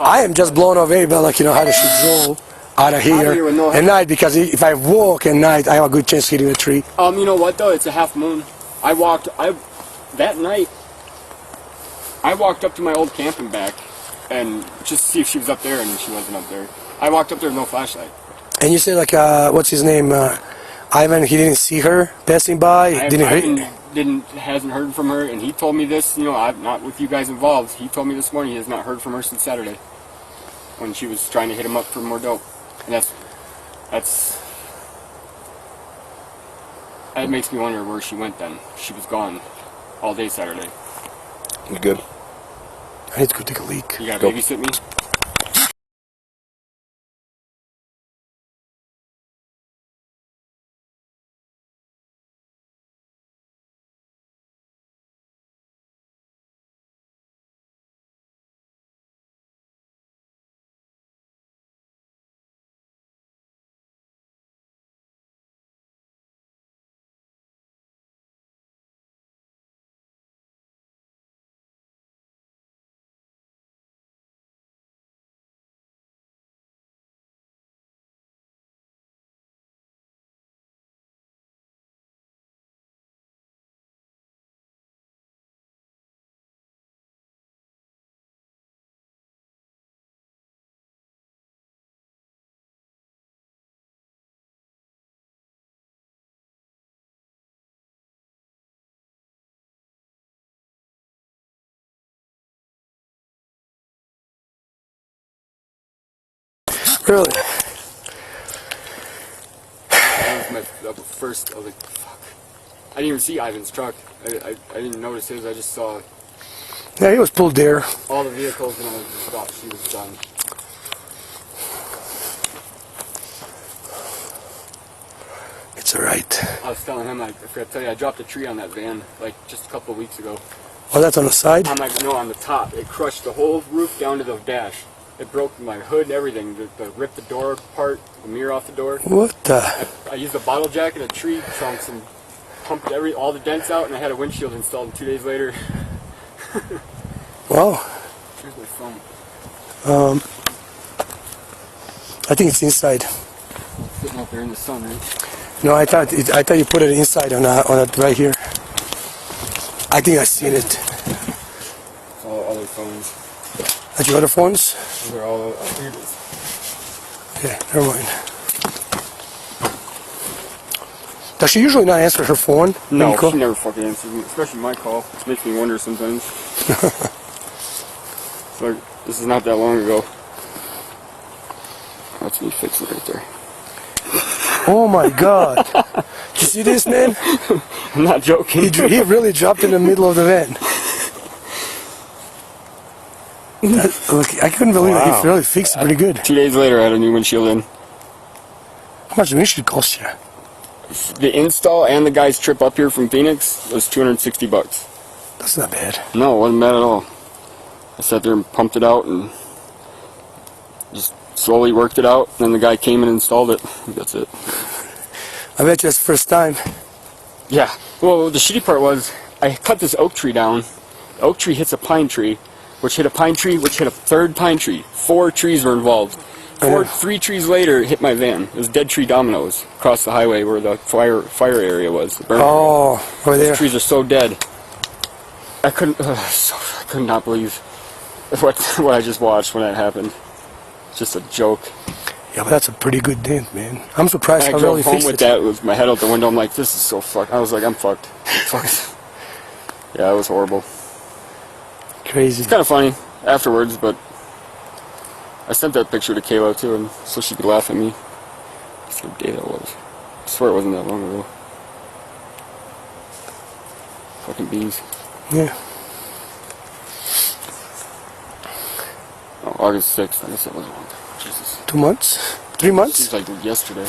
I am just blown away by like how does she drove out of here with no at night, because if I walk at night I have a good chance of hitting a tree. You know what though? It's a half moon. That night I walked up to my old camp and back, and just to see if she was up there, and she wasn't up there. I walked up there with no flashlight. And you say like what's his name? Ivan, he didn't see her passing by. Hasn't heard from her, and he told me this. I'm not with you guys involved. He told me this morning he has not heard from her since Saturday, when she was trying to hit him up for more dope, and that makes me wonder where she went then. She was gone all day Saturday. You good? I need to go take a leak. You gotta Go. babysit me? Really? That was my first. I was like, fuck. I didn't even see Ivan's truck. I didn't notice his. I just saw Yeah, he was pulled there. all the vehicles, and I just thought she was done. It's alright. I was telling him, I forgot to tell you, I dropped a tree on that van like just a couple of weeks ago. Oh, that's on the side? On the top. It crushed the whole roof down to the dash. It broke my hood and everything. Ripped the door apart, the mirror off the door. What the? I used a bottle jack and a tree trunks and pumped all the dents out, and I had a windshield installed 2 days later. Wow. Here's my phone. I think it's inside. Sitting out there in the sun, right? No, I thought you put it inside on it right here. I think I seen it. It's all other phones. That's your other phones? Those are all. Oh, here it is. Yeah, never mind. Does she usually not answer her phone? when No, you call? she never fucking answers me, especially my call. It makes me wonder sometimes. It's like, this is not that long ago. That's me fixing it right there. Oh my God! Did you see this, man? I'm not joking. He really dropped in the middle of the van. Look, I couldn't believe it. He really fixed it pretty good. 2 days later, I had a new windshield in. How much the windshield cost you? The install and the guy's trip up here from Phoenix was $260. That's not bad. No, it wasn't bad at all. I sat there and pumped it out and just slowly worked it out. Then the guy came and installed it. That's it. I bet you it's the first time. Yeah. Well, the shitty part was I cut this oak tree down. The oak tree hits a pine tree, which hit a pine tree, which hit a third pine tree. 4 trees were involved. 3 trees later, it hit my van. It was dead tree dominoes across the highway where the fire area was. The burn area. Oh, over there. Those trees are so dead. I could not believe what I just watched when that happened. It's just a joke. Yeah, but that's a pretty good dent, man. I'm surprised I how drove really home fixed with it. that with my head out the window. I'm like, this is so fucked. I was like, I'm fucked. Fucked. Yeah, it was horrible. Crazy. It's kind of funny afterwards, but I sent that picture to Kayla too, and so she could laugh at me. That's what day that was. I swear it wasn't that long ago. Fucking bees. Yeah. Oh, August 6th. I guess that was long. Jesus. 2 months? 3 months? Seems like yesterday.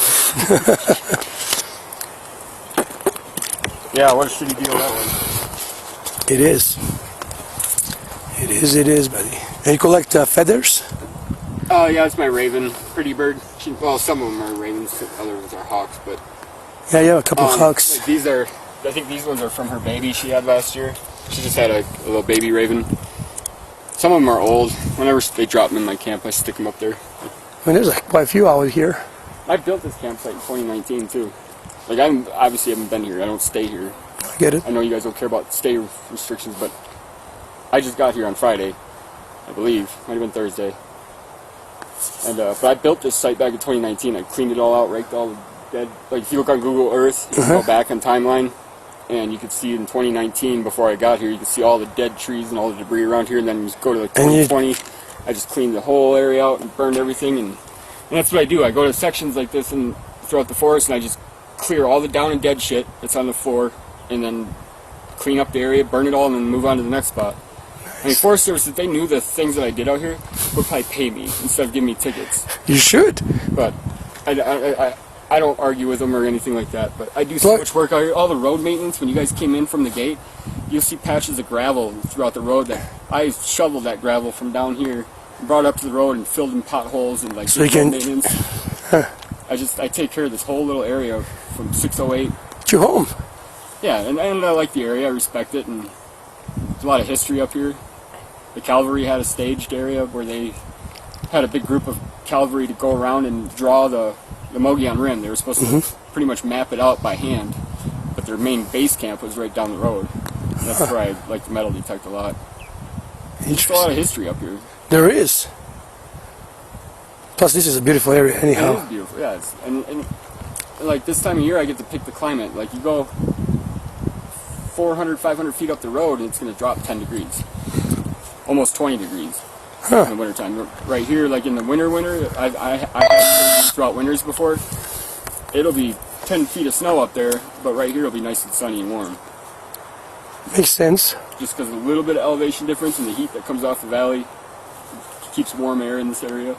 Yeah, what a shitty deal that was. It is. It is, buddy. And you collect feathers? Oh, yeah, it's my raven. Pretty bird. Well, some of them are ravens, other ones are hawks, but... Yeah, yeah, a couple of hawks. Like these are... I think these ones are from her baby she had last year. She just had a little baby raven. Some of them are old. Whenever they drop them in my camp, I stick them up there. I mean, there's like quite a few out here. I built this campsite in 2019, too. Like, I obviously haven't been here. I don't stay here. I get it. I know you guys don't care about stay restrictions, but I just got here on Friday, I believe. Might have been Thursday. And but I built this site back in 2019. I cleaned it all out, raked all the dead. Like, if you look on Google Earth, you can go back on timeline, and you can see in 2019, before I got here, you can see all the dead trees and all the debris around here. And then you go to like 2020, I just cleaned the whole area out and burned everything. And that's what I do. I go to sections like this and throughout the forest, and I just clear all the down and dead shit that's on the floor, and then clean up the area, burn it all, and then move on to the next spot. I mean, Forest Service, if they knew the things that I did out here, would probably pay me instead of giving me tickets. You should. But I don't argue with them or anything like that. But I do so much work out here. All the road maintenance, when you guys came in from the gate, you'll see patches of gravel throughout the road that I shoveled that gravel from down here, brought up to the road and filled in potholes and like road maintenance. I take care of this whole little area from 608. It's your home. Yeah, and I like the area. I respect it, and there's a lot of history up here. The cavalry had a staged area where they had a big group of cavalry to go around and draw the Mogollon Rim. They were supposed to pretty much map it out by hand, but their main base camp was right down the road. And that's where I like to metal detect a lot. There's a lot of history up here. There is. Plus, this is a beautiful area anyhow. It is beautiful, yeah. And like this time of year, I get to pick the climate. Like you go 400, 500 feet up the road, and it's going to drop 10 degrees. Almost 20 degrees in the wintertime. Right here, like in the winter, I had throughout winters before. It'll be 10 feet of snow up there, but right here it'll be nice and sunny and warm. Makes sense. Just because of a little bit of elevation difference and the heat that comes off the valley keeps warm air in this area.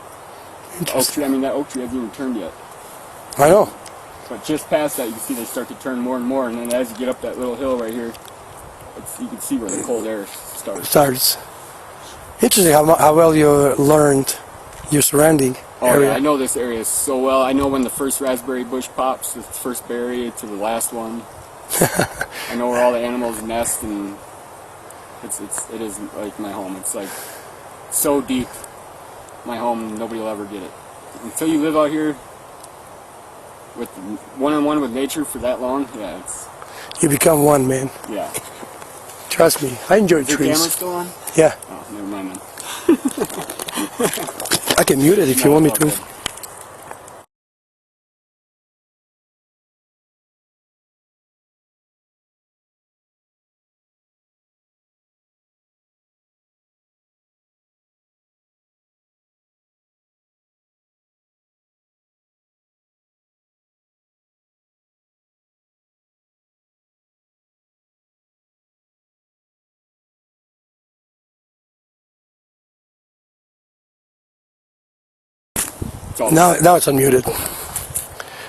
The oak tree, that oak tree hasn't even turned yet. I know. But just past that, you can see they start to turn more and more, and then as you get up that little hill right here, you can see where the cold air starts. Interesting how well you learned your surrounding area. Yeah, I know this area so well. I know when the first raspberry bush pops, the first berry to the last one. I know where all the animals nest, and it is like my home. It's like so deep, my home. Nobody will ever get it until you live out here with one-on-one with nature for that long. Yeah, it's You become one, man. yeah. Trust me. I enjoy Is your camera trees. still on? Yeah. Oh, never mind then. I can mute it if you No, want me it's to. all good. It's all Now it's unmuted.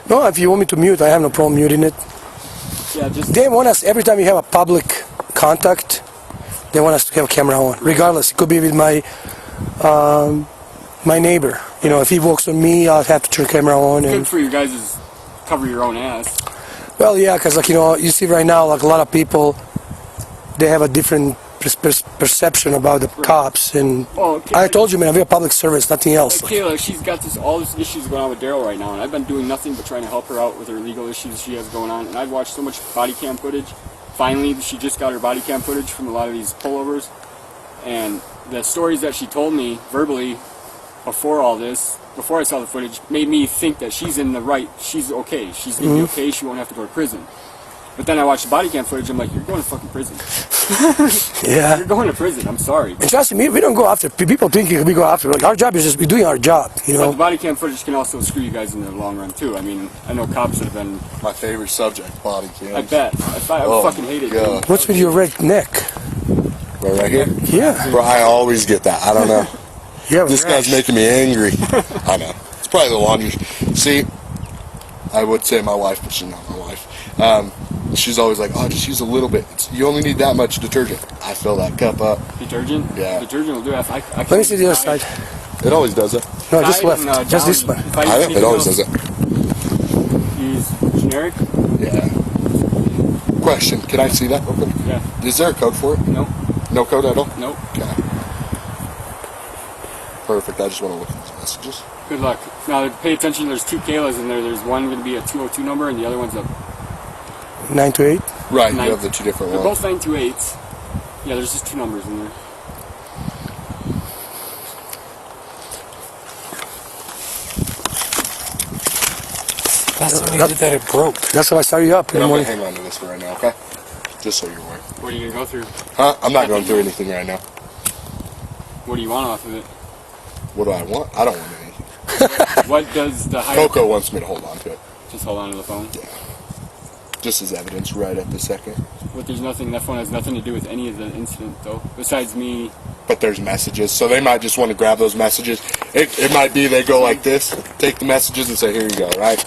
No, if you want me to mute, I have no problem muting it. yeah, just They want us, every time you have a public contact, they want us to have a camera on. Regardless, it could be with my neighbor. You know, if he walks on me, I'll have to turn the camera on. good And for you guys is cover your own ass. well, yeah, because like, you know, you see right now, like a lot of people, they have a different perception about the cops. And Oh, okay. I told you, man, I'm a public service, nothing else. Like Kayla, she's got all these issues going on with Daryl right now, and I've been doing nothing but trying to help her out with her legal issues she has going on. And I've watched so much body cam footage. Finally, she just got her body cam footage from a lot of these pullovers, and the stories that she told me verbally before all this, before I saw the footage, made me think that she's in the right. She's okay. She's gonna be okay. She won't have to go to prison. But then I watched the body cam footage. I'm like, you're going to fucking prison. Yeah. You're going to prison. I'm sorry. And trust me, we don't go after, people think we go after, like our job is just, we're doing our job, you But the know. body cam footage can also screw you guys in the long run too. I mean, I know cops that have been. My favorite subject, body cams. I bet. I Oh, fucking hate it. God. Dude. What's with your red neck? Right here? Yeah. Bro, I always get that. I don't know. You have a This guy's rash. making me angry. I know. It's probably the laundry. See, I would say my wife, but she's not my wife. She's always like, oh, just use a little bit. You only need that much detergent. I fill that cup up. Detergent? Yeah. Detergent will do it. Let me see the other side. It always does it. No, just left. Just this one. I know, it always does it. Use generic? Yeah. Question, can I see that real quick? Yeah. Is there a code for it? No. No code at all? Nope. Okay. Perfect, I just want to look at these messages. Good luck. Now, pay attention. There's two Kaylas in there. There's one going to be a 202 number, and the other one's a 9 to 8. Right, Nine- you have the two different They're ones. both 928s. Yeah, there's just two numbers in there. That's when you did that, it broke. That's how I started you up in And the I'm going to morning. hang on to this for right now, okay? Just so you're aware. What are you going to go through? Huh? I'm not going through anything right now. What do you want off of it? What do I want? I don't want anything. What does the higher... Coco wants me to hold on to it. Just hold on to the phone. Yeah. Just as evidence right at the second. But there's nothing... That phone has nothing to do with any of the incident, though. Besides me... But there's messages, so they might just want to grab those messages. It might be they go like this, take the messages and say, here you go, right?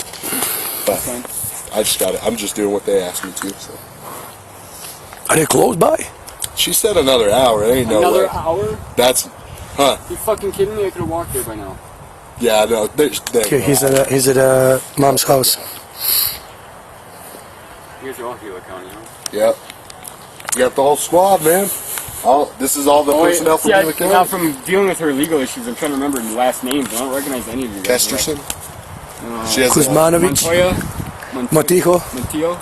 But Fine. I just got it. I'm just doing what they asked me to. So. Are they close by? She said another hour. It ain't no Another way. hour? That's, huh? You fucking kidding me? I could have walked there by now. Yeah, no. Okay, he's at mom's house. You guys are all Gila County, huh? Yep. You got the whole squad, man. This is all the personnel from yeah, Gila County. now from dealing with her legal issues, I'm trying to remember the last names. I don't recognize any of you guys. Kesterson. She has Kuzmanovic. Montoya. Motijo. Montijo.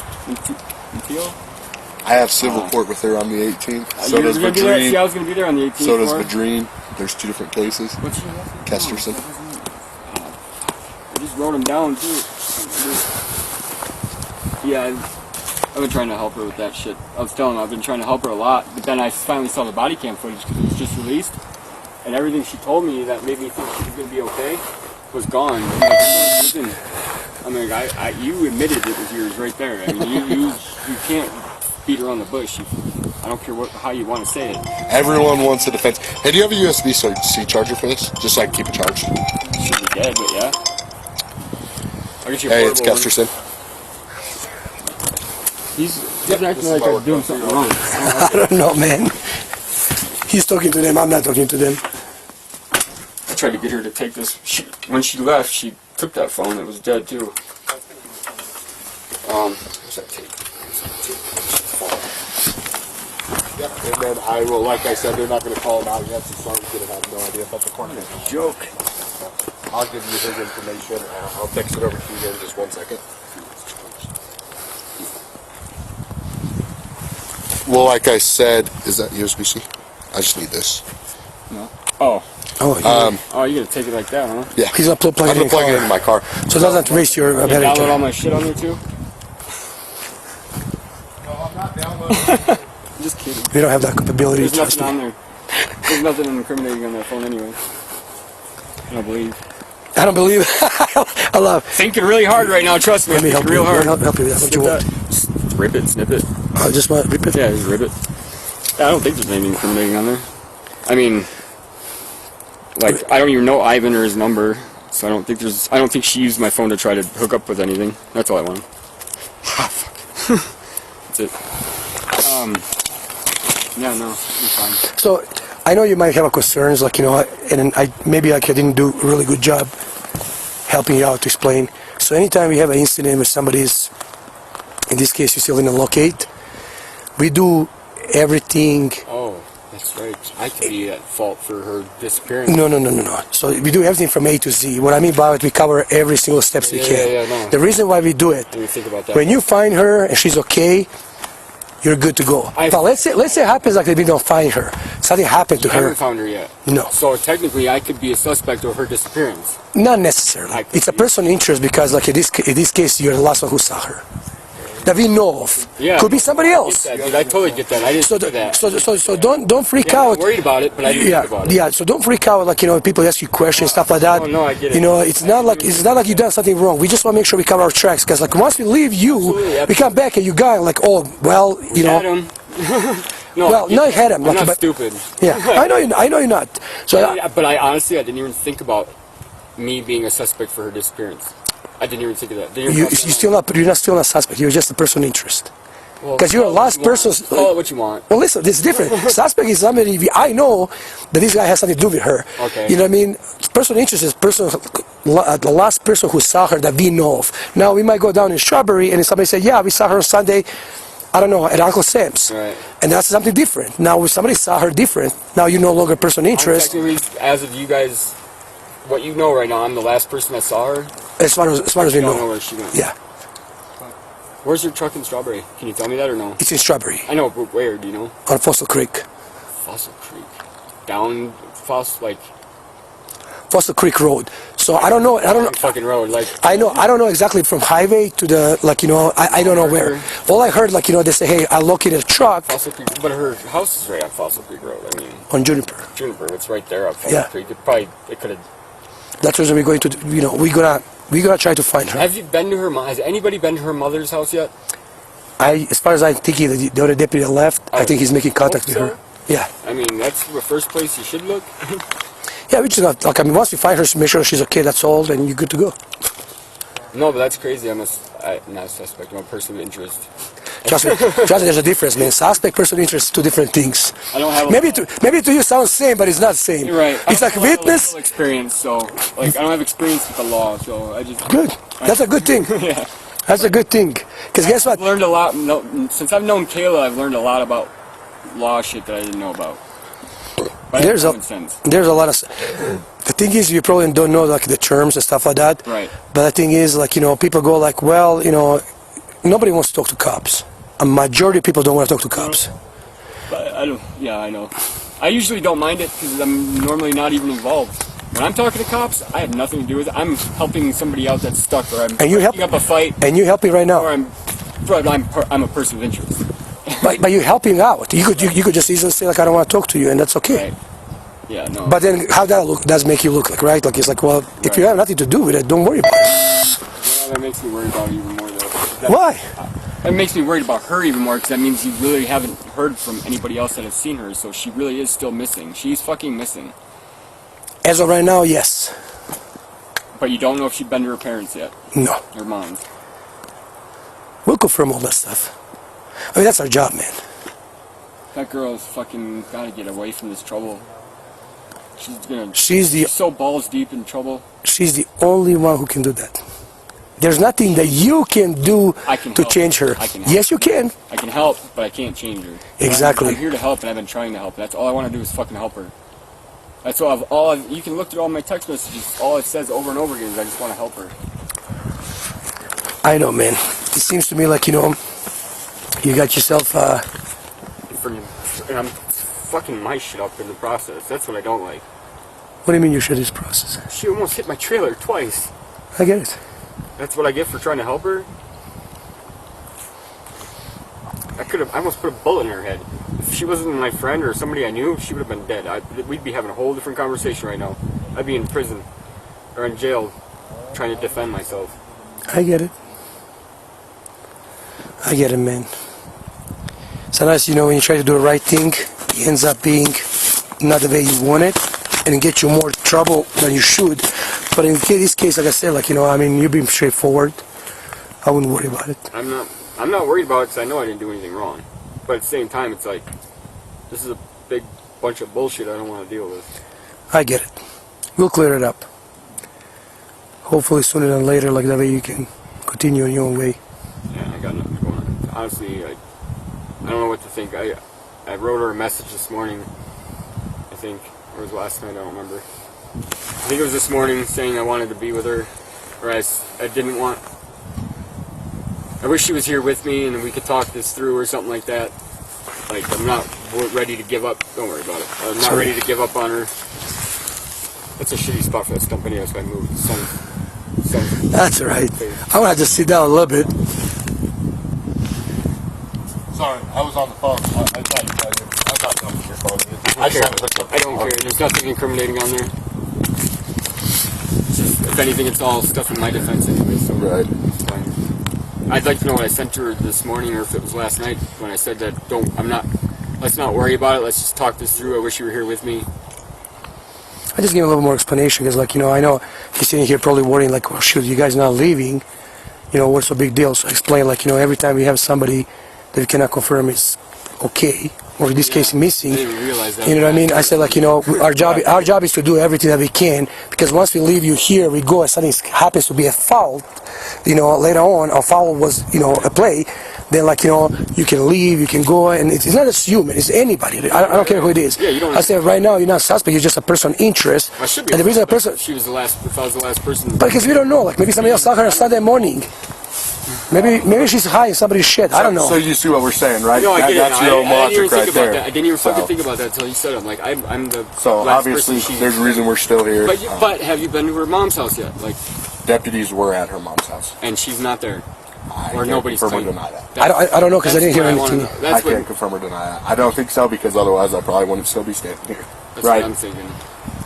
I have civil court with her on the 18th. So You does were gonna be there? See, I Madreen. was going to be there on the 18th. So does for it. Madreen. There's two different cases. What's your last name? Kesterson. I just wrote him down, too. Yeah, I've been trying to help her with that shit. I was telling her I've been trying to help her a lot, but then I finally saw the body cam footage because it was just released, and everything she told me that made me think she was going to be okay was gone. I'm like, listen, you admitted it was yours right there. I mean, you can't beat around the bush. I don't care how you want to say it. Everyone wants a defense. Hey, do you have a USB-C charger for this? Just so I can keep it charged. Should be dead, but yeah. I'll get you a Hey, it's portable one. Kesterson. He's acting like I'm doing something wrong. I don't know, man. He's talking to them, I'm not talking to them. I tried to get her to take this. When she left, she took that phone. It was dead too. Where's that tape? Yep. And then I will, like I said, they're not going to call him out yet, so Sarn's going to have no idea about the corner. Joke. I'll give you his information. I'll text it over to you in just 1 second. Well, like I said, is that USB-C? I just need this. No. Oh. Oh, yeah. Oh, you're gonna take it like that, huh? Yeah. He's gonna plug I'm it gonna in, plug it into my car. so it doesn't waste your You battery. download all my shit on there too? No, I'm not downloading. Just kidding. We don't have that capability. There's Trust nothing me. on there. There's nothing incriminating on that phone anyway. I don't believe. I don't believe. I love. Thinking really hard right now, trust me. Let me help Thinking you. real hard. Help you with that. What you Snip want? that. Just rip it, snip it. I just want to rip it. Yeah, just rip it. Yeah, I don't think there's anything incriminating on there. I mean, like, I don't even know Ivan or his number, so I don't think she used my phone to try to hook up with anything. That's all I want. That's it. Yeah, no, it's fine. So I know you might have concerns, like, you know, and I didn't do a really good job helping you out to explain. So anytime we have an incident where somebody's, in this case, you're still in a locate, we do everything. Oh, that's right. I could be at fault for her disappearance. No. So we do everything from A to Z. What I mean by it, we cover every single steps we can. No. The reason why we do it, Let me think about that. when you find her and she's okay, you're good to go. Now let's say it happens like we don't find her. Something happened to I haven't her. found her yet. No. So technically, I could be a suspect of her disappearance. Not necessarily. It's a personal interest because, like in this case, you're the last one who saw her. That we know of. Yeah. Could be somebody else. I get that, dude. I totally get that. I didn't So, do that. so don't freak Yeah, I'm out. not worried about it, but I didn't think about it. Yeah. So don't freak out. Like, you know, people ask you questions, stuff like that. Oh, no, I get it. You know, it's not like you done something wrong. We just want to make sure we cover our tracks. Because, like, once we leave you, Absolutely. we come back and you got like, oh, well, you know. Had him. No, Well, no, you had him. I'm Like, not but, stupid. yeah, I know you're not. So But I honestly, I didn't even think about me being a suspect for her disappearance. I didn't even think of that. you're still not a suspect. You're just a person of interest. Because you're a last person. Call it what you want. Well, listen, this is different. Suspect is somebody, I know that this guy has something to do with her. Okay. You know what I mean? Person of interest is the last person who saw her that we know of. Now, we might go down in Strawberry and somebody say, yeah, we saw her on Sunday, I don't know, at Uncle Sam's. Right. And that's something different. Now, if somebody saw her different, now you're no longer a person of interest. Technically, as of you guys, what you know right now, I'm the last person that saw her. As far as we You don't know know. where she went. Yeah, Where's your truck in Strawberry? Can you tell me that or no? it's in Strawberry, I know, but where? Do you know? on Fossil Creek. Fossil Creek. Down Fossil, like Fossil Creek Road. So I don't know. fucking road, like. I don't know exactly from highway to the, like, you know, I don't know where. All I heard, like, you know, they say, hey, I located a truck Fossil Creek, but her house is right on Fossil Creek Road. I mean, on Juniper. Juniper, it's right there on Fossil Yeah. Creek. It could have. That's the reason we're going to, you know, we're gonna try to find her. Have you been to her? Has anybody been to her mother's house yet? As far as I'm thinking, the other deputy that left, I think he's making contact with hope her. Yeah. I mean, that's the first place you should look. Yeah, we just not, like, I mean, once we find her, make sure she's okay, that's all, then you're good to go. No, but that's crazy. I'm not a suspect. I'm a person of interest. Trust me, there's a difference, man. Suspect, person of interest, two different things. I don't have. Maybe to you sounds same, but it's not same. You're right. It's like witness. Experience, so like I don't have experience with the law, so I just. Good. That's a good thing. Yeah. That's a good thing. Because guess what? I've learned a lot. Since I've known Kayla, I've learned a lot about law shit that I didn't know about. But There's common sense. a lot of. The thing is, you probably don't know, like, the terms and stuff like that. Right. But the thing is, like, you know, people go like, well, you know, nobody wants to talk to cops. A majority of people don't want to talk to cops. But I don't. Yeah, I know. I usually don't mind it because I'm normally not even involved. When I'm talking to cops, I have nothing to do with it. I'm helping somebody out that's stuck, or I'm breaking up a fight, And you're helping right now. or I'm a person of interest. But you're helping out. You could just easily say, like, I don't want to talk to you, and that's okay. Right. Yeah, no. But then how that does make you look like, right? Like, it's like, well, if you have nothing to do with it, don't worry about it. Well, that makes me worried about it even more, though. Why? It makes me worried about her even more, because that means you really haven't heard from anybody else that has seen her, so she really is still missing. She's fucking missing. As of right now, yes. But you don't know if she'd been to her parents yet. No. Her mom's. We'll confirm all that stuff. I mean, that's our job, man. That girl's fucking gotta get away from this trouble. She's so balls deep in trouble. She's the only one who can do that. There's nothing that you can do I can to help. change her. I can help. Yes, you can. I can help, but I can't change her. Exactly. I'm here to help, and I've been trying to help. That's all I want to do is fucking help her. That's all. You can look through all my text messages. All it says over and over again is I just want to help her. I know, man. It seems to me like, you know, you got yourself, And I'm fucking my shit up in the process. That's what I don't like. what do you mean you should this process? She almost hit my trailer twice. I get it. That's what I get for trying to help her. I almost put a bullet in her head. If she wasn't my friend or somebody I knew, she would have been dead. We'd be having a whole different conversation right now. I'd be in prison or in jail trying to defend myself. I get it. I get it, man. Sometimes, you know, when you try to do the right thing, it ends up being not the way you want it, and it gets you more trouble than you should. But in this case, like I said, like, you know, I mean, you've been straightforward. I wouldn't worry about it. I'm not worried about it because I know I didn't do anything wrong. But at the same time, it's like, this is a big bunch of bullshit I don't want to deal with. I get it. We'll clear it up. Hopefully sooner than later, like that way you can continue on your own way. Yeah, I got nothing going on. Honestly, I don't know what to think. I wrote her a message this morning, I think, or it was last night, I don't remember. I think it was this morning saying I wanted to be with her, or I didn't want. I wish she was here with me and we could talk this through or something like that. Like, I'm not ready to give up. Don't worry about it. I'm not ready to give up on her. That's a shitty spot for that stump anyway, so I moved. That's alright. I want to just sit down a little bit. Sorry, I was on the phone. I thought you guys were. I thought that was your phone. I just haven't hooked up. I don't care. There's nothing incriminating on there. It's just, if anything, it's all stuff in my defense anyway, so Right. it's fine. I'd like to know what I sent her this morning, or if it was last night, when I said that, let's not worry about it, let's just talk this through, I wish you were here with me. I just give a little more explanation because, like, you know, I know he's sitting here probably worrying, like, well, shoot, you guys not leaving, you know, what's the big deal? So I explain, like, you know, every time we have somebody that we cannot confirm is okay, or in this case missing, I didn't even realize that. you know what I mean? I said, like, you know, our job is to do everything that we can, because once we leave you here, we go and something happens to be a foul, you know, later on, a foul was, you know, a play, then, like, you know, you can leave, you can go, and it's not just human, it's anybody. I don't care who it is. Yeah, you don't. I said, right now, you're not suspect, you're just a person of interest. I should be. And the reason a person, If I was the last person. but because we don't know, like, maybe somebody else saw her on Sunday morning. Maybe she's high in somebody's shit. I don't know. So you see what we're saying, right? No, I get it. That's your own I didn't even logic think right about there. that. I didn't even fucking So- think about that until you said it. I'm like, I'm the So last obviously, person she. there's a reason we're still here. But have you been to her mom's house yet? Like, Deputies were at her mom's house. and she's not there, I or can't nobody's confirm or claiming. deny that. I don't know because I didn't hear That's what I anything. wanna know. I That's can't what, confirm or deny that. I don't think so because otherwise I probably wouldn't still be standing here. that's Right. what I'm thinking.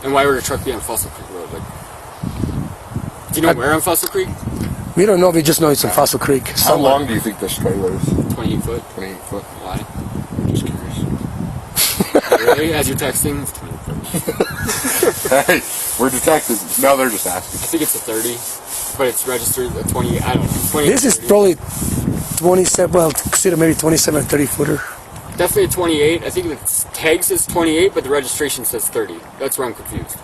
And why would a truck be on Fossil Creek Road? Like, do you know where on Fossil Creek? We don't know. We just know it's in Fossil Creek. How somewhere. long do you think this trailer is? 28 foot. 28 foot. Why? I'm just curious. Really? As you're texting, it's 28 foot. Hey, we're detectives. No, they're just asking. I think it's a 30, but it's registered a 20. I don't know. 20 This is 30. probably 27. Well, consider maybe 27, 30 footer. Definitely a 28. I think the tag says 28, but the registration says 30. That's where I'm confused.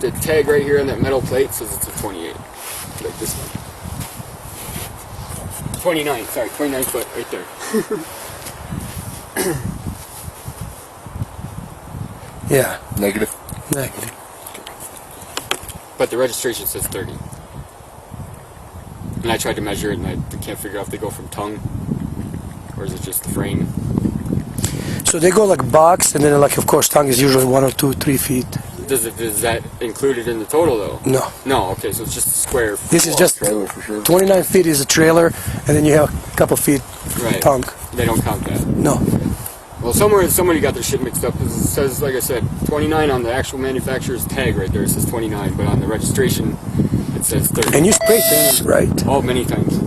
The tag right here on that metal plate says it's a 28. Like this one. 29, sorry, 29 foot right there. Yeah. Negative. Negative. But the registration says 30. And I tried to measure it and I can't figure out if they go from tongue or is it just the frame. So they go like box, and then, like, of course, tongue is usually 1 or 2, 3 feet. Is that included in the total though? No. No, okay, so it's just a square. This is just Trailer for sure. 29 feet is a trailer, and then you have a couple feet Right. tongue. They don't count that. No. Well, somebody got their shit mixed up because it says, like I said, 29 on the actual manufacturer's tag right there. It says 29, but on the registration it says 30. And you spray paint, right? Oh, many times.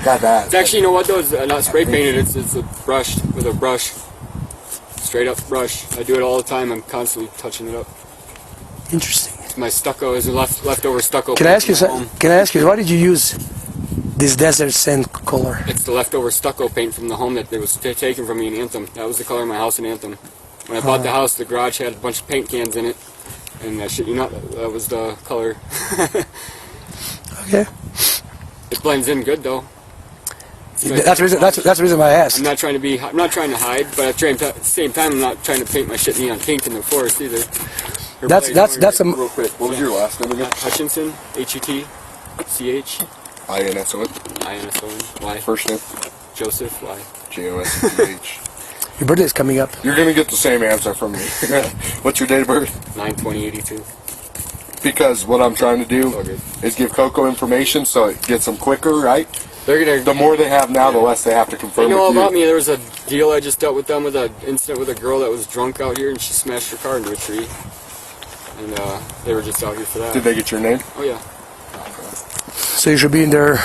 Got that. It's actually, you know what though? It's not spray painted. It's a brush with a brush, straight up brush. I do it all the time. I'm constantly touching it up. Interesting. My stucco is leftover stucco. Can I ask you? paint from home. Can I ask you? Why did you use this desert sand color? It's the leftover stucco paint from the home that was taken from me in Anthem. That was the color of my house in Anthem. When I bought the house, the garage had a bunch of paint cans in it, and I shit you not, that was the color. Okay. It blends in good though. That's the reason. That's the reason why I asked. I'm not trying to hide, but at the same time, I'm not trying to paint my shit neon pink in the forest either. That's a. Real quick, what was your last name again? Hutchinson, H-U-T-C-H, I-N-S-O-N. I-N-S-O-N, Y. First name? Joseph, Y. J-O-S-E-H. Your birthday's coming up. You're going to get the same answer from me. What's your date of birth? 9/20/82. Because what I'm trying to do is give Coco information so it gets them quicker, right? The more they have now, the less they have to confirm They know all with you. about me. There was a deal I just dealt with them with an incident with a girl that was drunk out here and she smashed her car into a tree. And they were just out here for that. Did they get your name? Oh yeah. So you should be in there.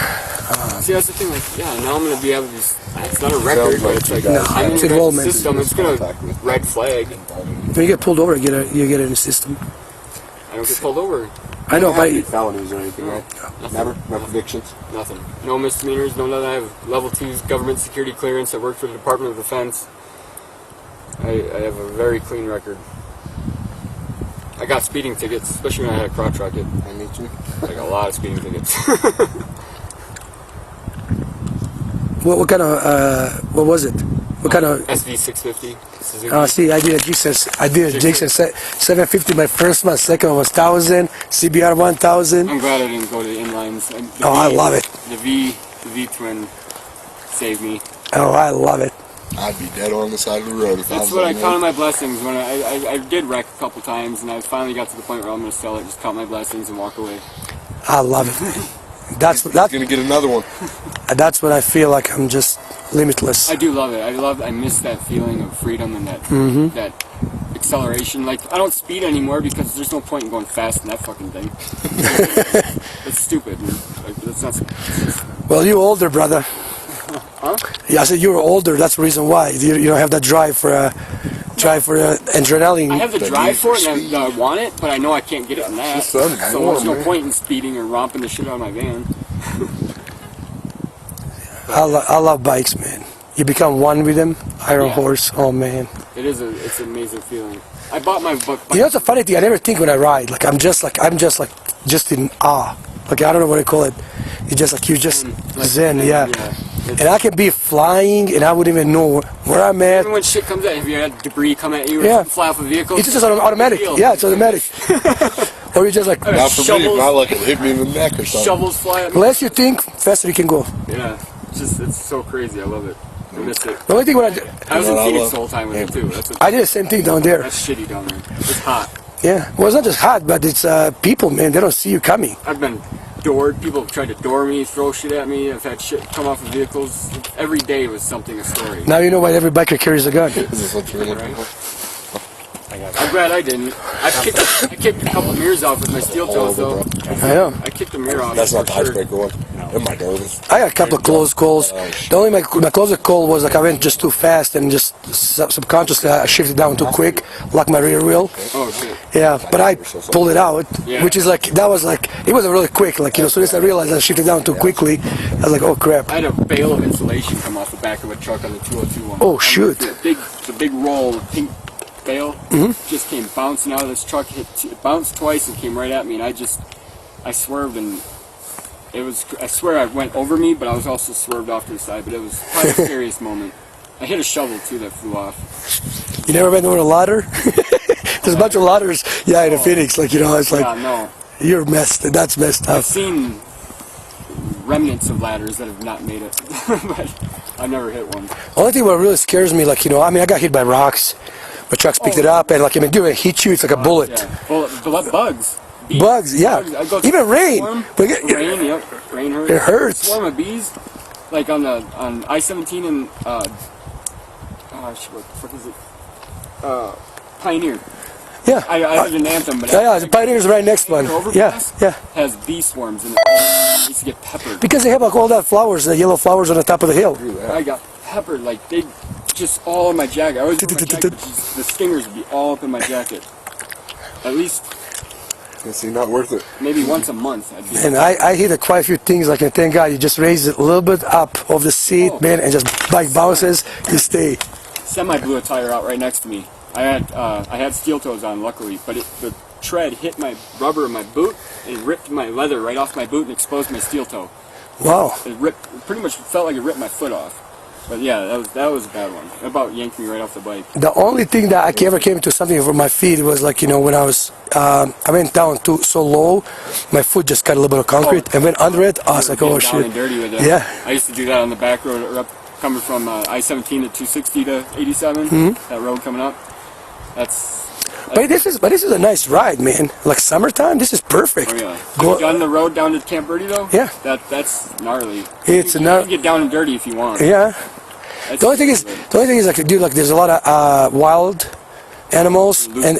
See, that's the thing. Like, yeah, now I'm gonna be having these. It's not a record, but it's like No, I'm in it's the involvement. system. It's gonna red flag. When you get pulled over, you get in the system. I don't get pulled over. I know, but felonies or anything, right? Never? No convictions? Nothing. No misdemeanors. No nothing. I have level 2 government security clearance. I work for the Department of Defense. I have a very clean record. I got speeding tickets, especially when I had a crotch rocket. I meet you. Like a lot of speeding tickets. what kind of what was it? What kind of? SV 650. Suzuki. See, I did a Jason 750 my first one. Second one was 1000. CBR 1000. I'm glad I didn't go to the inlines. I love it. The V twin saved me. Oh, I love it. I'd be dead on the side of the road if I That's was what I on counted my blessings when I did wreck a couple times, and I finally got to the point where I'm going to sell it, just count my blessings and walk away. I love it. That's gonna get another one. That's when I feel like I'm just limitless. I do love it. I miss that feeling of freedom and that that acceleration. Like, I don't speed anymore because there's no point in going fast in that fucking thing. It's stupid. Like, that's not. Well, you're older, brother. Huh? Yeah, I said you were older. That's the reason why you don't have that drive for adrenaline. I have the drive for it and I want it, but I know I can't get it in that. So there's no point in speeding or romping the shit out of my van. I love bikes, man. You become one with them. Iron horse. Oh man. It's an amazing feeling. I bought my book. You know, it's a funny thing. I never think when I ride. Like I'm just in awe. Like I don't know what to call it. You're just zen. Yeah. And I can be flying, and I wouldn't even know where I'm at. Even when shit comes at you, if you had debris come at you, or fly off a vehicle. It's just automatic. Yeah, it's automatic. Or you just like. Not for me. Not like it hit me in the neck or something. Shovels fly at me. Less you think, faster you can go. Yeah, it's so crazy. I love it. I miss it. The only thing when I was in Phoenix the whole time with it too. I did the same thing down there. That's shitty down there. It's hot. Yeah, well, it's not just hot, but it's people, man. They don't see you coming. I've been doored. People have tried to door me, throw shit at me. I've had shit come off of vehicles. Every day was something, a story. Now you know why every biker carries a gun. Is this what you're looking for? I'm glad I didn't. I kicked a couple mirrors off with my steel toes though. I know. I kicked a mirror off. That's not the for sure. icebreaker one. Am I nervous? I got a couple of close calls. The only my closest call was like I went just too fast and just subconsciously I shifted down too quick, locked my rear wheel. Oh shit. Yeah, but I pulled it out, Yeah. which is like it wasn't really quick. Like as soon as I realized I shifted down too quickly, I was like, oh crap. I had a bale of insulation come off the back of a truck on the 202 one. Oh shoot. The big roll of pink bale just came bouncing out of this truck. It bounced twice and came right at me, and I swerved and. I swear I went over me, but I was also swerved off to the side, but it was probably the scariest moment. I hit a shovel, too, that flew off. You never been over a ladder? There's a bunch of ladders, in Phoenix, it's like, Yeah, no. you're messed, that's messed up. I've seen remnants of ladders that have not made it, but I've never hit one. Only thing what really scares me, I got hit by rocks, my trucks picked it up, and dude, it hit you, it's like a bullet. Yeah. Well, bugs. Bees. Bugs, yeah. Even rain. Rain, yep. Rain hurts. It hurts. A swarm of bees, like on I-17 and what the fuck is it? Pioneer. Yeah. I heard an anthem, but the Pioneer's right next one. Yeah. Has bee swarms and it used to get peppered. Because they have all that flowers, the yellow flowers on the top of the hill. I got peppered, they just all in my jacket. I always wear my jacket, but the stingers would be all up in my jacket. At least. See, not worth it. Maybe once a month. And I hit quite a few things, thank God, you just raise it a little bit up of the seat, man, and just bike bounces, you stay. Semi blew a tire out right next to me. I had steel toes on, luckily, but the tread hit my rubber of my boot and ripped my leather right off my boot and exposed my steel toe. Wow. It pretty much felt like it ripped my foot off. But yeah, that was a bad one. It about yanked me right off the bike. The only thing that I ever came to something for my feet was like, you know, when I was, I went down so low, my foot just got a little bit of concrete, and went under it, I was like, oh Down shit. and dirty with it. Yeah. I used to do that on the back road, or coming from I-17 to 260 to 87. That road coming up. But this is a nice ride, man. Like summertime, this is perfect. Oh yeah. Have you done the road down to Camp Birdie though? Yeah. That's gnarly. It's you can get down and dirty if you want. Yeah. The only thing is like, dude, like there's a lot of wild animals and loose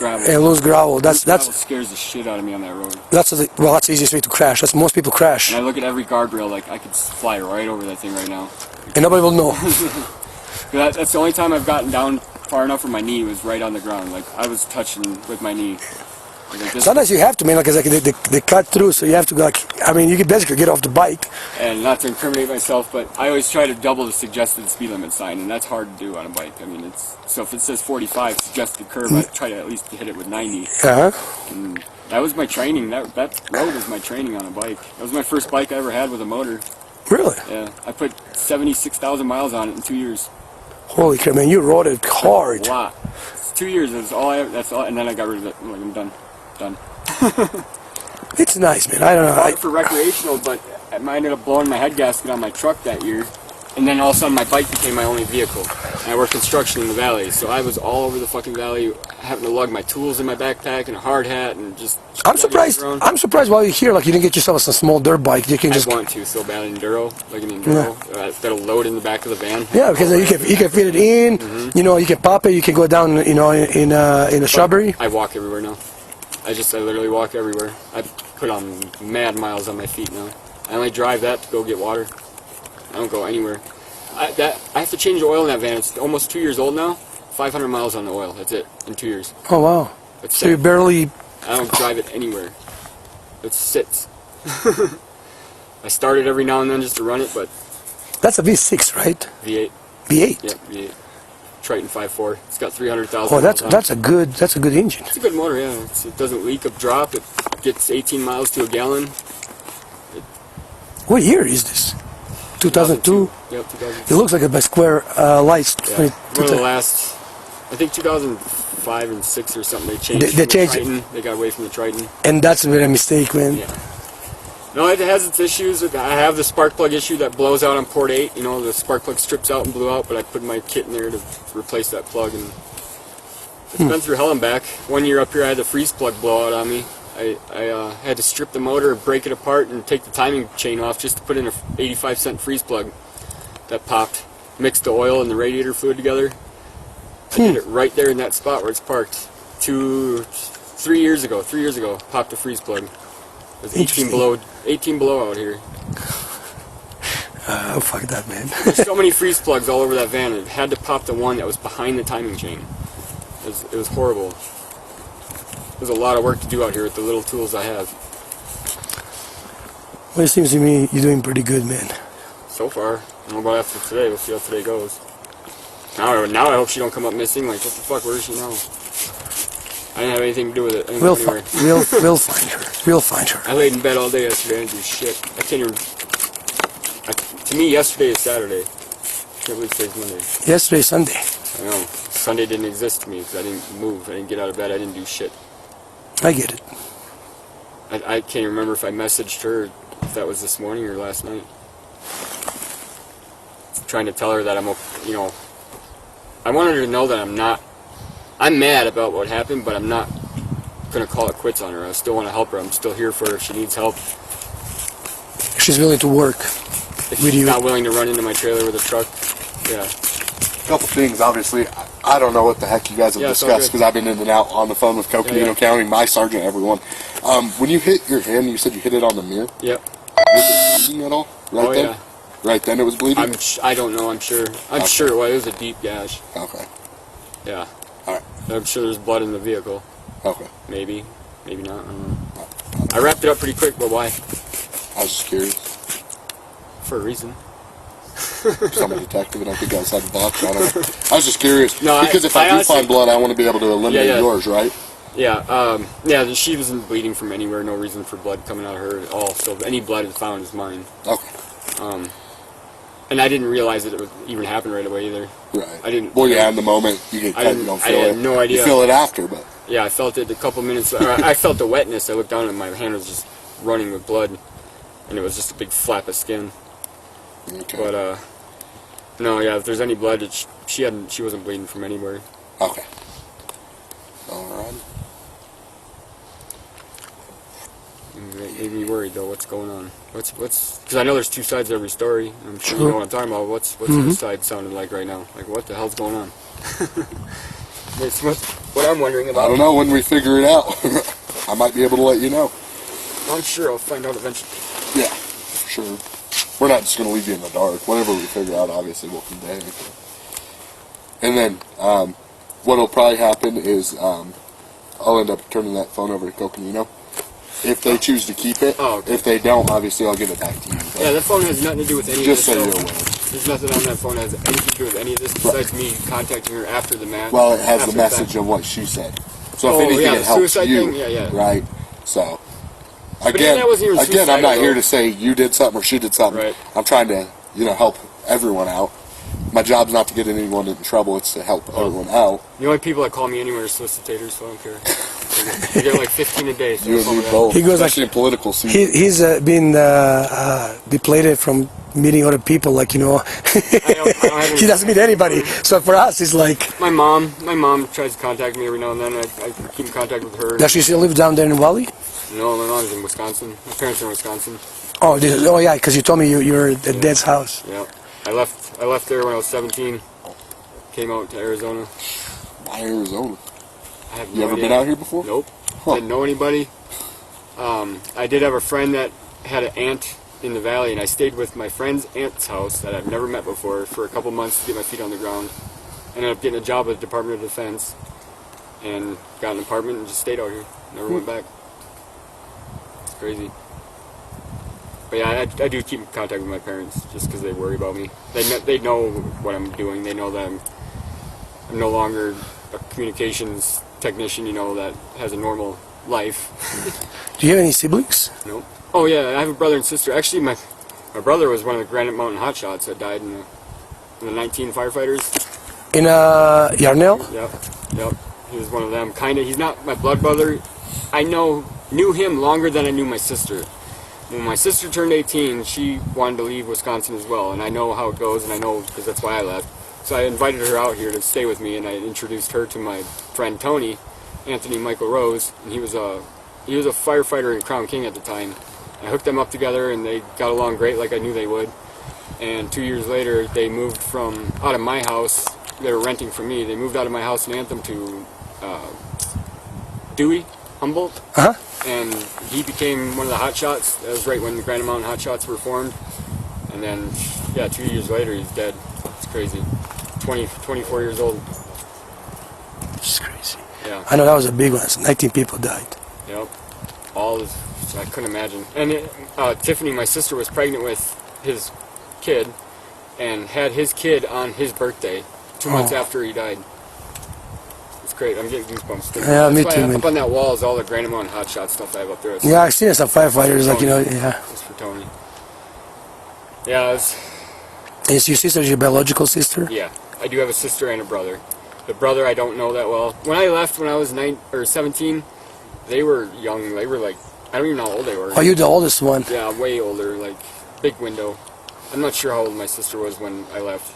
gravel. Loose gravel scares the shit out of me on that road. That's the easiest way to crash. That's most people crash. And I look at every guardrail like I could fly right over that thing right now. And nobody will know. That's the only time I've gotten down far enough where my knee was right on the ground. Like I was touching with my knee. Sometimes you have to, man, because like they cut through, so you have to you can basically get off the bike. And not to incriminate myself, but I always try to double the suggested speed limit sign, and that's hard to do on a bike. I mean, so if it says 45 suggested curve, I try to at least hit it with 90. And that was my training. That road was my training on a bike. That was my first bike I ever had with a motor. Really? Yeah, I put 76,000 miles on it in 2 years. Holy crap, man! You rode it hard. A lot. It's 2 years. That's all. And then I got rid of it. I'm like, I'm done. It's nice, man. I don't know. I bought it for recreational, but I ended up blowing my head gasket on my truck that year. And then all of a sudden my bike became my only vehicle. And I worked construction in the valley, so I was all over the fucking valley, having to lug my tools in my backpack and a hard hat and just... I'm surprised while you're here, like you didn't get yourself a small dirt bike. You can just... I want to so bad, an enduro, like an enduro, that'll load in the back of the van. Yeah, because you can fit it in, you know, you can pop it, you can go down, you know, in a shrubbery. I walk everywhere now. I literally walk everywhere. I put on mad miles on my feet now. I only drive that to go get water. I don't go anywhere. I have to change the oil in that van. It's almost 2 years old now. 500 miles on the oil. That's it in 2 years. Oh wow! So you barely. I don't drive it anywhere. It sits. I start it every now and then just to run it, but. That's a V6, right? V8. V8. Yep, V8. Triton 5.4. It's got 300,000. Oh, that's a good engine. It's a good motor, yeah. It doesn't leak up drop. It gets 18 miles to a gallon. What year is this? 2002? Yep, 2002. It looks like a by square lights. Yeah. One of the last, I think 2005 and 6 or something, they changed the Triton. They got away from the Triton. And that's been a mistake, man. Yeah. No, it has its issues. I have the spark plug issue that blows out on port 8. You know, the spark plug strips out and blew out, but I put my kit in there to replace that plug. And it's been through hell and back. 1 year up here, I had the freeze plug blow out on me. I had to strip the motor, break it apart, and take the timing chain off just to put in a 85-cent freeze plug that popped. Mixed the oil and the radiator fluid together. I did it right there in that spot where it's parked. 3 years ago, popped a freeze plug. It was 18 below out here. Fuck that, man. There's so many freeze plugs all over that van. It had to pop the one that was behind the timing chain. It was horrible. There's a lot of work to do out here with the little tools I have. Well, it seems to me you're doing pretty good, man. So far. I don't know about after today. We'll see how today goes. Now I hope she don't come up missing. Like, what the fuck? Where is she now? I didn't have anything to do with it. We'll find her. We'll find her. I laid in bed all day yesterday and didn't do shit. I can't even... to me, yesterday is Saturday. I can't believe today's Monday. Yesterday's Sunday. I know. Sunday didn't exist to me because I didn't move. I didn't get out of bed. I didn't do shit. I get it. I can't remember if I messaged her, if that was this morning or last night. Trying to tell her that I'm, you know... I wanted her to know that I'm mad about what happened, but I'm not going to call it quits on her. I still want to help her. I'm still here for her if she needs help. She's willing to work if she's not willing to run into my trailer with a truck, yeah. A couple things, obviously. I don't know what the heck you guys have discussed because I've been in and out on the phone with Coconino County, my sergeant, everyone. When you hit your hand, you said you hit it on the mirror? Yep. Was it bleeding at all? Right then? Yeah. Right then it was bleeding? I don't know, I'm sure. I'm sure it was a deep gash. Okay. Yeah. Alright. I'm sure there's blood in the vehicle. Okay. Maybe. Maybe not. I don't know. I wrapped it up pretty quick, but why? I was just curious. For a reason. I'm a detective and I think outside the box. I don't know. I was just curious. No, because if I do find blood, I want to be able to eliminate yours, right? Yeah, she wasn't bleeding from anywhere. No reason for blood coming out of her at all. So if any blood is found is mine. Okay. And I didn't realize that it would even happen right away either. Right. I didn't. Well, yeah, in the moment you get cut, you don't feel it. I had no idea. You feel it after, but Yeah, I felt it a couple minutes. I felt the wetness. I looked down and my hand was just running with blood, and it was just a big flap of skin. okay. But no, yeah. If there's any blood, she wasn't bleeding from anywhere. Okay. All right. It made me worried though. What's going on? What's because I know there's two sides to every story. I'm sure you know what I'm talking about. What's your side sounding like right now? Like what the hell's going on? It's what I'm wondering about. I don't know when we figure it out. I might be able to let you know. I'm sure I'll find out eventually. Yeah, for sure. We're not just going to leave you in the dark. Whatever we figure out, obviously, we'll convey. And then, what'll probably happen is I'll end up turning that phone over to Coconino. If they choose to keep it. Oh, okay. If they don't, obviously, I'll give it back to you. But Yeah, that phone has nothing to do with any just of so this. you're aware. There's nothing on that phone that has anything to do with any of this besides me contacting her after the match. Well, it has after the message of what she said. So if Oh, anything, yeah, it the helps suicide you. thing? Yeah. Right? So, even again, that wasn't even I'm not suicidal, here though. to say you did something or she did something. Right. I'm trying to, help everyone out. My job's not to get anyone in trouble. It's to help everyone out. The only people that call me anyway are solicitators, so I don't care. I get like 15 a day. So You that's and all me I both. He goes like- especially in political season. He's been depleted from meeting other people, like, I don't have any- he doesn't meet anybody. So for us, it's like, My mom tries to contact me every now and then. I keep in contact with her. does she still live down there in Wally? No, my mom's in Wisconsin. My parents are in Wisconsin. Oh, yeah, because you told me you're at Dad's house. Yeah. I left there when I was 17. Came out to Arizona. Why Arizona? I have no You ever idea. been out here before? Nope. Huh. Didn't know anybody. I did have a friend that had an aunt in the valley, and I stayed with my friend's aunt's house that I've never met before for a couple months to get my feet on the ground. Ended up getting a job with the Department of Defense, and got an apartment and just stayed out here. Never went back. It's crazy. But yeah, I do keep in contact with my parents just because they worry about me. They know what I'm doing. They know that I'm no longer a communications technician, that has a normal life. Do you have any siblings? Nope. Oh yeah, I have a brother and sister. Actually, my brother was one of the Granite Mountain hotshots that died in the 19 firefighters. In Yarnell? Yep. He was one of them. Kinda. He's not my blood brother. I knew him longer than I knew my sister. When my sister turned 18, she wanted to leave Wisconsin as well, and I know how it goes, and I know because that's why I left. So I invited her out here to stay with me, and I introduced her to my friend Tony, Anthony Michael Rose, and he was a firefighter in Crown King at the time. I hooked them up together, and they got along great, like I knew they would. And 2 years later, they moved from out of my house. They were renting from me. They moved out of my house in Anthem to Dewey, Humboldt. Uh-huh. And he became one of the hotshots. That was right when the Granite Mountain hotshots were formed. And then, 2 years later, he's dead. It's crazy. 24 years old. It's crazy. Yeah. I know that was a big one. 19 people died. Yep. I couldn't imagine. And Tiffany, my sister, was pregnant with his kid and had his kid on his birthday 2 months after he died. It's great. I'm getting goosebumps. Yeah, me too, man. Up on that wall is all the Granite Mountain hotshot stuff I have up there. Yeah, I've seen some firefighters, like, yeah. It's for Tony. Yeah, Is your sister your biological sister? yeah. I do have a sister and a brother. The brother I don't know that well. When I left when I was 17, they were young. They were like, I don't even know how old they were. Oh, you're the oldest one. Yeah, way older, like big window. I'm not sure how old my sister was when I left.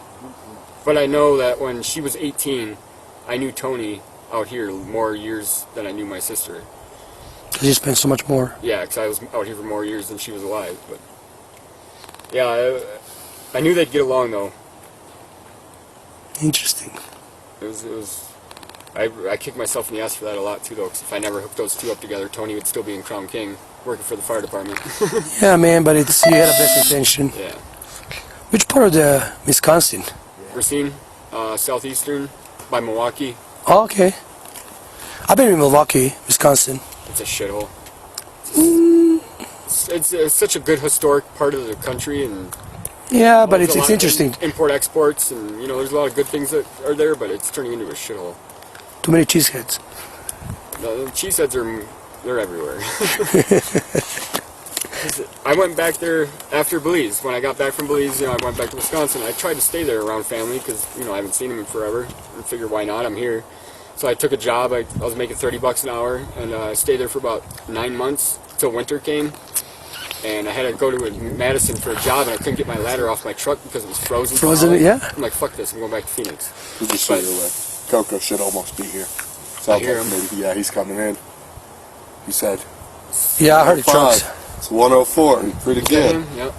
But I know that when she was 18, I knew Tony out here more years than I knew my sister. Because you spent so much more. Yeah, because I was out here for more years than she was alive. But yeah, I knew they'd get along though. Interesting. It was. I kicked myself in the ass for that a lot too, though. Because if I never hooked those two up together, Tony would still be in Crown King working for the fire department. Yeah, man, but you had a best intention. Yeah. Which part of the Wisconsin? Racine, southeastern, by Milwaukee. Oh, okay. I've been in Milwaukee, Wisconsin. It's a shithole. It's such a good historic part of the country, and Yeah, but there's a it's lot of interesting. Import exports, and there's a lot of good things that are there, but it's turning into a shithole. Too many cheeseheads. The cheeseheads they're everywhere. I went back there after Belize. When I got back from Belize, I went back to Wisconsin. I tried to stay there around family because, I haven't seen them in forever. I figured, why not? I'm here. So I took a job. I was making $30 an hour, and I stayed there for about 9 months till winter came. And I had to go to Madison for a job, and I couldn't get my ladder off my truck because it was frozen. Frozen, yeah. I'm like, fuck this. I'm going back to Phoenix. We'll just show you where Coco should almost be here. I hear him. Maybe, yeah, he's coming in. He said. Yeah, I heard the trucks. It's 104. Pretty good. Yep.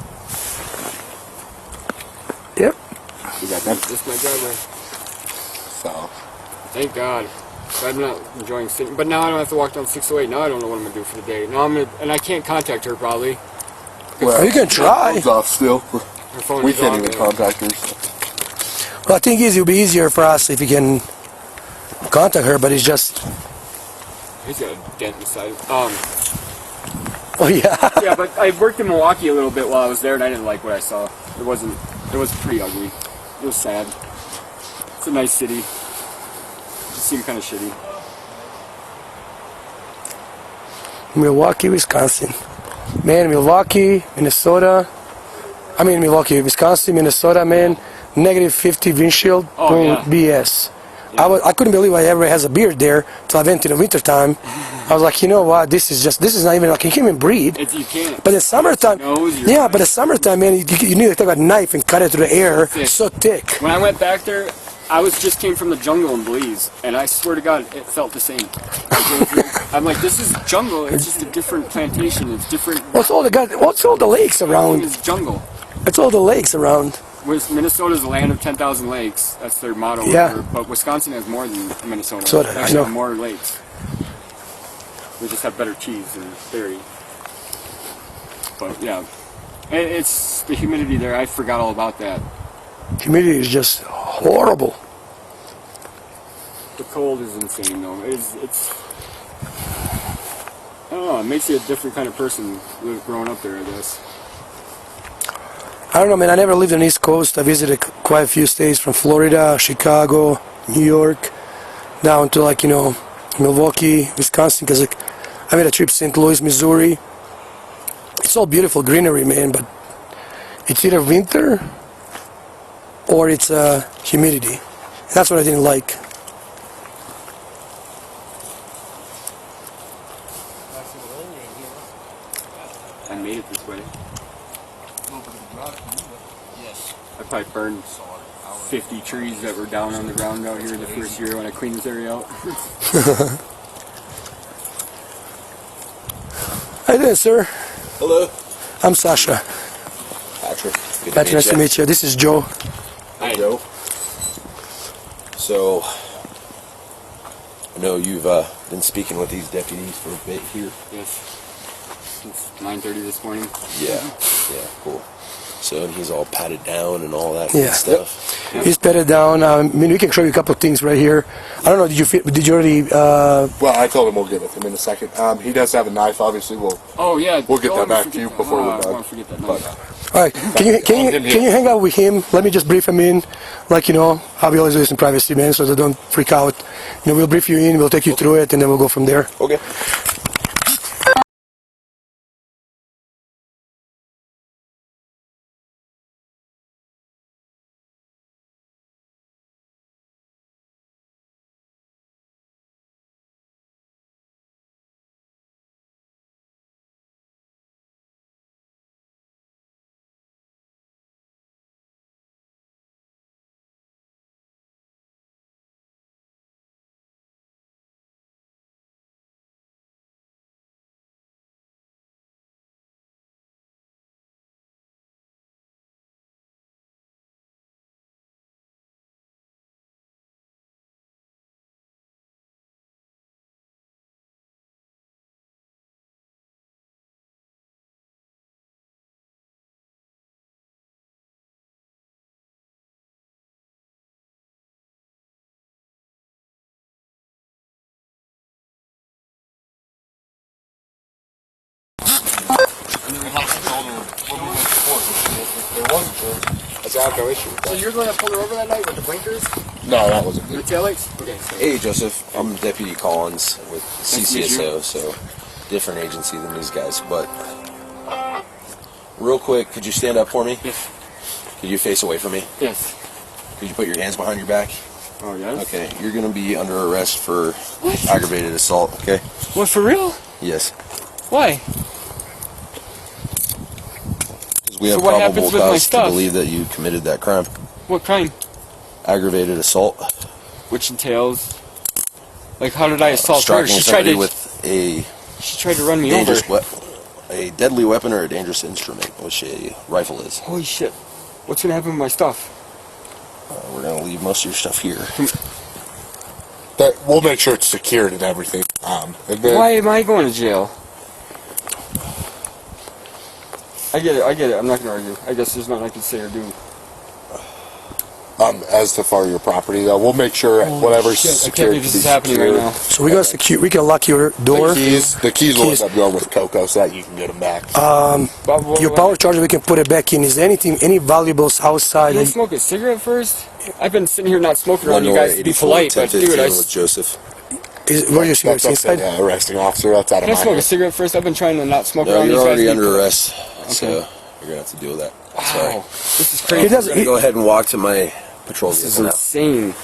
Yep. You got that? This is my driveway. So. Thank God. I'm not enjoying sitting, but now I don't have to walk down 608. Now I don't know what I'm gonna do for the day. Now and I can't contact her probably. Well, you can try. Phone's off still. Her phone We is can't on even there. contact her. Well, I think it'll be easier for us if we can contact her, but it's just. He's got a dent inside. Oh yeah. Yeah, but I worked in Milwaukee a little bit while I was there, and I didn't like what I saw. It was pretty ugly. It was sad. It's a nice city. It just seemed kind of shitty. Milwaukee, Wisconsin. Man, Milwaukee, Wisconsin, Minnesota, man. -50 windshield. Oh, Boom, yeah. BS. I couldn't believe I ever has a beard there till I went in the wintertime. I was like, you know what, this is not even, like, you can't even breathe. You can't. But in summertime, yeah, but in summertime, man, you need to take a knife and cut it through the air. Thick. So thick. When I went back there, I just came from the jungle in Belize, and I swear to God, it felt the same. I'm like, this is jungle. It's just a different plantation. It's different. What's all the lakes around? It's jungle. It's all the lakes around. Minnesota's the land of 10,000 lakes. That's their motto. Yeah. But Wisconsin has more than Minnesota. So They I actually know. have more lakes. We just have better cheese and dairy. But yeah, it's the humidity there. I forgot all about that. Humidity is just horrible. The cold is insane though. It's I don't know. It makes you a different kind of person growing up there, I guess. I don't know, man. I never lived on the East Coast. I visited quite a few states from Florida, Chicago, New York, down to Milwaukee, Wisconsin. Because I made a trip to St. Louis, Missouri. It's all beautiful greenery, man. But it's either winter or it's humidity. That's what I didn't like. I made it this way. I probably burned 50 trees that were down on the ground out here the first year when I cleaned this area out. Hi there, sir. Hello. I'm Sasha. Patrick. Good Patrick, nice to you. meet you. This is Joe. Hi. Joe. So, I know you've been speaking with these deputies for a bit here. Yes. It's 9:30 this morning. Yeah. Yeah, cool. So, and he's all patted down and all that Yeah. good stuff. He's bedded down. We can show you a couple of things right here. I don't know. Did you already? Well, I told him we'll get with him in a second. He does have a knife. Obviously, Oh yeah. We'll get don't that back forget to you that. before we're I done. won't forget that. But, All right. Can you hang out with him? Let me just brief him in, how we always do this in privacy, man, so they don't freak out. We'll brief you in. We'll take you through it, and then we'll go from there. Okay. I have no issue with So that. you're going to pull her over that night with the blinkers, No, that wasn't the good. taillights? Okay. So Hey, Joseph. I'm Deputy Collins with Nice to meet CCSO, so different agency than these guys. But Real quick, could you stand up for me? Yes. Could you face away from me? Yes. Could you put your hands behind your back? Oh, yes? Okay, you're gonna be under arrest for What? aggravated assault, okay? What, for real? Yes. Why? Because we have So what probable happens with my cause to stuff? believe that you committed that crime. What crime? Aggravated assault. Which entails... Like, how did I assault her? Striking She tried somebody to... with a She tried to run me over. dangerous a deadly weapon or a dangerous instrument, which a rifle is. Holy shit. What's gonna happen with my stuff? We're gonna leave most of your stuff here. We'll make sure it's secured and everything. And then, Why am I going to jail? I get it. I'm not gonna argue. I guess there's nothing I can say or do. as to far your property, though, we'll make sure whatever's I can't secured. believe this is happening right now. So we got secure. We can lock your door. The keys will end up going with Coco so that you can get them back. Your power charger, we can put it back in. Is there anything, any valuables outside? You smoke a cigarette first? I've been sitting here not smoking around you Lenore, guys to be 84, polite, but 1015 dude, with Joseph. Where are you That's up inside? to the arresting officer. That's out of can I my smoke a hands. cigarette first? I've been trying to not smoke No, around you're these guys. already to be under polite. arrest, so you're gonna have to deal with that. Sorry. Wow, this is He crazy. doesn't. I'm gonna go ahead and walk to my patrol This is vehicle now. insane.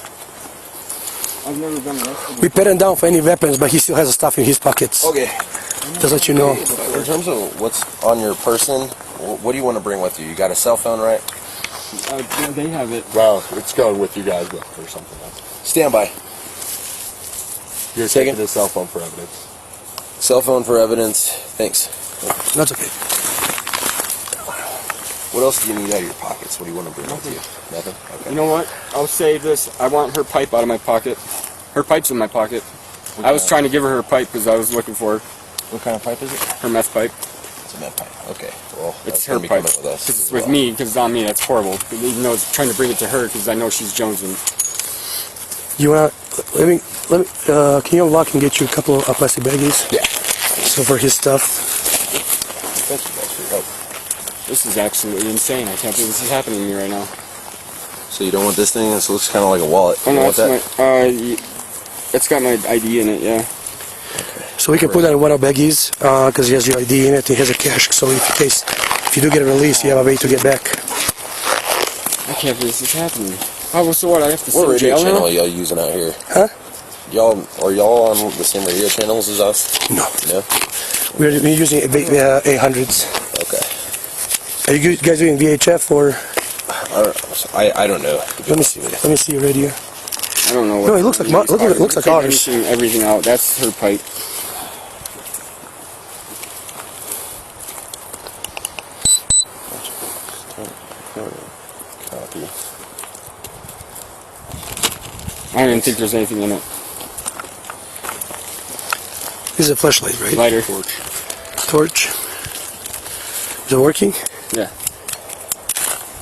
I've never been arrested. We pat him down for any weapons, but he still has stuff in his pockets. Okay. Just let you know. In terms of what's on your person, what do you want to bring with you? You got a cell phone, right? Yeah, they have it. Well, it's going with you guys or something else. Stand by. You're Taking- taking the cell phone for evidence. Cell phone for evidence. Thanks. That's okay. What else do you need out of your pockets? What do you want to bring with you? Nothing? Okay. You know what? I'll say this. I want her pipe out of my pocket. Her pipe's in my pocket. I was trying to give her pipe because I was looking for What kind of pipe is it? her meth pipe. It's a med pipe. Okay. Well, It's that's her gonna be pipe. coming with us. Because it's as with well. me, because it's on me. That's horrible. Even though it's trying to bring it to her because I know she's jonesing. You wanna? Let me. Can you unlock and get you a couple of plastic baggies? Yeah. So for his stuff. Thank you guys for your help. This is absolutely insane. I can't believe this is happening to me right now. So you don't want this thing? This looks kind of like a wallet. Oh You no, want that? it's it's got my ID in it. Yeah. So we can put that in one of baggies because he has your ID in it. He has a cash. So if you do get a release, you have a way to get back. I can't believe this is happening. Oh, so what? I have to sit What in radio jail channel now? are y'all using out here? Huh? Are y'all on the same radio channels as us? No. No? We're using 800s. Okay. Are you guys doing VHF or? I don't know. Let me see. Let me see your radio. I don't know. What No, it looks like it looks like Take ours. everything out. That's her pipe. Copy. I don't even think there's anything in it. This is a flashlight, right? Lighter. Torch. Is it working? Yeah.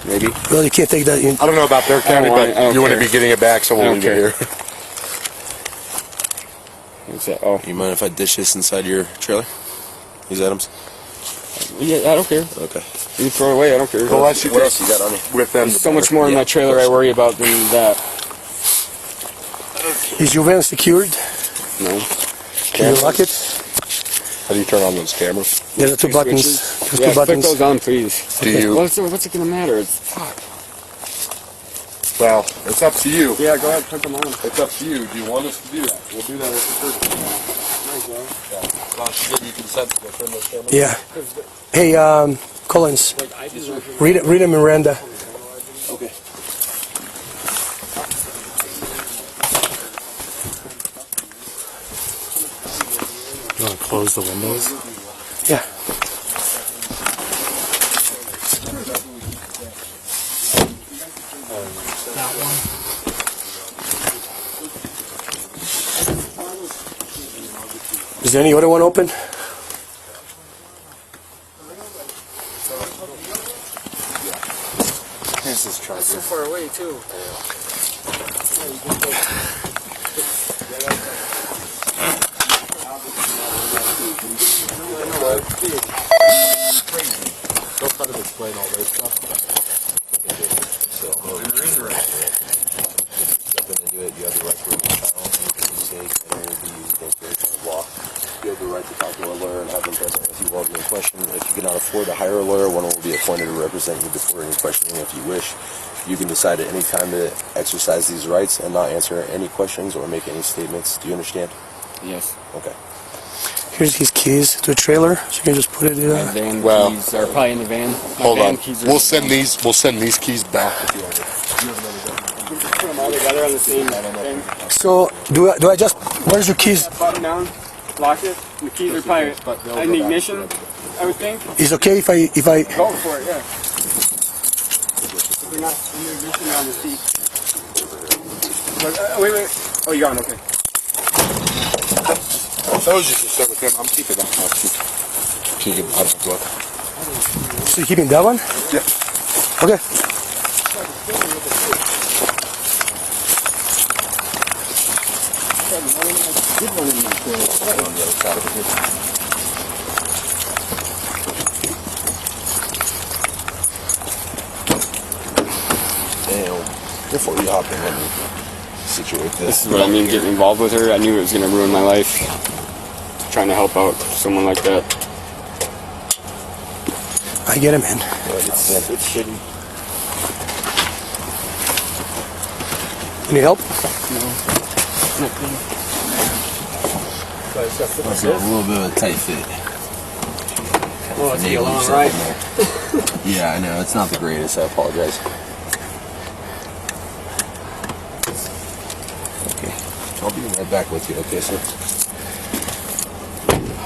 Maybe. Well, you can't take that in. I don't know about their county, want it. I but don't you wouldn't care. be getting it back, so I we'll don't leave it care. here. What's that? Oh. You mind if I dish this inside your trailer? These items? Yeah, I don't care. Okay. You can throw it away. I don't care. The less you What take else you got on you? with them, There's so much more in Yeah, my of trailer I course. worry about than that. Is your van secured? No. Can you lock it? How do you turn on those cameras? There's the two buttons. Switches. There's Yeah, two click buttons. those on, please. Do you? What's it gonna matter? It's fuck. Well, it's up to you. Yeah, go ahead, click them on. It's up to you. Do you want us to do that? We'll do that with the first. Give you consent to turn those cameras. Yeah. Hey, Collins, read it, Miranda. Okay. You want to close the windows? Yeah. Is there any other one open? Here's his charger. So far away too. They'll kind of explain all this stuff. So, jump into it. You have the right to remain silent. You can take and will be used recreational walk. You have the right right to talk to a lawyer and have them present if you will be in question. If you cannot afford to hire a lawyer, one will be appointed to represent you before any questioning if you wish. You can decide at any time to exercise these rights and not answer any questions or make any statements. Do you understand? Yes. Okay. Here's his keys to the trailer, so you can just put it in. My van Well- keys are probably in the van. My Hold van on. keys are We'll in the send van. these keys back if you want. Put them all together on the same thing. So do I just? Where's your keys? Button down, lock it. The keys are probably in the ignition, I would think. Is it okay if I Go for it, yeah. They're not in the ignition on the seat. But, wait. Oh, you got one, okay. That was just a set with him. I'm keeping that one. Keeping out of the book. So you keeping that one? Yeah. Okay. Damn. Before you hop in, let me situate This this. is what I mean, getting involved with her. I knew it was going to ruin my life. Trying to help out someone like that. I get him, man. It's shitty. You need help? That's a little bit of a tight fit. Well, it's a long ride. Yeah, I know. It's not the greatest. I apologize. Okay. I'll be right back with you. Okay, sir?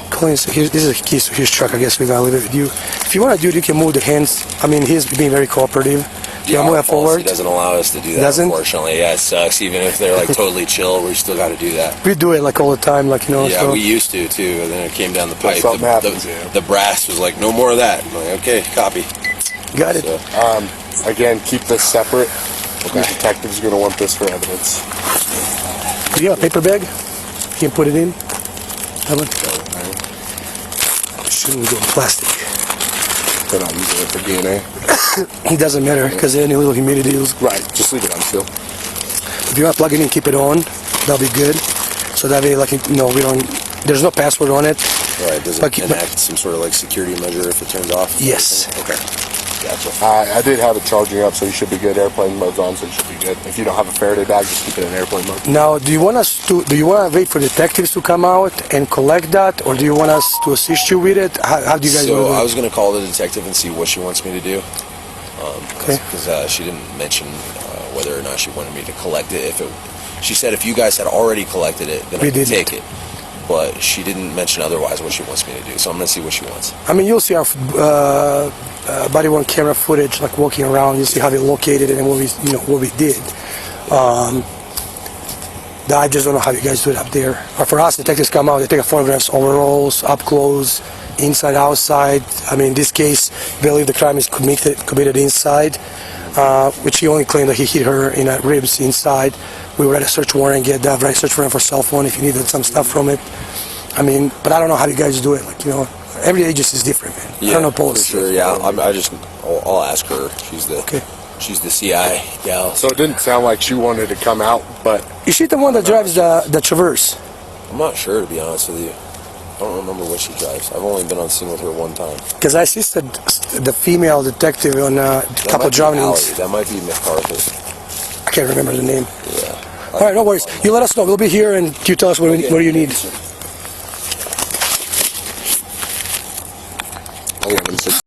Colin, so this is the keys to his truck. I guess we gotta leave it with you. If you want to do it, you can move the hands. I mean, he's being very cooperative. Do you want to move that Our policy forward? doesn't allow us to do that, Doesn't? unfortunately. Yeah, it sucks. Even if they're like totally chill, we still got to do that. We do it like all the time, like, you know. Yeah, so. we used to too, and then it came down the pipe. something happens, yeah. The brass was like, no more of that. I'm like, okay, copy. Got it. So, Again, keep this separate. Okay. The detective's going to want this for evidence. Do you have a paper bag? You can put it in. That one? Shouldn't go in plastic. They're not using it for DNA. It doesn't matter because any little humidity is. Right. Just leave it on still. If you want to plug it in, keep it on. That'll be good. So that way, like, you know, we don't. There's no password on it. right, does But- it enact some sort of like security measure if it turns off? Yes. Okay, gotcha. I did have it charging up, so you should be good. Airplane mode's on, so you should be good. If you don't have a Faraday bag, just keep it in airplane mode. Now, do you want to wait for detectives to come out and collect that, or do you want us to assist you with it? How do you guys So want to do I it? was going to call the detective and see what she wants me to do. Okay. Because she didn't mention whether or not she wanted me to collect it. She said if you guys had already collected it, then We I could didn't. take it. But she didn't mention otherwise what she wants me to do. So I'm going to see what she wants. I mean, you'll see our body-worn camera footage, like walking around. You'll see how they located it and what we did. I just don't know how you guys do it up there. But for us, detectives come out, they take photographs, overalls, up close, inside, outside. I mean, in this case, we believe the crime is committed inside, which he only claimed that he hit her in the ribs inside. We were at a search warrant, get that, right? Search warrant for cell phone if you needed some stuff from it. I mean, but I don't know how you guys do it. Like, you know, every agency is different, man. I don't know policy. For sure, yeah. I'll ask her. She's the CI gal. So it didn't sound like she wanted to come out, but Is she the one that drives the Traverse? I'm not sure, to be honest with you. I don't remember what she drives. I've only been on scene with her one time. Because I assisted the female detective on a couple of drownings. That might be McArthur. I can't remember the name. Yeah. All right, no worries. You let us know. We'll be here, and you tell us what you need. I think I'm gonna say